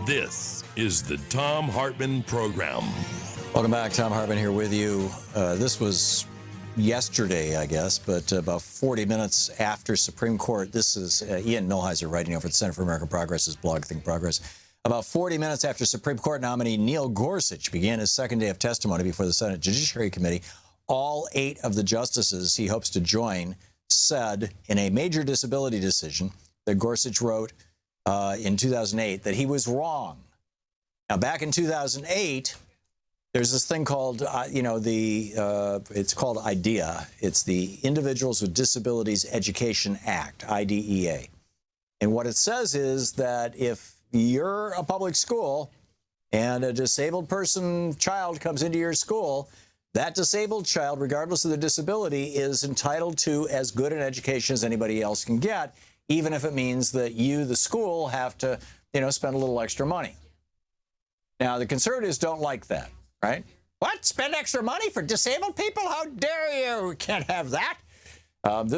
This is the Thom Hartmann Program. Welcome back. Thom Hartmann here with you. This was yesterday, I guess, but about 40 minutes after Supreme Court. This is Ian Millhiser writing over at the Center for American Progress's blog, Think Progress. About 40 minutes after Supreme Court nominee Neil Gorsuch began his second day of testimony before the Senate Judiciary Committee, all 8 of the justices he hopes to join said in a major disability decision that Gorsuch wrote in 2008 that he was wrong. Now, back in 2008, there's this thing called, it's called IDEA. It's the Individuals with Disabilities Education Act, IDEA. And what it says is that if you're a public school and a disabled child comes into your school, that disabled child, regardless of their disability, is entitled to as good an education as anybody else can get, even if it means that you, the school, have to, spend a little extra money. Now, the conservatives don't like that, right? What? Spend extra money for disabled people? How dare you? We can't have that. And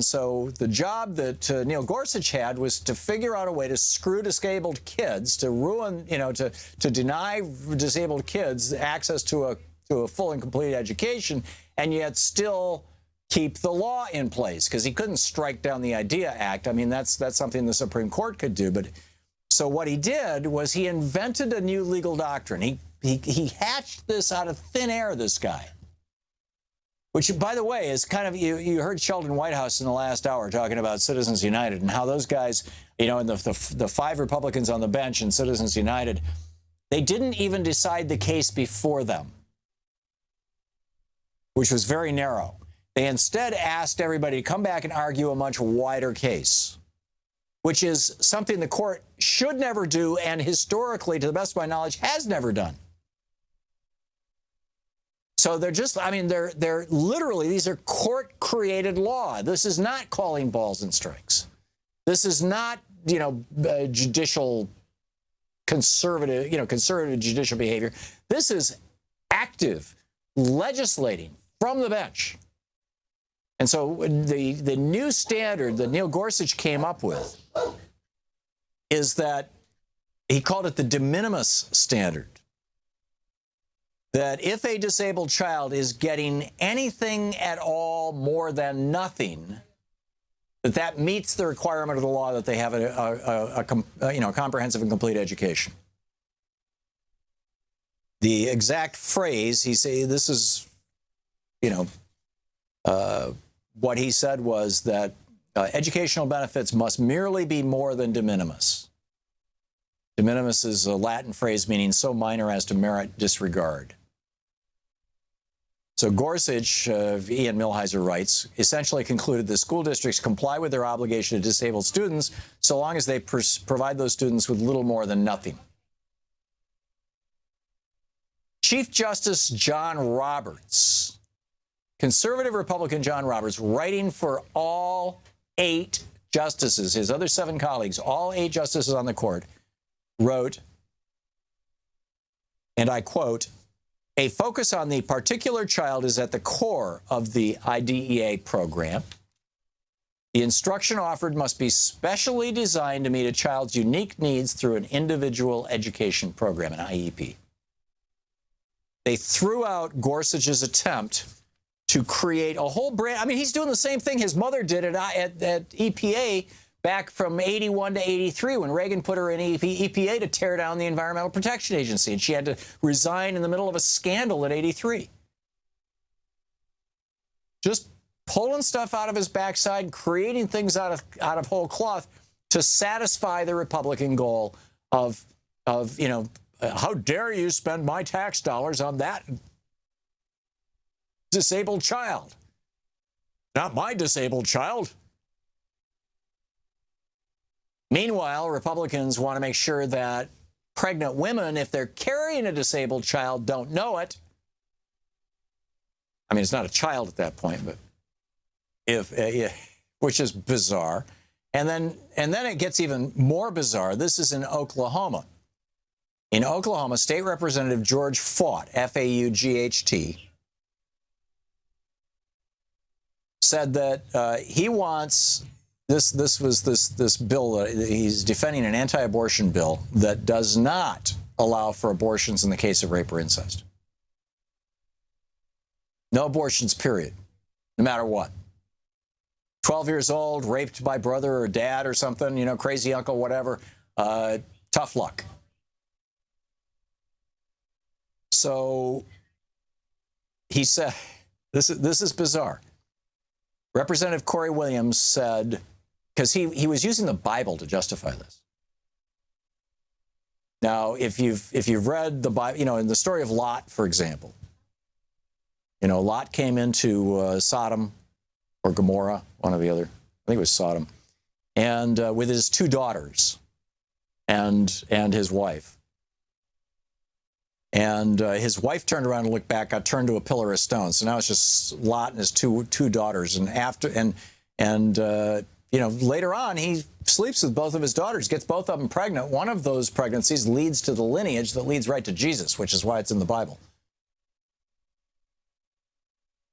so the job that Neil Gorsuch had was to figure out a way to screw disabled kids, to ruin, to deny disabled kids access to a full and complete education, and yet still keep the law in place, because he couldn't strike down the IDEA Act. I mean, that's something the Supreme Court could do. But so what he did was he invented a new legal doctrine. He hatched this out of thin air, this guy. Which, by the way, is kind of, you heard Sheldon Whitehouse in the last hour talking about Citizens United and how those guys, and the 5 Republicans on the bench in Citizens United, they didn't even decide the case before them, which was very narrow. They instead asked everybody to come back and argue a much wider case, which is something the court should never do and historically, to the best of my knowledge, has never done. So they're literally, these are court-created law. This is not calling balls and strikes. This is not, judicial conservative judicial behavior. This is active legislating from the bench. And so the new standard that Neil Gorsuch came up with is that he called it the de minimis standard. That if a disabled child is getting anything at all more than nothing, that meets the requirement of the law that they have a comprehensive and complete education. The exact phrase he said, this is, what he said was that educational benefits must merely be more than de minimis. De minimis is a Latin phrase meaning so minor as to merit disregard. So Gorsuch, Ian Millhiser writes, essentially concluded that school districts comply with their obligation to disabled students so long as they provide those students with little more than nothing. Chief Justice John Roberts, conservative Republican John Roberts, writing for all 8 justices, his other 7 colleagues, all 8 justices on the court, wrote, and I quote, "A focus on the particular child is at the core of the IDEA program. The instruction offered must be specially designed to meet a child's unique needs through an individual education program, an IEP." They threw out Gorsuch's attempt to create a whole brand. I mean, he's doing the same thing his mother did at EPA back from 81 to 83 when Reagan put her in EPA to tear down the Environmental Protection Agency, and she had to resign in the middle of a scandal at 83. Just pulling stuff out of his backside, creating things out of whole cloth to satisfy the Republican goal of how dare you spend my tax dollars on that disabled child? Not my disabled child. Meanwhile, Republicans want to make sure that pregnant women, if they're carrying a disabled child, don't know it. I mean, it's not a child at that point, but which is bizarre. And then it gets even more bizarre. This is in Oklahoma. In Oklahoma, State Representative George Faught, F-A-U-G-H-T, said that he wants this bill that he's defending, an anti-abortion bill that does not allow for abortions in the case of rape or incest. No abortions, period, no matter what. 12 years old, raped by brother or dad or something, crazy uncle, whatever, tough luck. So he said, this is bizarre. Representative Corey Williams said, because he was using the Bible to justify this. Now, if you've read the Bible, in the story of Lot, for example, Lot came into Sodom or Gomorrah, one or the other. I think it was Sodom, and with his 2 daughters and his wife. And his wife turned around and looked back, got turned to a pillar of stone. So now it's just Lot and his two daughters. And later on, he sleeps with both of his daughters, gets both of them pregnant. One of those pregnancies leads to the lineage that leads right to Jesus, which is why it's in the Bible.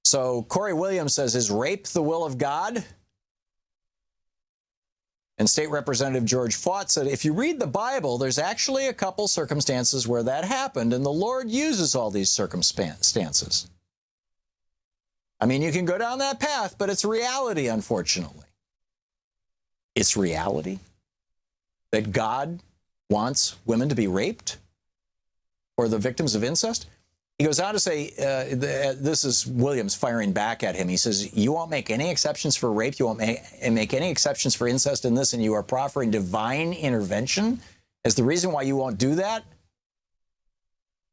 So Corey Williams says, is rape the will of God? And State Representative George Faught said, if you read the Bible, there's actually a couple circumstances where that happened, and the Lord uses all these circumstances. I mean, you can go down that path, but it's reality, unfortunately. It's reality that God wants women to be raped or the victims of incest. He goes on to say, this is Williams firing back at him. He says, you won't make any exceptions for rape. You won't make any exceptions for incest in this, and you are proffering divine intervention as the reason why you won't do that.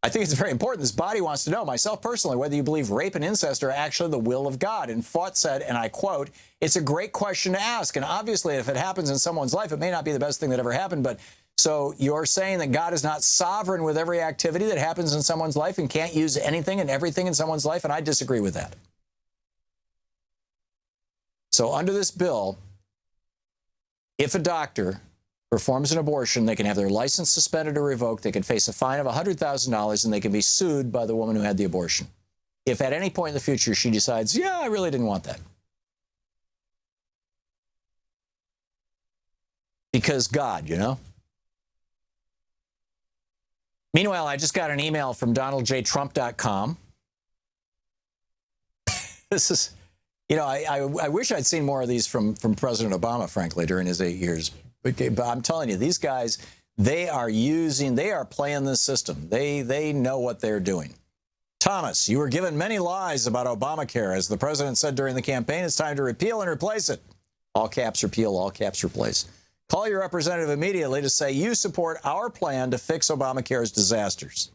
I think it's very important. This body wants to know, myself personally, whether you believe rape and incest are actually the will of God. And Faught said, and I quote, it's a great question to ask. And obviously, if it happens in someone's life, it may not be the best thing that ever happened, but so you're saying that God is not sovereign with every activity that happens in someone's life and can't use anything and everything in someone's life? And I disagree with that. So under this bill, if a doctor performs an abortion, they can have their license suspended or revoked. They can face a fine of $100,000, and they can be sued by the woman who had the abortion if at any point in the future she decides, yeah, I really didn't want that. Because God, Meanwhile, I just got an email from DonaldJTrump.com. This is, you know, I wish I'd seen more of these from President Obama, frankly, during his 8 years. But I'm telling you, these guys, they are playing this system. They know what they're doing. Thomas, you were given many lies about Obamacare. As the president said during the campaign, it's time to repeal and replace it. All caps repeal, all caps replace. Call your representative immediately to say you support our plan to fix Obamacare's disasters.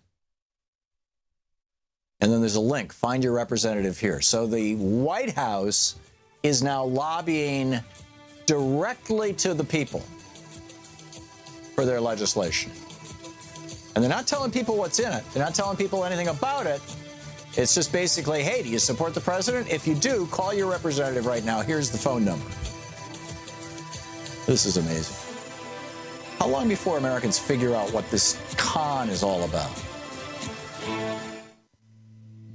And then there's a link. Find your representative here. So the White House is now lobbying directly to the people for their legislation. And they're not telling people what's in it. They're not telling people anything about it. It's just basically, hey, do you support the president? If you do, call your representative right now. Here's the phone number. This is amazing. How long before Americans figure out what this con is all about?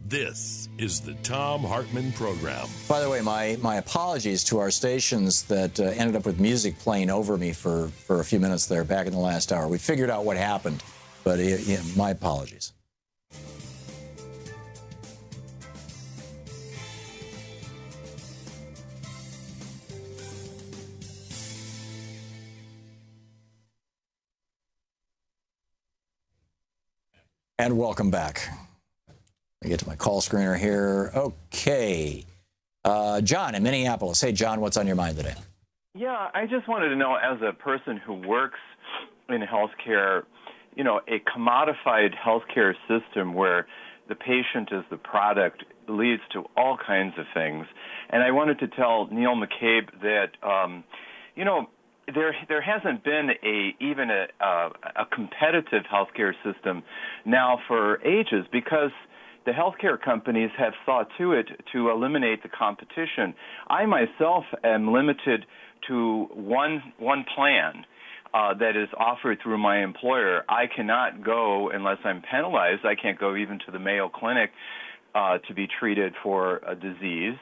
This is the Thom Hartmann Program. By the way, my apologies to our stations that ended up with music playing over me for a few minutes there back in the last hour. We figured out what happened, but my apologies. And welcome back. Let me get to my call screener here. Okay. John in Minneapolis. Hey, John, what's on your mind today? Yeah, I just wanted to know, as a person who works in healthcare, you know, a commodified healthcare system where the patient is the product leads to all kinds of things. And I wanted to tell Neil McCabe that, you know, there hasn't been even a competitive healthcare system now for ages because the healthcare companies have saw to it to eliminate the competition. I myself am limited to one plan that is offered through my employer. I cannot go unless I'm penalized. I can't go even to the Mayo Clinic to be treated for a disease.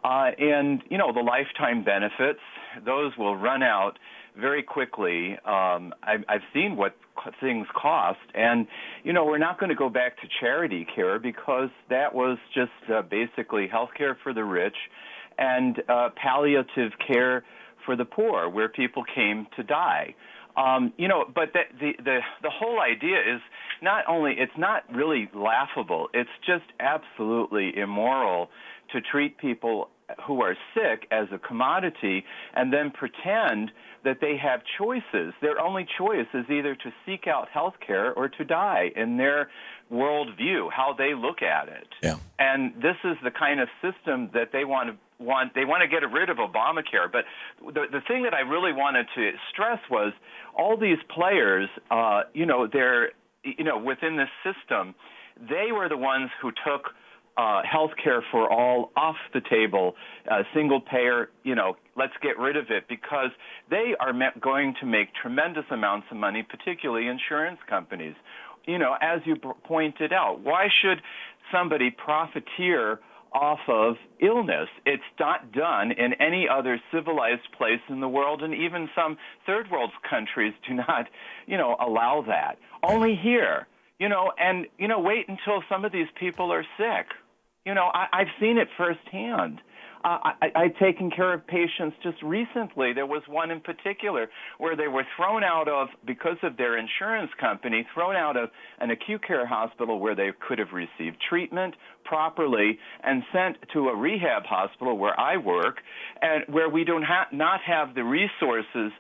And, you know, the lifetime benefits, those will run out very quickly. I've seen what things cost. And, you know, we're not going to go back to charity care because that was just basically health care for the rich and palliative care for the poor, where people came to die. You know, but the whole idea is it's not really laughable. It's just absolutely immoral to treat people who are sick as a commodity and then pretend that they have choices. Their only choice is either to seek out health care or to die in their worldview, how they look at it. Yeah. And this is the kind of system that they want to get rid of Obamacare. But the thing that I really wanted to stress was all these players, you know, they're, you know, within this system, they were the ones who took health care for all off the table, single payer, you know, let's get rid of it, because they are going to make tremendous amounts of money, particularly insurance companies. You know, as you pointed out, why should somebody profiteer off of illness? It's not done in any other civilized place in the world, and even some third world countries do not, you know, allow that. Only here, you know, and, you know, wait until some of these people are sick. You know, I've seen it firsthand. I've taken care of patients just recently. There was one in particular where they were thrown out of, because of their insurance company, thrown out of an acute care hospital where they could have received treatment properly and sent to a rehab hospital where I work, and where we do not have the resources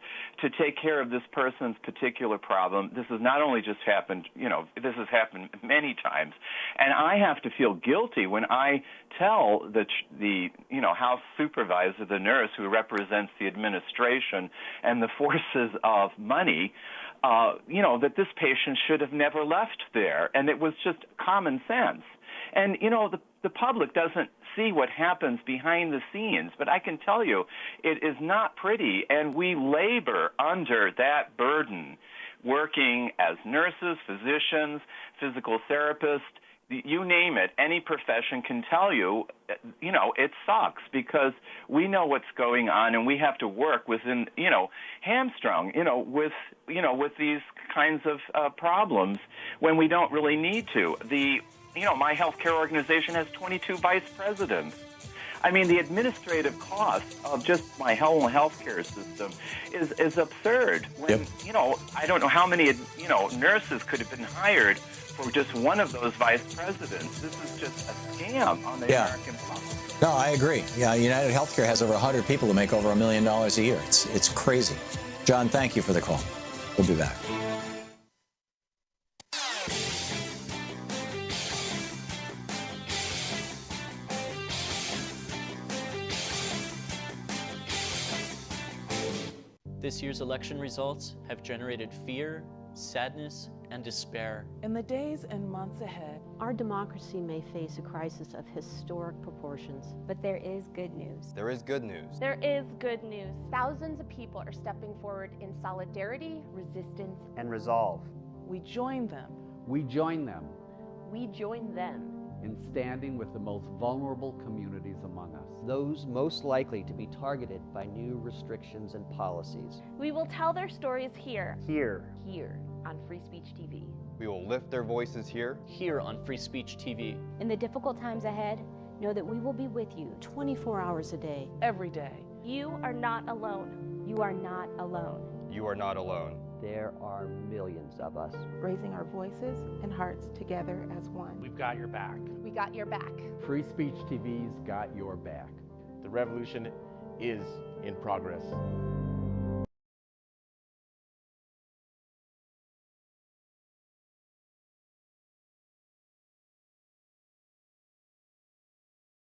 to take care of this person's particular problem. This has not only just happened, you know, this has happened many times. And I have to feel guilty when I tell the you know, house supervisor, the nurse who represents the administration and the forces of money, you know, that this patient should have never left there. And it was just common sense. And, you know, the public doesn't see what happens behind the scenes, but I can tell you it is not pretty, and we labor under that burden, working as nurses, physicians, physical therapists, you name it. Any profession can tell you, you know, it sucks because we know what's going on, and we have to work within, you know, hamstrung, you know, with with these kinds of problems when we don't really need to. My healthcare organization has 22 vice presidents. I mean, the administrative cost of just my whole healthcare system is absurd. When, I don't know how many, nurses could have been hired for just one of those vice presidents. This is just a scam on the American public. No, I agree. Yeah, United Healthcare has over 100 people who make over $1 million a year. It's crazy. John, thank you for the call. We'll be back. This year's election results have generated fear, sadness, and despair. In the days and months ahead, our democracy may face a crisis of historic proportions. But there is good news. There is good news. There is good news. Thousands of people are stepping forward in solidarity, resistance, and resolve. We join them. We join them. We join them. In standing with the most vulnerable communities among us. Those most likely to be targeted by new restrictions and policies. We will tell their stories here. Here on Free Speech TV. We will lift their voices here on Free Speech TV. In the difficult times ahead, know that we will be with you 24 hours a day. Every day. You are not alone. You are not alone. You are not alone. There are millions of us. Raising our voices and hearts together as one. We've got your back. We got your back. Free Speech TV's got your back. The revolution is in progress.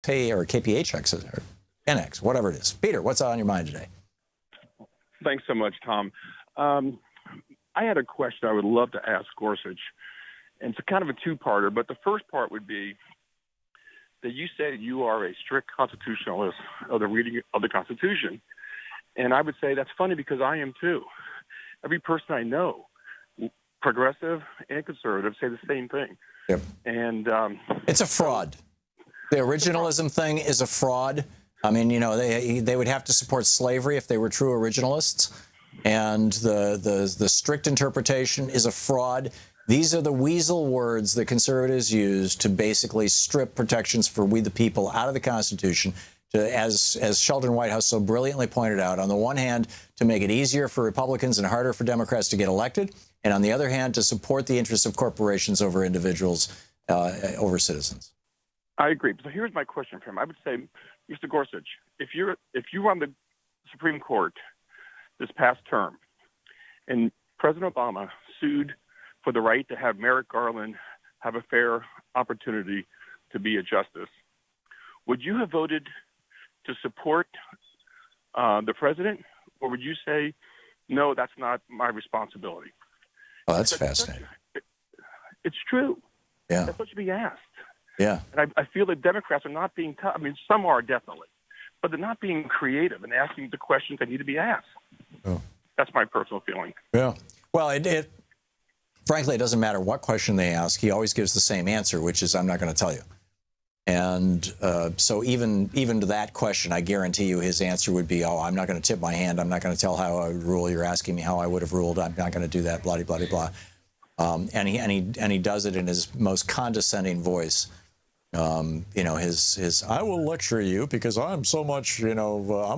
Or KPHX or NX, whatever it is. Peter, what's on your mind today? Thanks so much, Tom. I had a question I would love to ask Gorsuch, and it's kind of a two-parter, but the first part would be that you say you are a strict constitutionalist of the reading of the Constitution, and I would say that's funny because I am too. Every person I know, progressive and conservative, say the same thing. Yep. And it's a fraud. The originalism thing is a fraud. I mean, they would have to support slavery if they were true originalists. And the strict interpretation is a fraud. These are the weasel words that conservatives use to basically strip protections for we the people out of the Constitution, to, as Sheldon Whitehouse so brilliantly pointed out, on the one hand, to make it easier for Republicans and harder for Democrats to get elected, and on the other hand, to support the interests of corporations over individuals, over citizens. I agree. So here's my question for him. I would say, Mr. Gorsuch, if you were on the Supreme Court this past term, and President Obama sued for the right to have Merrick Garland have a fair opportunity to be a justice, would you have voted to support the president, or would you say, no, that's not my responsibility? Oh, that's fascinating. It's true. Yeah. That's what should be asked. Yeah. And I feel that Democrats are not being tough. I mean, some are definitely, but they're not being creative and asking the questions that need to be asked. Oh. That's my personal feeling. Yeah. Well, frankly, it doesn't matter what question they ask. He always gives the same answer, which is, I'm not going to tell you. And so even to that question, I guarantee you his answer would be, oh, I'm not going to tip my hand. I'm not going to tell how I would rule. You're asking me how I would have ruled. I'm not going to do that, blah, blah, blah, blah. And he does it in his most condescending voice. His I will lecture you because I'm so much, I'm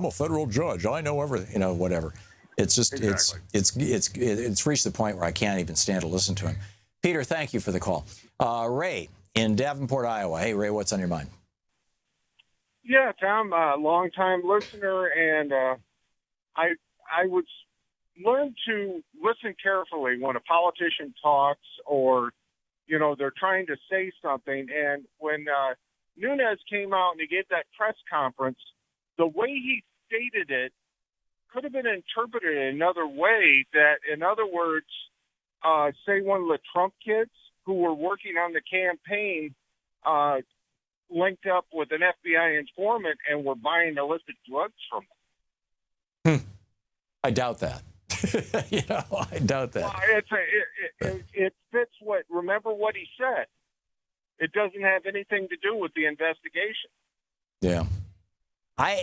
a federal judge. I know everything, whatever. It's just, exactly. it's reached the point where I can't even stand to listen to him. Peter, thank you for the call. Ray in Davenport, Iowa. Hey, Ray, what's on your mind? Yeah, Tom, long-time listener, and I would learn to listen carefully when a politician talks or, they're trying to say something. And when Nunes came out and he gave that press conference, the way he stated it could have been interpreted another way, that, in other words, say one of the Trump kids who were working on the campaign linked up with an FBI informant and were buying illicit drugs from them. I doubt that. I doubt that. Well, it fits remember what he said. It doesn't have anything to do with the investigation. Yeah. Well,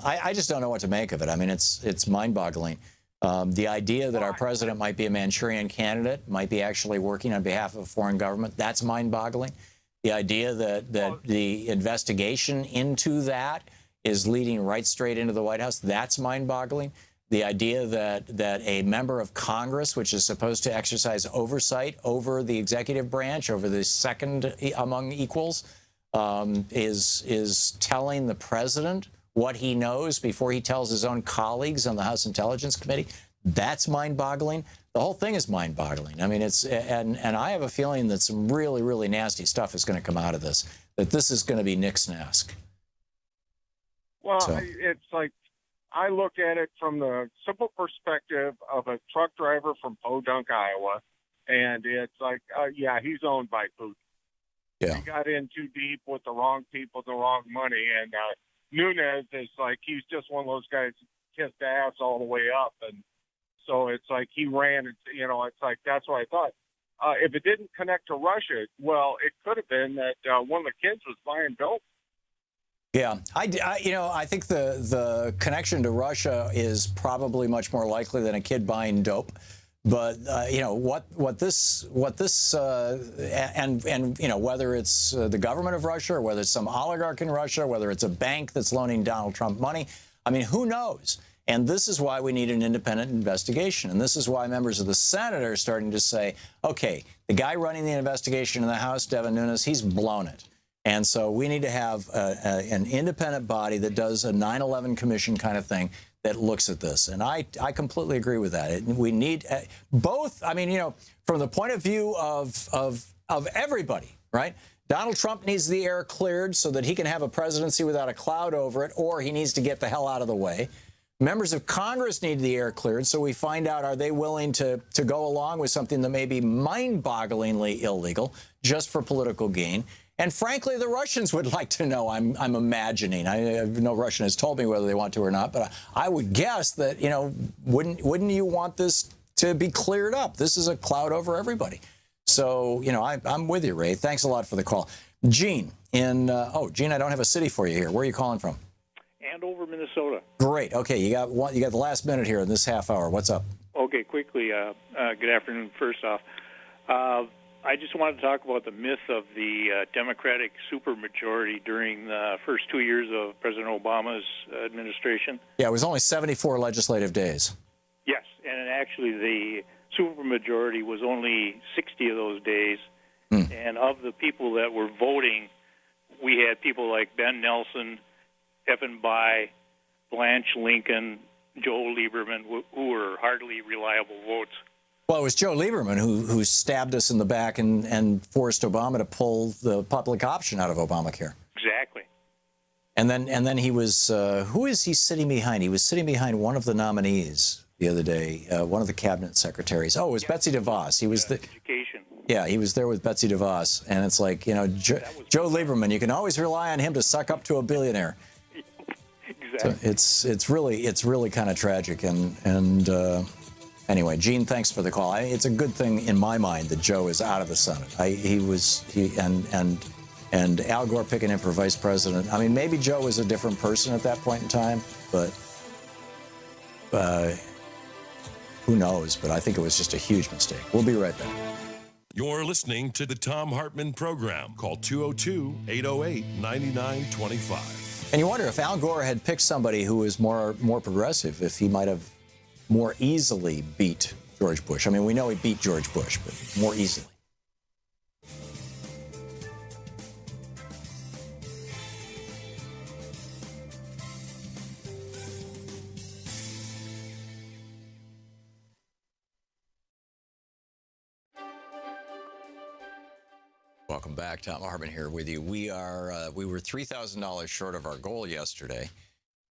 I just don't know what to make of it. I mean, it's mind-boggling. The idea that our president might be a Manchurian candidate, might be actually working on behalf of a foreign government, that's mind-boggling. The idea that the investigation into that is leading right straight into the White House, that's mind-boggling. The idea that a member of Congress, which is supposed to exercise oversight over the executive branch, over the second among equals, is telling the president what he knows before he tells his own colleagues on the House Intelligence Committee, that's mind-boggling. The whole thing is mind-boggling. I mean, and I have a feeling that some really, really nasty stuff is going to come out of this, that this is going to be Nixon-esque. Well, it's like, I look at it from the simple perspective of a truck driver from Podunk, Iowa, and it's like, yeah, he's owned by Putin. Yeah. He got in too deep with the wrong people, the wrong money, and Nunes is like, he's just one of those guys who kissed ass all the way up, and so it's like he ran, you know, it's like, that's what I thought. If it didn't connect to Russia, well, it could have been that one of the kids was buying dope. Yeah, I think the connection to Russia is probably much more likely than a kid buying dope. But you know what this and you know, whether it's the government of Russia or whether it's some oligarch in Russia, whether it's a bank that's loaning Donald Trump money, I mean, who knows? And this is why we need an independent investigation. And this is why members of the Senate are starting to say, okay, the guy running the investigation in the House, Devin Nunes, he's blown it. And so we need to have an independent body that does a 9/11 commission kind of thing that looks at this. And I completely agree with that. We need both. I mean, you know, from the point of view of everybody, right? Donald Trump needs the air cleared so that he can have a presidency without a cloud over it, or he needs to get the hell out of the way. Members of Congress need the air cleared so we find out, are they willing to go along with something that may be mind-bogglingly illegal just for political gain? And frankly, the Russians would like to know, I'm imagining. I no Russian has told me whether they want to or not, but I would guess that, you know, wouldn't you want this to be cleared up? This is a cloud over everybody. So, you know, I'm with you, Ray. Thanks a lot for the call. Gene Gene, I don't have a city for you here. Where are you calling from? Andover, Minnesota. Great. Okay, you got the last minute here in this half hour. What's up? Okay, quickly. Good afternoon. First off, I just wanted to talk about the myth of the Democratic supermajority during the first 2 years of President Obama's administration. Yeah, it was only 74 legislative days. Yes, and actually the supermajority was only 60 of those days. And of the people that were voting, we had people like Ben Nelson, Evan Bayh, Blanche Lincoln, Joe Lieberman, who were hardly reliable votes. Well, it was Joe Lieberman who stabbed us in the back and forced Obama to pull the public option out of Obamacare. Exactly. And then he was, who is he sitting behind? He was sitting behind one of the nominees the other day, one of the cabinet secretaries. Oh, it was Betsy DeVos. He was education. Yeah, he was there with Betsy DeVos. And it's like, you know, Joe Lieberman, you can always rely on him to suck up to a billionaire. Exactly. So it's really kind of tragic. And anyway, Gene, thanks for the call. It's a good thing in my mind that Joe is out of the Senate. And Al Gore picking him for vice president. I mean, maybe Joe was a different person at that point in time, but who knows? But I think it was just a huge mistake. We'll be right back. You're listening to the Thom Hartmann Program. Call 202-808-9925. And you wonder if Al Gore had picked somebody who was more progressive, if he might have more easily beat George Bush. I mean, we know he beat George Bush, but more easily. Welcome back. Thom Hartmann here with you. We were $3,000 short of our goal yesterday.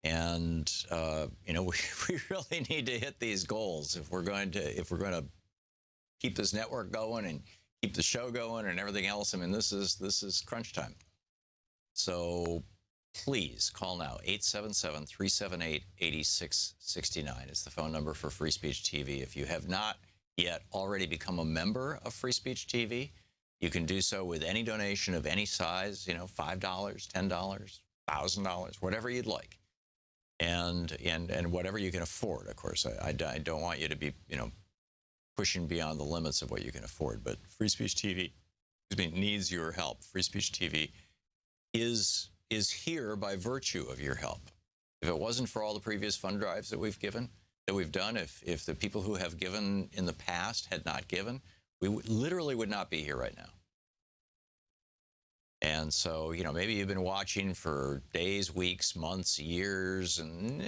And, you know, we really need to hit these goals if we're going to keep this network going and keep the show going and everything else. I mean, this is crunch time. So please call now, 877-378-8669 is the phone number for Free Speech TV. If you have not yet already become a member of Free Speech TV, You can do so with any donation of any size, $5, $10, $1,000, whatever you'd like. And whatever you can afford, of course. I don't want you to be, pushing beyond the limits of what you can afford. But Free Speech TV, needs your help. Free Speech TV is here by virtue of your help. If it wasn't for all the previous fund drives that we've done, if the people who have given in the past had not given, we literally would not be here right now. And so, maybe you've been watching for days, weeks, months, years, and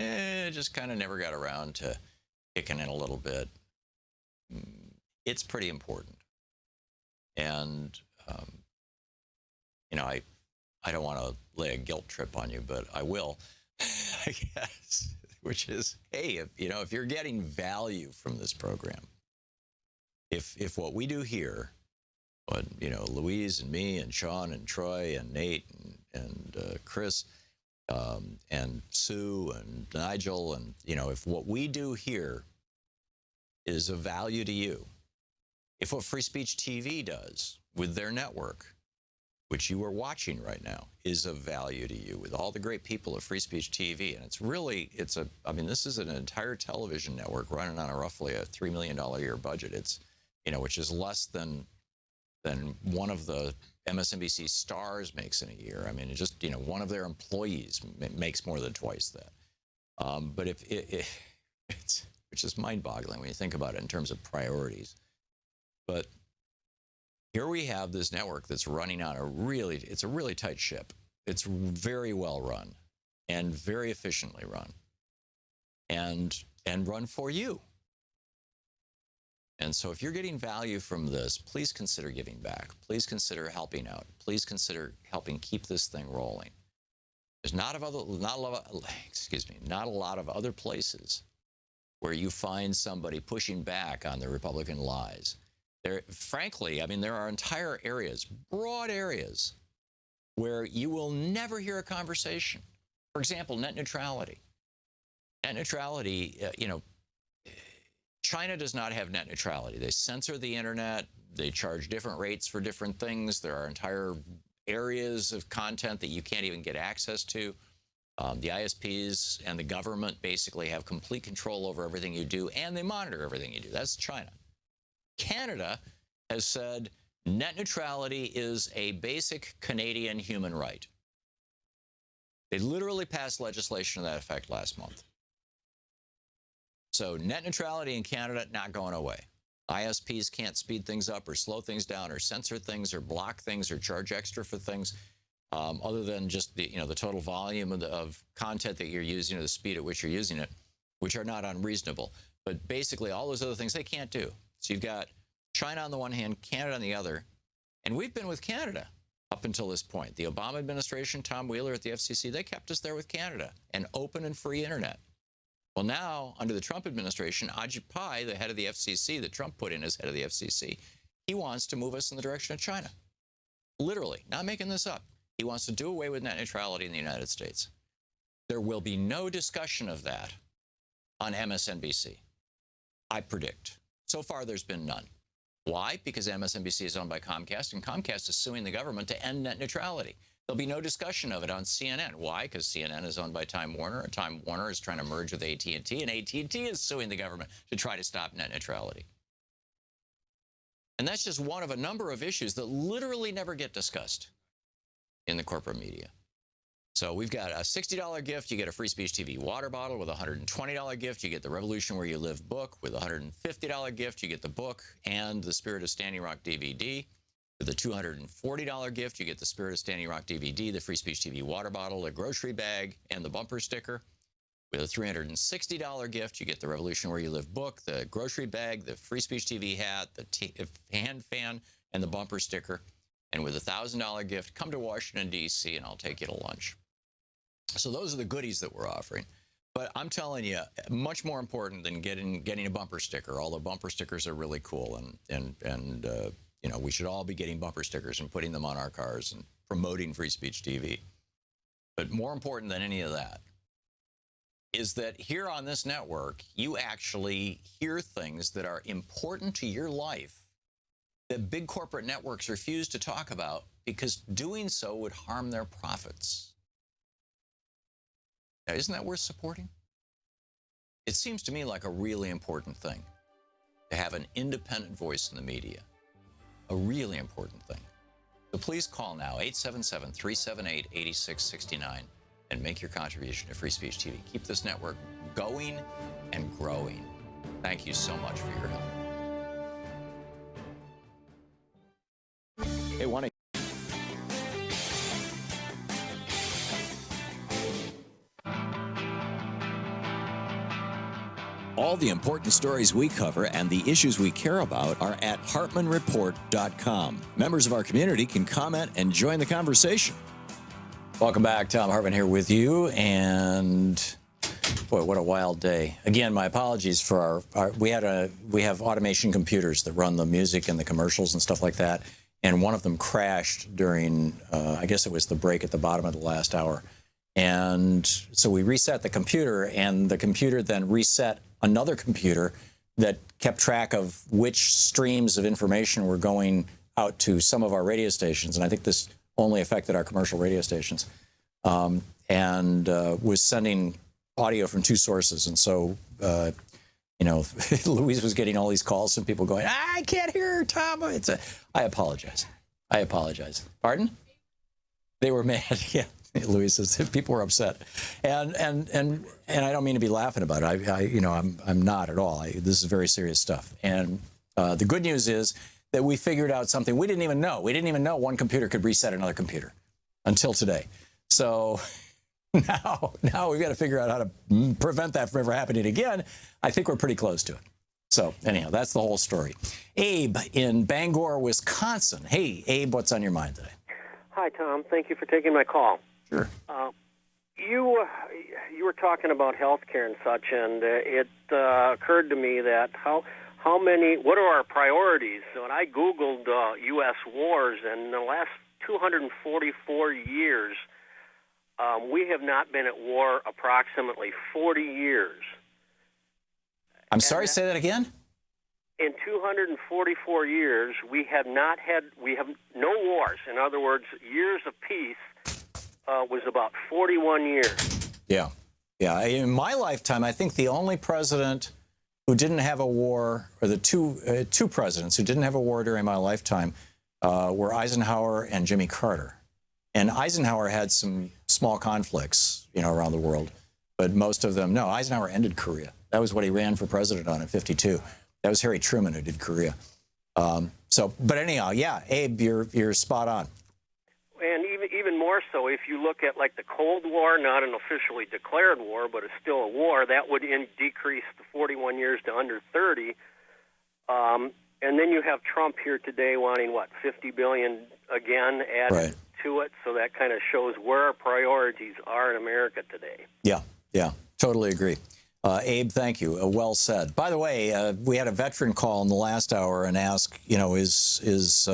just kind of never got around to kicking in a little bit. It's pretty important. And, I don't want to lay a guilt trip on you, but I will, I guess, which is, hey, if you're getting value from this program, if what we do here, what, Louise and me and Sean and Troy and Nate and Chris and Sue and Nigel, and, if what we do here is of value to you, if what Free Speech TV does with their network, which you are watching right now, is of value to you, with all the great people of Free Speech TV, and this is an entire television network running on roughly a $3 million a year budget. It's, which is less than one of the MSNBC stars makes in a year. I mean, it's just, one of their employees makes more than twice that. But it's which is mind-boggling when you think about it in terms of priorities. But here we have this network that's running on it's a really tight ship. It's very well run and very efficiently run and run for you. And so if you're getting value from this, please consider giving back. Please consider helping out. Please consider helping keep this thing rolling. There's not a lot of other places where you find somebody pushing back on the Republican lies. Frankly, there are entire areas, broad areas, where you will never hear a conversation. For example, net neutrality. Net neutrality, China does not have net neutrality. They censor the internet. They charge different rates for different things. There are entire areas of content that you can't even get access to. The ISPs and the government basically have complete control over everything you do, and they monitor everything you do. That's China. Canada has said net neutrality is a basic Canadian human right. They literally passed legislation to that effect last month. So net neutrality in Canada, not going away. ISPs can't speed things up or slow things down or censor things or block things or charge extra for things, other than just the total volume of content that you're using or the speed at which you're using it, which are not unreasonable. But basically all those other things they can't do. So you've got China on the one hand, Canada on the other, and we've been with Canada up until this point. The Obama administration, Tom Wheeler at the FCC, they kept us there with Canada and open and free internet. Well, now, under the Trump administration, Ajit Pai, the head of the FCC that Trump put in as head of the FCC, he wants to move us in the direction of China. Literally, not making this up. He wants to do away with net neutrality in the United States. There will be no discussion of that on MSNBC, I predict. So far, there's been none. Why? Because MSNBC is owned by Comcast, and Comcast is suing the government to end net neutrality. There'll be no discussion of it on CNN. Why? Because CNN is owned by Time Warner, and Time Warner is trying to merge with AT&T, and AT&T is suing the government to try to stop net neutrality. And that's just one of a number of issues that literally never get discussed in the corporate media. So we've got a $60 gift, you get a Free Speech TV water bottle. With a $120 gift, you get the Revolution Where You Live book. With a $150 gift, you get the book and the Spirit of Standing Rock DVD. With a $240 gift, you get the Spirit of Standing Rock DVD, the Free Speech TV water bottle, a grocery bag, and the bumper sticker. With a $360 gift, you get the Revolution Where You Live book, the grocery bag, the Free Speech TV hat, the hand fan, and the bumper sticker. And with a $1,000 gift, come to Washington, D.C., and I'll take you to lunch. So those are the goodies that we're offering. But I'm telling you, much more important than getting a bumper sticker, although bumper stickers are really cool. And we should all be getting bumper stickers and putting them on our cars and promoting Free Speech TV. But more important than any of that is that here on this network, you actually hear things that are important to your life that big corporate networks refuse to talk about because doing so would harm their profits. Now, isn't that worth supporting? It seems to me like a really important thing to have an independent voice in the media. A really important thing. So please call now, 877-378-8669, and make your contribution to Free Speech TV. Keep this network going and growing. Thank you so much for your help. Hey, one. All the important stories we cover and the issues we care about are at HartmannReport.com. Members of our community can comment and join the conversation. Welcome back. Thom Hartmann here with you. And boy, what a wild day. Again, my apologies for we have automation computers that run the music and the commercials and stuff like that. And one of them crashed during, I guess it was the break at the bottom of the last hour. And so we reset the computer, and the computer then reset another computer that kept track of which streams of information were going out to some of our radio stations. And I think this only affected our commercial radio stations, and was sending audio from two sources. And so, Louise was getting all these calls from people going, I can't hear Thom. I apologize. Pardon? They were mad. Yeah. Louise says people were upset, and I don't mean to be laughing about it. I'm not at all. This is very serious stuff. And the good news is that we figured out something we didn't even know. We didn't even know one computer could reset another computer until today. So now we've got to figure out how to prevent that from ever happening again. I think we're pretty close to it. So anyhow, that's the whole story. Abe in Bangor, Wisconsin. Hey, Abe, what's on your mind today? Hi, Thom. Thank you for taking my call. Sure. You were talking about health care and such, and it occurred to me that what are our priorities? So when I Googled U.S. wars, and in the last 244 years, we have not been at war approximately 40 years. I'm sorry, say that again? In 244 years, we have no wars. In other words, years of peace was about 41 years. Yeah. In my lifetime, I think the only president who didn't have a war, or the two presidents who didn't have a war during my lifetime, were Eisenhower and Jimmy Carter. And Eisenhower had some small conflicts, around the world, but most of them, no. Eisenhower ended Korea. That was what he ran for president on in '52. That was Harry Truman who did Korea. But anyhow, yeah, Abe, you're spot on. And even more so, if you look at like the Cold War, not an officially declared war, but it's still a war, that would decrease the 41 years to under 30. And then you have Trump here today wanting, $50 billion again added to it. So that kind of shows where our priorities are in America today. Yeah, totally agree. Abe, thank you. Well said. By the way, we had a veteran call in the last hour and ask, is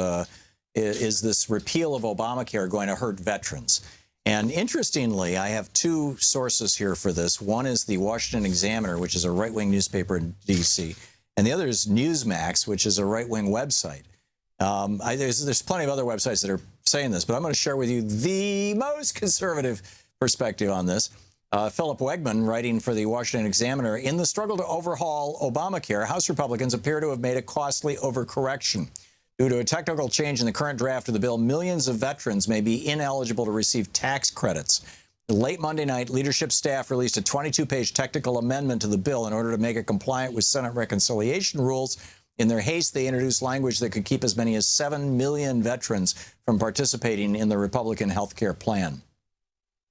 this repeal of Obamacare going to hurt veterans? And interestingly, I have two sources here for this. One is the Washington Examiner, which is a right-wing newspaper in D.C., and the other is Newsmax, which is a right-wing website. There's plenty of other websites that are saying this, but I'm going to share with you the most conservative perspective on this. Philip Wegman, writing for the Washington Examiner, in the struggle to overhaul Obamacare, House Republicans appear to have made a costly overcorrection. Due to a technical change in the current draft of the bill, millions of veterans may be ineligible to receive tax credits. Late Monday night, leadership staff released a 22-page technical amendment to the bill in order to make it compliant with Senate reconciliation rules. In their haste, they introduced language that could keep as many as 7 million veterans from participating in the Republican health care plan.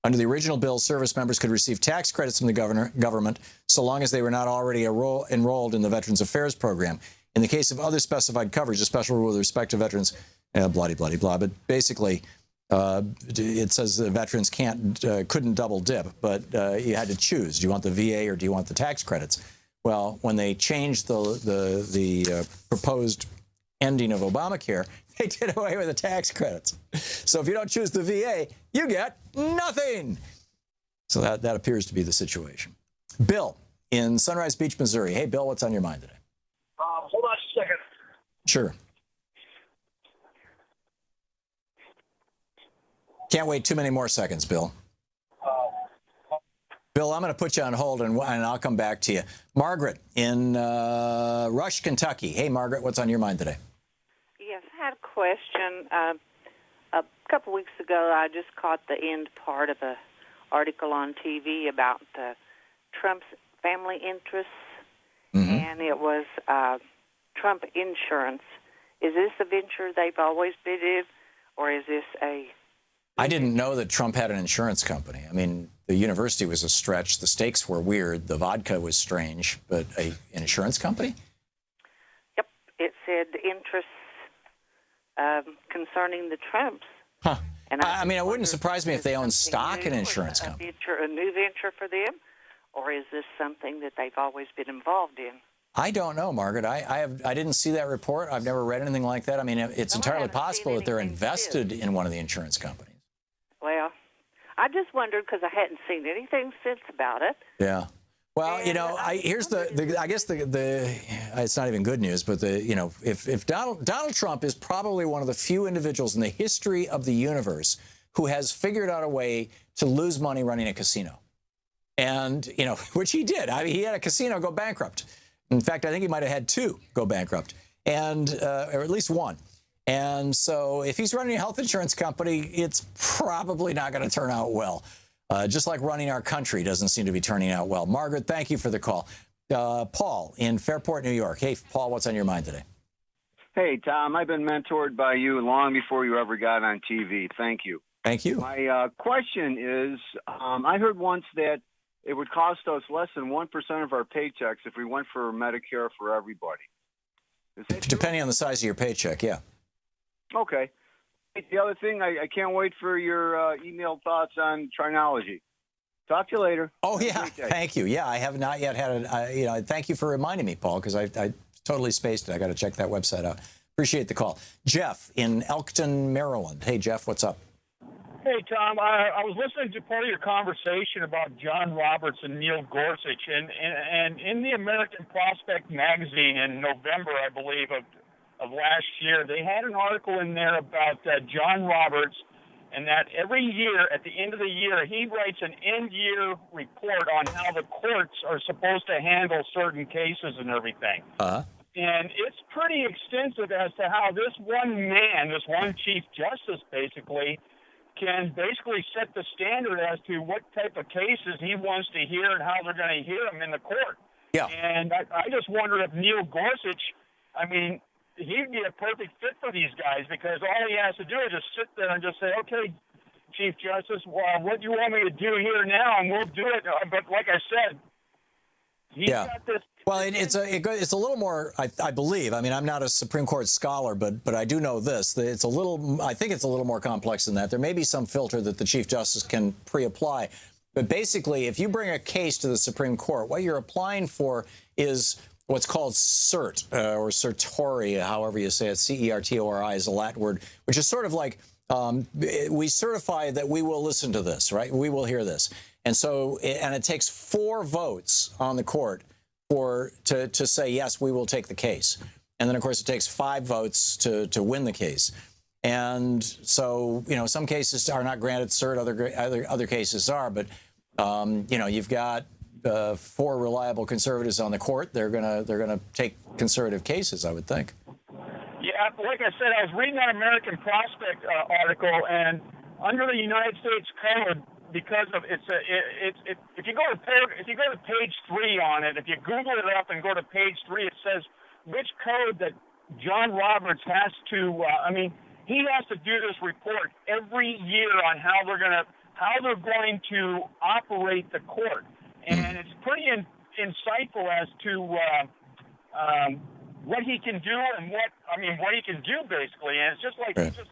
Under the original bill, service members could receive tax credits from the government so long as they were not already enrolled in the Veterans Affairs Program. In the case of other specified coverage, a special rule with respect to veterans, blah. But basically, it says that veterans couldn't double dip, but you had to choose. Do you want the VA or do you want the tax credits? Well, when they changed the proposed ending of Obamacare, they did away with the tax credits. So if you don't choose the VA, you get nothing. So that appears to be the situation. Bill in Sunrise Beach, Missouri. Hey, Bill, what's on your mind today? Hold on a second. Sure. Can't wait too many more seconds, Bill. Bill, I'm going to put you on hold, and I'll come back to you. Margaret in Rush, Kentucky. Hey, Margaret, what's on your mind today? Yes, I had a question. A couple weeks ago, I just caught the end part of an article on TV about Trump's family interests, and it was Trump Insurance. Is this a venture they've always been in, or is this a... I didn't know that Trump had an insurance company. I mean, the university was a stretch. The stakes were weird. The vodka was strange. But an insurance company? Yep. It said interests concerning the Trumps. Huh. And I mean, it wouldn't surprise me if they own stock in an insurance company. A new venture for them, or is this something that they've always been involved in? I don't know, Margaret. I didn't see that report. I've never read anything like that. I mean, it's entirely possible that they're invested in one of the insurance companies. Well, I just wondered because I hadn't seen anything since about it. Yeah. Well, you know, here's I guess it's not even good news, but if Donald Trump is probably one of the few individuals in the history of the universe who has figured out a way to lose money running a casino, and which he did. I mean, he had a casino go bankrupt. In fact, I think he might have had two go bankrupt, and or at least one. And so if he's running a health insurance company, it's probably not going to turn out well. Just like running our country doesn't seem to be turning out well. Margaret, thank you for the call. Paul in Fairport, New York. Hey, Paul, what's on your mind today? Hey, Tom, I've been mentored by you long before you ever got on TV. Thank you. Thank you. My question is, I heard once that it would cost us less than 1% of our paychecks if we went for Medicare for everybody. Is that true? Depending on the size of your paycheck, yeah. Okay. The other thing, I can't wait for your email thoughts on Trinology. Talk to you later. Oh, yeah. Thank you. Yeah, I have not yet had thank you for reminding me, Paul, because I totally spaced it. I got to check that website out. Appreciate the call. Jeff in Elkton, Maryland. Hey, Jeff, what's up? Hey, Tom, I was listening to part of your conversation about John Roberts and Neil Gorsuch, and in the American Prospect magazine in November, I believe, of last year, they had an article in there about John Roberts, and that every year, at the end of the year, he writes an end-year report on how the courts are supposed to handle certain cases and everything. And it's pretty extensive as to how this one man, this one Chief Justice, basically, can basically set the standard as to what type of cases he wants to hear and how they're going to hear them in the court. Yeah. And I just wonder if Neil Gorsuch, I mean, he'd be a perfect fit for these guys because all he has to do is just sit there and just say, okay, Chief Justice, well, what do you want me to do here now? And we'll do it. But like I said, he's got this. Well, it's a little more, I believe. I mean, I'm not a Supreme Court scholar, but I do know this. I think it's a little more complex than that. There may be some filter that the Chief Justice can pre-apply. But basically, if you bring a case to the Supreme Court, what you're applying for is what's called cert, or certiorari, however you say it. C-E-R-T-O-R-I is a Latin word, which is sort of like we certify that we will listen to this, right? We will hear this. And so, and it takes 4 votes on the court to say, yes, we will take the case. And then, of course, it takes 5 votes to win the case. And so, some cases are not granted cert, other cases are. But, you've got 4 reliable conservatives on the court. They're gonna take conservative cases, I would think. Yeah, like I said, I was reading that American Prospect article, and under the United States Code, because of if you go to page 3 on it, if you Google it up and go to page 3, it says which code that John Roberts has to. He has to do this report every year on how they're going to operate the court, and it's pretty insightful as to what he can do and what he can do basically, and it's just like just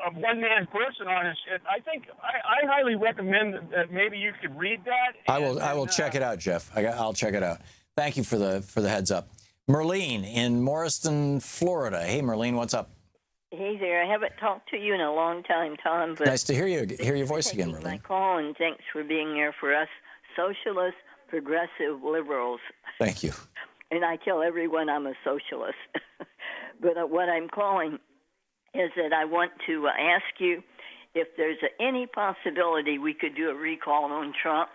a one-man person on his. I think I highly recommend that maybe you could read that. I will check it out, Jeff. I'll check it out. Thank you for the heads up. Merlene in Morriston, Florida. Hey, Merlene, what's up? Hey there. I haven't talked to you in a long time, Tom. But nice to hear your voice again, Merlene. My call, and thanks for being there for us socialist, progressive liberals. Thank you. And I tell everyone I'm a socialist. But what I'm calling is that I want to ask you if there's any possibility we could do a recall on Trump?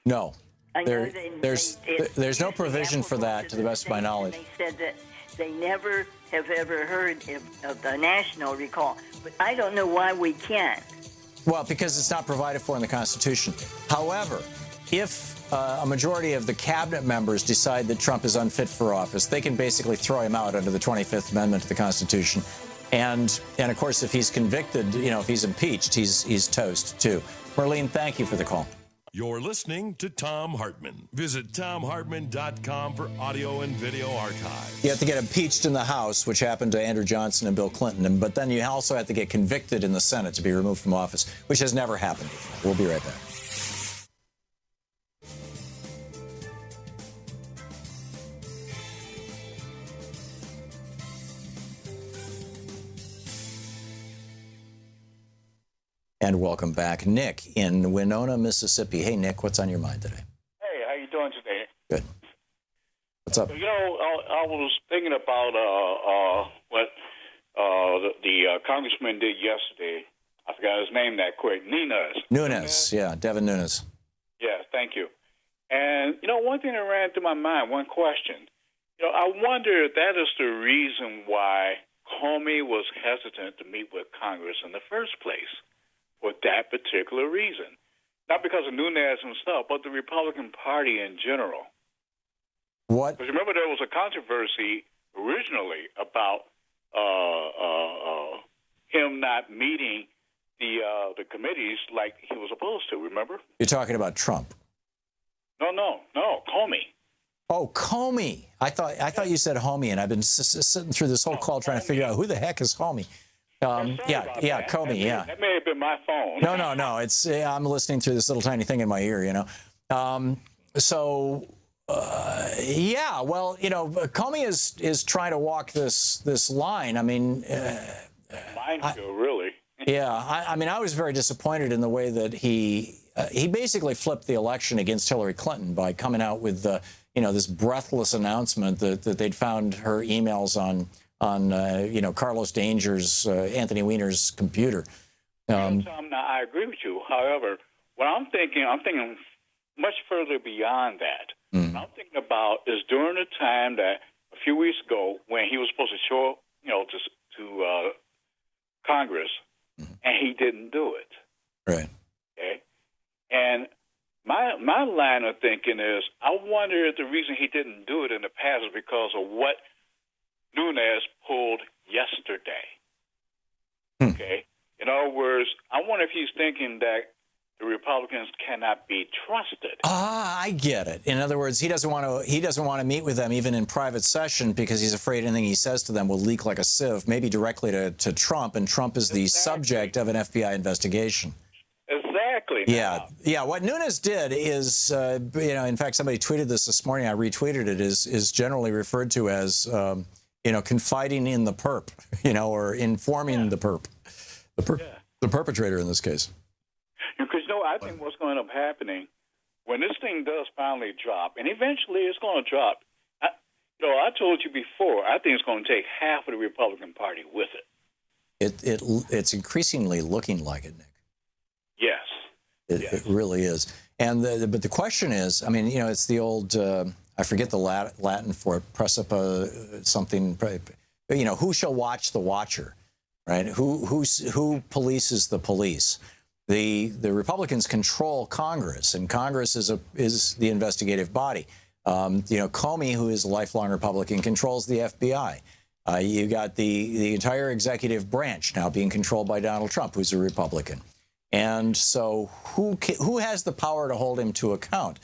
No. I know There's no provision for that, to the best of my knowledge. They said that they never have ever heard of the national recall, but I don't know why we can't. Well, because it's not provided for in the Constitution. However, if a majority of the cabinet members decide that Trump is unfit for office, they can basically throw him out under the 25th Amendment to the Constitution. And of course, if he's convicted, if he's impeached, he's toast too. Marlene, thank you for the call. You're listening to Thom Hartmann. Visit thomhartmann.com for audio and video archives. You have to get impeached in the House, which happened to Andrew Johnson and Bill Clinton, but then you also have to get convicted in the Senate to be removed from office, which has never happened before. We'll be right back. And welcome back. Nick in Winona, Mississippi. Hey, Nick, what's on your mind today? Hey, how you doing today? Good. What's up? I was thinking about what the congressman did yesterday. I forgot his name that quick. Nunes. Yeah, Devin Nunes. Yeah, thank you. And, one thing that ran through my mind, one question. I wonder if that is the reason why Comey was hesitant to meet with Congress in the first place. For that particular reason. Not because of Nunes himself, but the Republican Party in general. What? Because remember, there was a controversy originally about him not meeting the committees like he was supposed to, remember? You're talking about Trump. No, Comey. Oh, Comey. I thought you said homie, and I've been sitting through this whole call trying to figure out who the heck is homie. Comey, yeah. That may have been my phone. No. It's I'm listening through this little tiny thing in my ear, Well, Comey is trying to walk this line. I mean, minefield, really. Yeah, I was very disappointed in the way that he basically flipped the election against Hillary Clinton by coming out with this breathless announcement that they'd found her emails on Carlos Danger's, Anthony Weiner's computer. Tom, now, I agree with you. However, what I'm thinking much further beyond that. What I'm thinking about is during the time that a few weeks ago when he was supposed to show, to Congress, and he didn't do it. Right. Okay. And my line of thinking is, I wonder if the reason he didn't do it in the past is because of what Nunes pulled yesterday. Okay? In other words, I wonder if he's thinking that the Republicans cannot be trusted. I get it. In other words, he doesn't want to meet with them even in private session because he's afraid anything he says to them will leak like a sieve, maybe directly to Trump, and Trump is the subject of an FBI investigation. Exactly. Yeah. What Nunes did is, in fact, somebody tweeted this morning. I retweeted it. Is generally referred to as confiding in the perp, or informing the perp, the perpetrator in this case. Because, I think what's going to end up happening when this thing does finally drop, and eventually it's going to drop, I told you before, I think it's going to take half of the Republican Party with it. It's increasingly looking like it, Nick. Yes. It really is. And but the question is, it's the old, I forget the Latin for it, precipa something, who shall watch the watcher, right? Who polices the police? The Republicans control Congress, and Congress is the investigative body. Comey, who is a lifelong Republican, controls the FBI. You got the entire executive branch now being controlled by Donald Trump, who's a Republican. And so who has the power to hold him to account?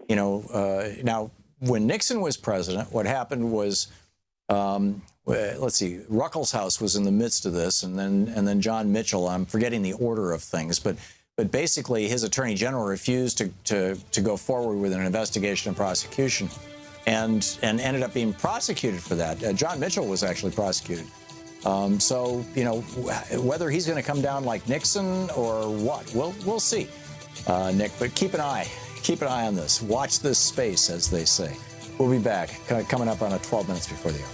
Now, when Nixon was president, what happened was, let's see, Ruckelshaus was in the midst of this, and then John Mitchell. I'm forgetting the order of things, but basically his attorney general refused to go forward with an investigation and prosecution, and ended up being prosecuted for that. John Mitchell was actually prosecuted. So whether he's going to come down like Nixon or what, we'll see, Nick. But keep an eye on this. Watch this space, as they say. We'll be back coming up on 12 minutes before the hour.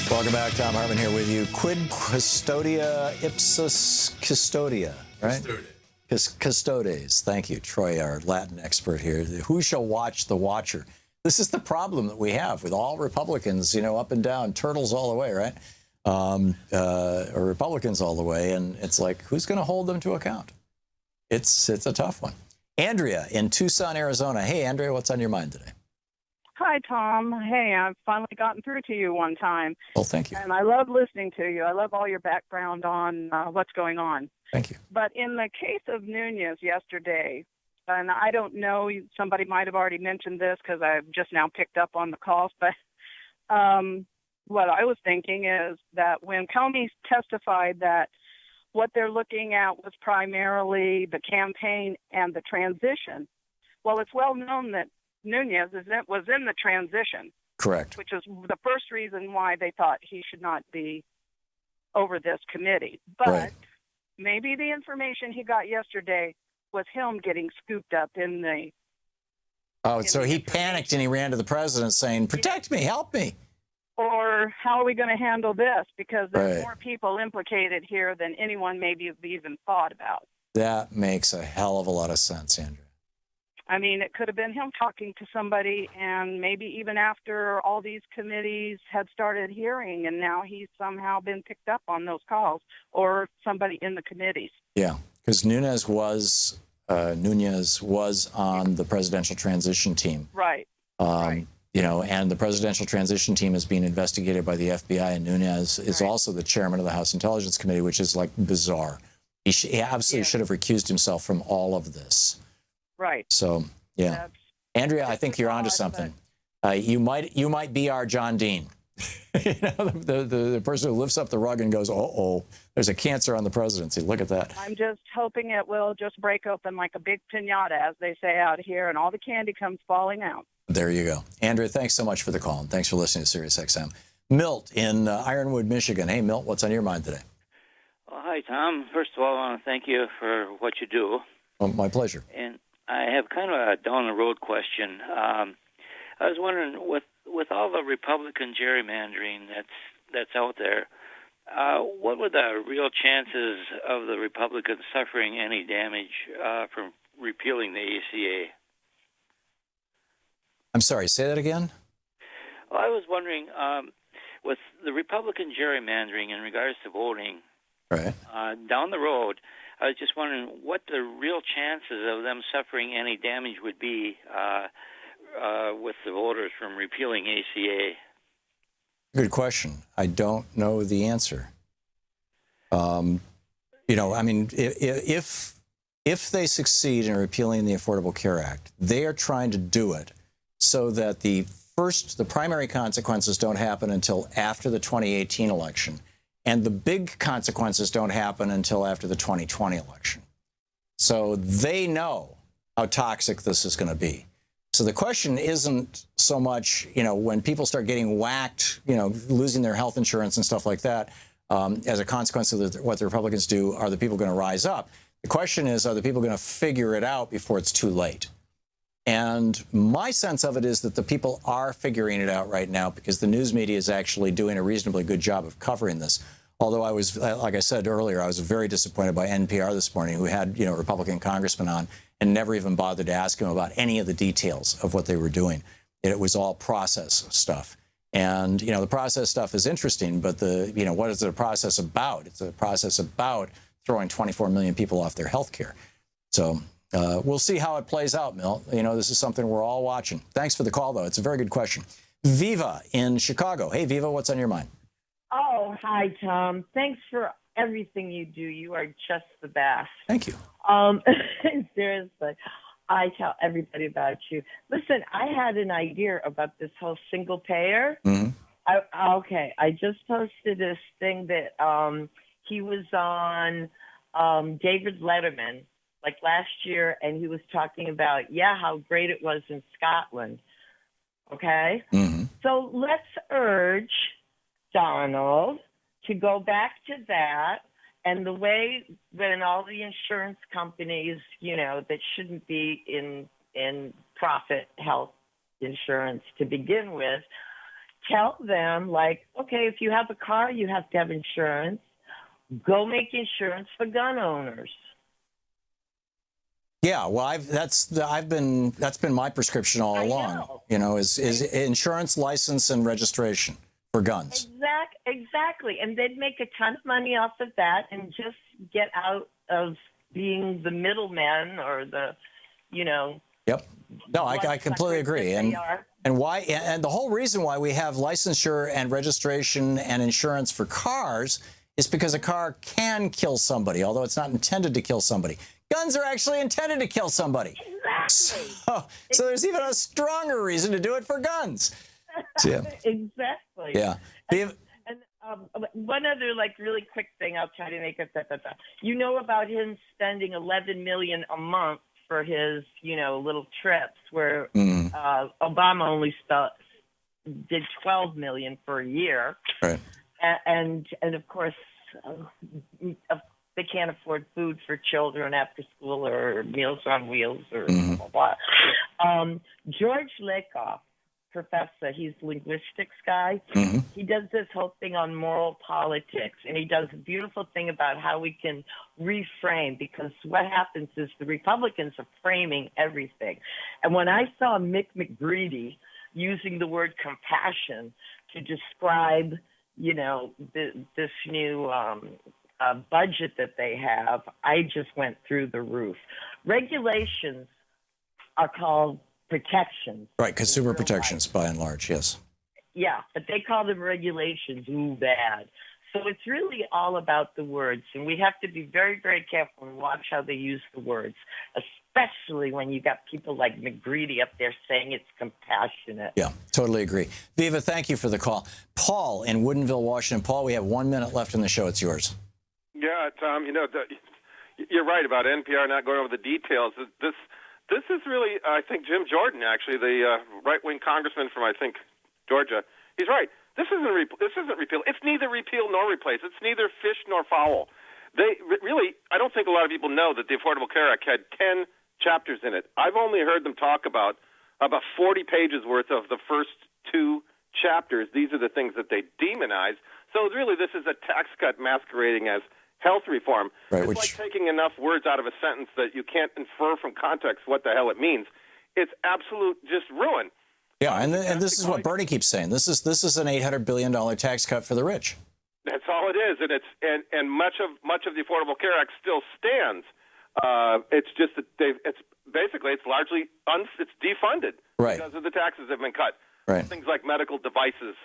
Welcome back. Thom Hartmann here with you. Quid custodia ipsus custodia, right? Custodes. Thank you, Troy, our Latin expert here. Who shall watch the watcher? This is the problem that we have with all Republicans, up and down, turtles all the way, right? Or Republicans all the way. And it's like, who's going to hold them to account? It's a tough one. Andrea in Tucson, Arizona. Hey, Andrea, what's on your mind today? Hi, Tom. Hey, I've finally gotten through to you one time. Well, thank you. And I love listening to you. I love all your background on what's going on. Thank you. But in the case of Nunez yesterday, and I don't know, somebody might have already mentioned this because I've just now picked up on the calls, but what I was thinking is that when Comey testified that what they're looking at was primarily the campaign and the transition, well, it's well known that Nunez was in the transition. Correct. Which is the first reason why they thought he should not be over this committee. But maybe the information he got yesterday was him getting scooped up in the... Oh, so he panicked and he ran to the president saying, protect me, help me. Or how are we going to handle this? Because there's more people implicated here than anyone maybe have even thought about. That makes a hell of a lot of sense, Andrew. I mean, it could have been him talking to somebody, and maybe even after all these committees had started hearing, and now he's somehow been picked up on those calls, or somebody in the committees. Yeah, because Nunez was on the presidential transition team. Right. And the presidential transition team is being investigated by the FBI, and Nunez is also the chairman of the House Intelligence Committee, which is like bizarre. He absolutely should have recused himself from all of this. Right. So, yeah. Andrea, I think you're onto something. You might be our John Dean. The person who lifts up the rug and goes, uh-oh, there's a cancer on the presidency. Look at that. I'm just hoping it will just break open like a big piñata, as they say out here, and all the candy comes falling out. There you go. Andrea, thanks so much for the call, and thanks for listening to SiriusXM. Milt in Ironwood, Michigan. Hey, Milt, what's on your mind today? Well, hi, Tom. First of all, I want to thank you for what you do. Oh, my pleasure. And I have kind of a down-the-road question. I was wondering, with all the Republican gerrymandering that's out there, what were the real chances of the Republicans suffering any damage from repealing the ACA? I'm sorry, say that again? Well, I was wondering, with the Republican gerrymandering in regards to voting, down the road, I was just wondering what the real chances of them suffering any damage would be with the voters from repealing ACA. Good question. I don't know the answer. If they succeed in repealing the Affordable Care Act, they are trying to do it so that the primary consequences don't happen until after the 2018 election. And the big consequences don't happen until after the 2020 election. So they know how toxic this is going to be. So the question isn't so much, when people start getting whacked, losing their health insurance and stuff like that, as a consequence of what the Republicans do, are the people going to rise up? The question is, are the people going to figure it out before it's too late? And my sense of it is that the people are figuring it out right now because the news media is actually doing a reasonably good job of covering this. Although I was, like I said earlier, I was very disappointed by NPR this morning, who had, Republican congressmen on and never even bothered to ask him about any of the details of what they were doing. It was all process stuff. And, the process stuff is interesting, but what is the process about? It's a process about throwing 24 million people off their health care. So we'll see how it plays out, Milt. This is something we're all watching. Thanks for the call, though. It's a very good question. Viva in Chicago. Hey, Viva, what's on your mind? Oh, hi, Tom. Thanks for everything you do. You are just the best. Thank you. Seriously, I tell everybody about you. Listen, I had an idea about this whole single payer. Mm-hmm. I just posted this thing that he was on David Letterman like last year, and he was talking about, how great it was in Scotland. Okay? Mm-hmm. So let's urge Donald to go back to that, and the way when all the insurance companies, that shouldn't be in profit health insurance to begin with, tell them, like, okay, if you have a car, you have to have insurance. Go make insurance for gun owners. Yeah, well, that's been my prescription all along. You know, is insurance, license, and registration for guns. Exactly, and they'd make a ton of money off of that, and just get out of being the middleman or the, you know. Yep. No, I completely agree. And why? And the whole reason why we have licensure and registration and insurance for cars is because a car can kill somebody, although it's not intended to kill somebody. Guns are actually intended to kill somebody. Exactly. So there's even a stronger reason to do it for guns. Yeah. Exactly. Yeah. And one other, like, really quick thing, I'll try to make it. You know about him spending $11 million a month for his, you know, little trips, where Obama only did $12 million for a year. Right. And of course, they can't afford food for children after school or Meals on Wheels or blah, blah, blah. George Lakoff, professor, he's a linguistics guy. He does this whole thing on moral politics, and he does a beautiful thing about how we can reframe, because what happens is the Republicans are framing everything. And when I saw Mick McGreedy using the word compassion to describe, you know, this new budget that they have, I just went through the roof. Regulations are called protections. Right, consumer protections by and large, yes. Yeah, but they call them regulations. Ooh, bad. So it's really all about the words, and we have to be very, very careful and watch how they use the words, especially when you got people like McGreedy up there saying it's compassionate. Yeah, totally agree. Viva, thank you for the call. Paul in Woodinville, Washington. Paul, we have 1 minute left in the show. It's yours. Yeah, Tom, you know, you're right about NPR not going over the details. This is really, I think, Jim Jordan, actually, the right-wing congressman from, I think, Georgia. He's right. This isn't repeal. It's neither repeal nor replace. It's neither fish nor fowl. They really, I don't think a lot of people know that the Affordable Care Act had 10 chapters in it. I've only heard them talk about 40 pages worth of the first 2 chapters. These are the things that they demonize. So really, this is a tax cut masquerading as health reform. Right, it's like taking enough words out of a sentence that you can't infer from context what the hell it means. It's absolute just ruin. Yeah, and this is what Bernie keeps saying. This is an $800 billion tax cut for the rich. That's all it is, and much of the Affordable Care Act still stands. It's just that it's largely it's defunded because of the taxes that have been cut. Right. Things like medical devices.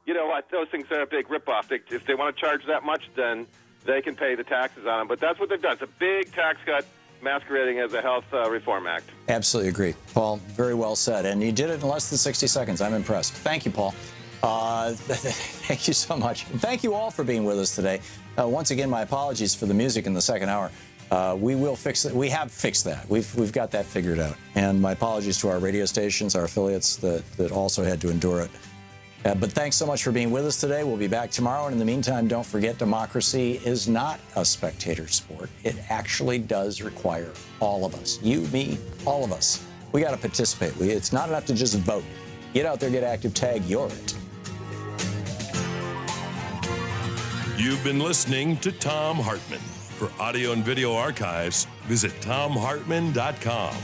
You know what? Those things are a big ripoff. If they want to charge that much, then they can pay the taxes on them. But that's what they've done. It's a big tax cut masquerading as a health reform act. Absolutely agree. Paul, very well said. And you did it in less than 60 seconds. I'm impressed. Thank you, Paul. Thank you so much. And thank you all for being with us today. Once again, my apologies for the music in the second hour. We will fix it. We have fixed that. We've got that figured out. And my apologies to our radio stations, our affiliates that also had to endure it. But thanks so much for being with us today. We'll be back tomorrow. And in the meantime, don't forget, democracy is not a spectator sport. It actually does require all of us. You, me, all of us. We got to participate. It's not enough to just vote. Get out there, get active, tag, you're it. You've been listening to Thom Hartmann. For audio and video archives, visit thomhartmann.com.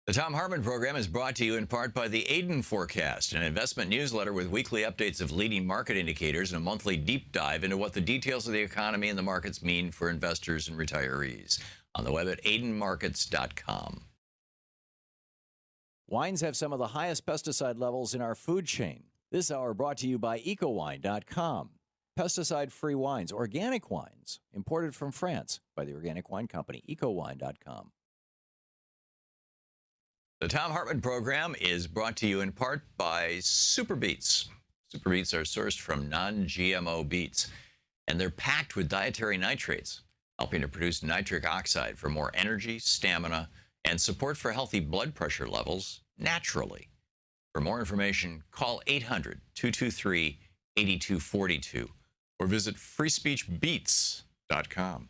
The Thom Hartmann Program is brought to you in part by the Aiden Forecast, an investment newsletter with weekly updates of leading market indicators and a monthly deep dive into what the details of the economy and the markets mean for investors and retirees. On the web at aidenmarkets.com. Wines have some of the highest pesticide levels in our food chain. This hour brought to you by ecowine.com. Pesticide-free wines, organic wines, imported from France by the Organic Wine Company, ecowine.com. The Thom Hartmann Program is brought to you in part by Super Beets. Super Beets are sourced from non-GMO beets, and they're packed with dietary nitrates, helping to produce nitric oxide for more energy, stamina, and support for healthy blood pressure levels naturally. For more information, call 800-223-8242 or visit freespeechbeets.com.